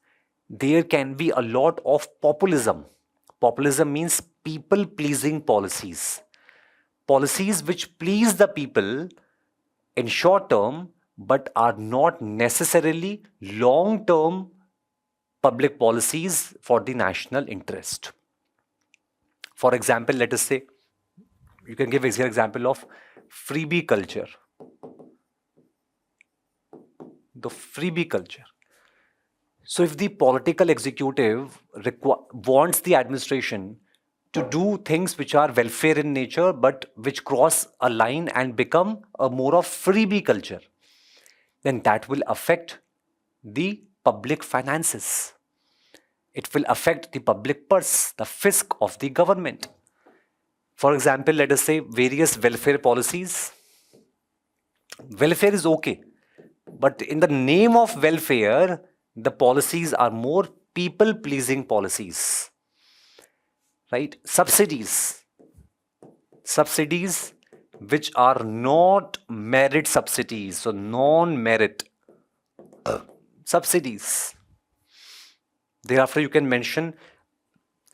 there can be a lot of populism. Populism means people-pleasing policies. Policies which please the people in short term, but are not necessarily long-term public policies for the national interest. For example, let us say, you can give an example of freebie culture. The freebie culture. So if the political executive wants the administration to do things which are welfare in nature, but which cross a line and become a more of freebie culture, then that will affect the public finances. It will affect the public purse, the fisc of the government. For example, let us say various welfare policies. Welfare is okay, but in the name of welfare, the policies are more people-pleasing policies. Right? Subsidies which are not merit subsidies, so non-merit subsidies. Thereafter, you can mention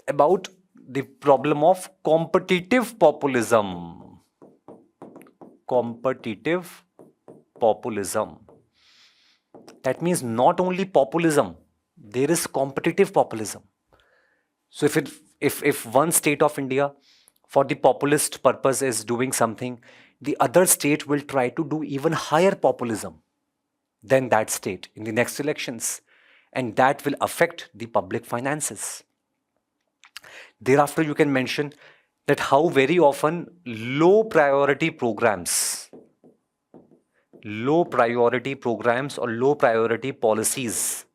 about the problem of competitive populism. Competitive populism. That means not only populism, there is competitive populism. So if one state of India for the populist purpose is doing something, the other state will try to do even higher populism than that state in the next elections, and that will affect the public finances. Thereafter, you can mention that how very often low priority programs or low priority policies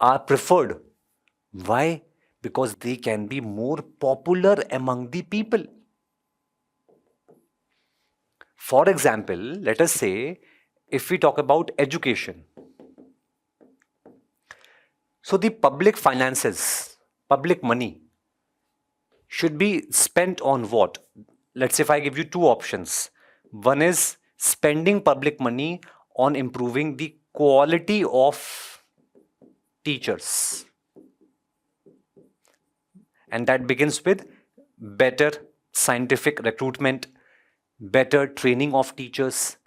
are preferred. Why? Because they can be more popular among the people. For example, let us say if we talk about education. So the public finances, public money should be spent on what? Let's say if I give you two options. One is spending public money on improving the quality of teachers. And that begins with better scientific recruitment, better training of teachers,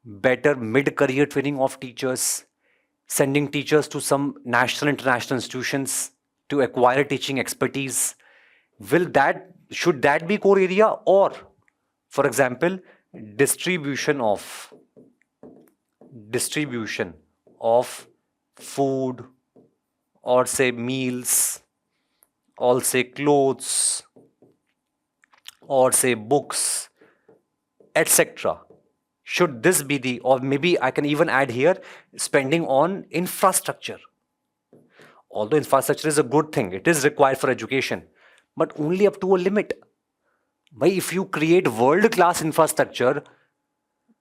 better mid-career training of teachers, sending teachers to some national, international institutions to acquire teaching expertise. Should that be core area? Or, for example, distribution of food, or say meals, or say clothes, or say books, etc. Should this be the, or maybe I can even add here, spending on infrastructure? Although infrastructure is a good thing, it is required for education, but only up to a limit. Why, if you create world class infrastructure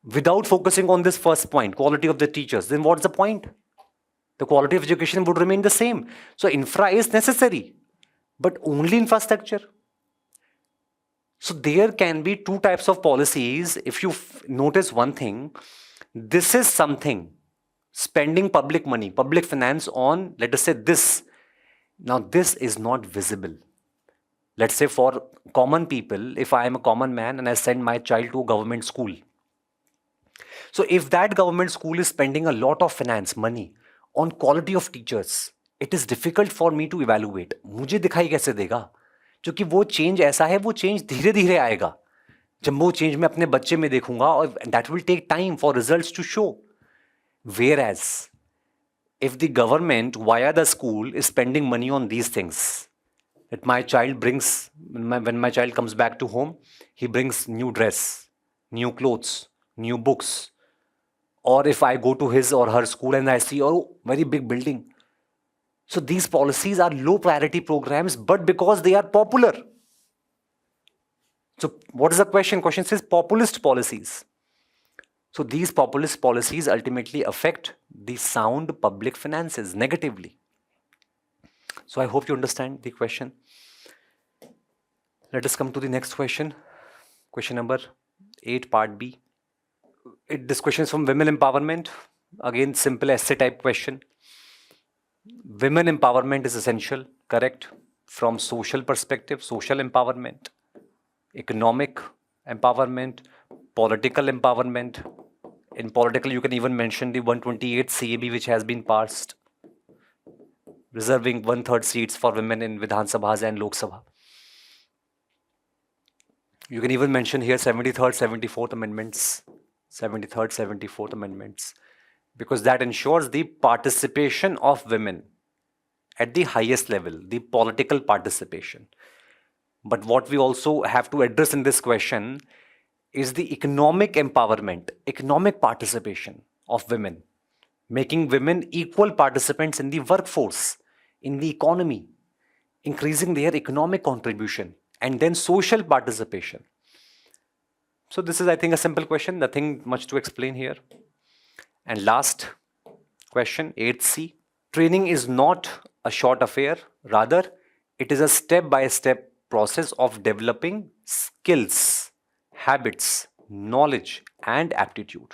without focusing on this first point, quality of the teachers, then what's the point? The quality of education would remain the same. So infra is necessary, but only infrastructure. So there can be two types of policies. If you notice one thing, this is something, spending public money, public finance on, let us say this. Now this is not visible. Let's say for common people, if I am a common man and I send my child to a government school. So if that government school is spending a lot of finance money on quality of teachers, it is difficult for me to evaluate. मुझे दिखाई कैसे देगा? क्योंकि वो change ऐसा है, वो change धीरे धीरे आएगा. जब वो चेंज मैं अपने बच्चे में देखूंगा, और that will take time for results to show. Whereas if the government via the school is spending money on these things, that my child brings, when my child comes back to home, he brings new dress, new clothes, new books. Or if I go to his or her school and I see, oh, very big building. So these policies are low priority programs, but because they are popular. So what is the question? Question says populist policies. So these populist policies ultimately affect the sound public finances negatively. So I hope you understand the question. Let us come to the next question. Question number 8, part B. This question is from women empowerment. Again, simple essay type question. Women empowerment is essential, correct? From social perspective, social empowerment, economic empowerment, political empowerment. In political, you can even mention the 128 CAB which has been passed, reserving 1/3 seats for women in Vidhan Sabhas and Lok Sabha. You can even mention here 73rd, 74th amendments, 73rd, 74th amendments, because that ensures the participation of women at the highest level, the political participation. But what we also have to address in this question is the economic empowerment, economic participation of women, making women equal participants in the workforce, in the economy, increasing their economic contribution, and then social participation. So this is, I think, a simple question, nothing much to explain here. And last question, 8C. Training is not a short affair, rather it is a step-by-step process of developing skills, habits, knowledge, and aptitude.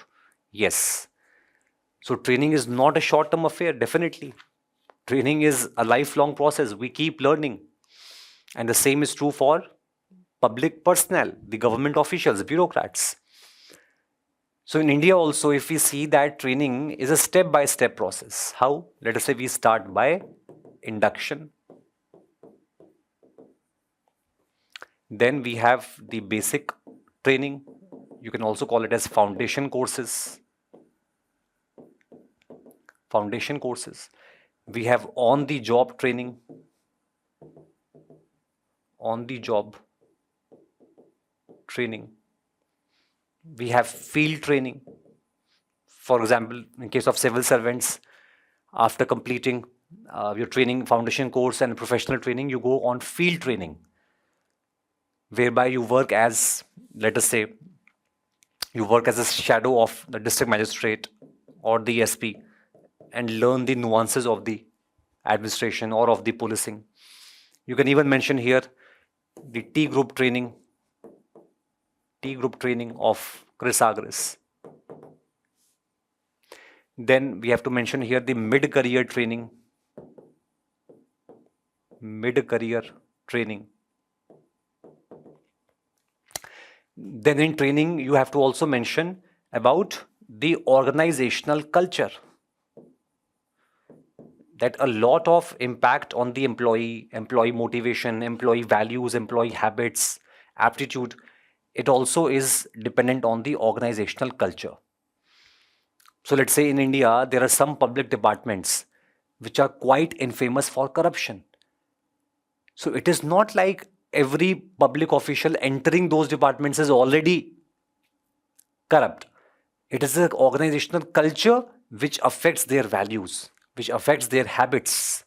Yes. So training is not a short-term affair, definitely. Training is a lifelong process. We keep learning. And the same is true for public personnel, the government officials, bureaucrats. So in India also, if we see that training is a step-by-step process. How? Let us say we start by induction. Then we have the basic training. You can also call it as foundation courses. Foundation courses. We have on-the-job training. On-the-job training. We have field training. For example, in case of civil servants, after completing your training, foundation course and professional training, you go on field training, whereby you work as, let us say, you work as a shadow of the district magistrate or the SP and learn the nuances of the administration or of the policing. You can even mention here the T group training of Chris Agres. Then we have to mention here the mid-career training. Mid-career training. Then in training, you have to also mention about the organizational culture. That a lot of impact on the employee motivation, employee values, employee habits, aptitude, it also is dependent on the organizational culture. So let's say in India, there are some public departments which are quite infamous for corruption. So it is not like every public official entering those departments is already corrupt. It is an organizational culture which affects their values, which affects their habits,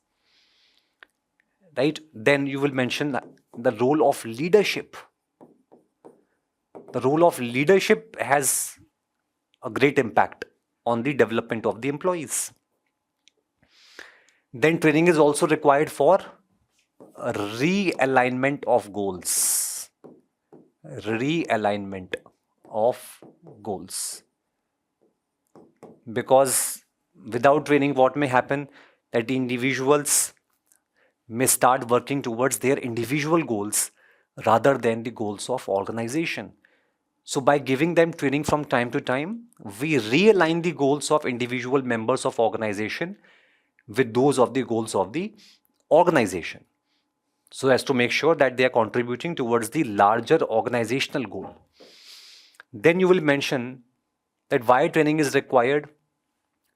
right? Then you will mention the role of leadership. The role of leadership has a great impact on the development of the employees. Then training is also required for a realignment of goals. Realignment of goals. Because without training, what may happen? That the individuals may start working towards their individual goals rather than the goals of organization. So by giving them training from time to time, we realign the goals of individual members of organization with those of the goals of the organization, so as to make sure that they are contributing towards the larger organizational goal. Then you will mention that why training is required.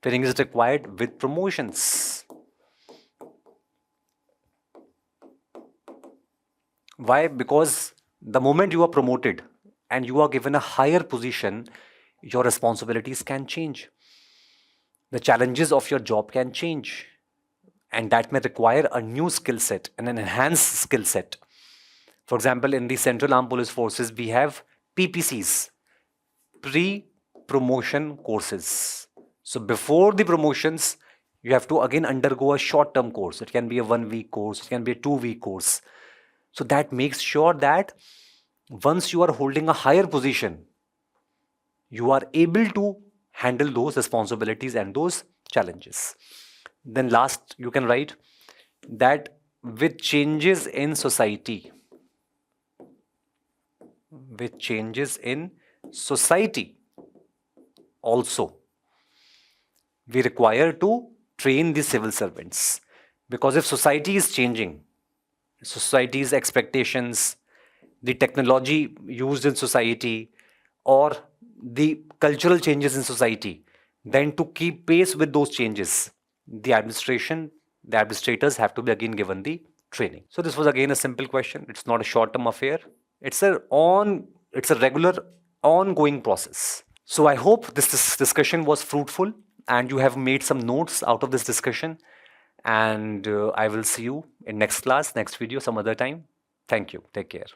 Training is required with promotions. Why? Because the moment you are promoted and you are given a higher position, your responsibilities can change. The challenges of your job can change. And that may require a new skill set, an enhanced skill set. For example, in the Central Armed Police Forces, we have PPCs, pre-promotion courses. So before the promotions, you have to again undergo a short-term course. It can be a 1-week course, it can be a 2-week course. So that makes sure that once you are holding a higher position, you are able to handle those responsibilities and those challenges. Then last, you can write that with changes in society, also, we require to train the civil servants. Because if society is changing, society's expectations, the technology used in society, or the cultural changes in society, then to keep pace with those changes, the administrators have to be again given the training. So this was again a simple question. It's not a short-term affair. It's a regular, ongoing process. So I hope this discussion was fruitful and you have made some notes out of this discussion. And I will see you in next class, next video, some other time. Thank you. Take care.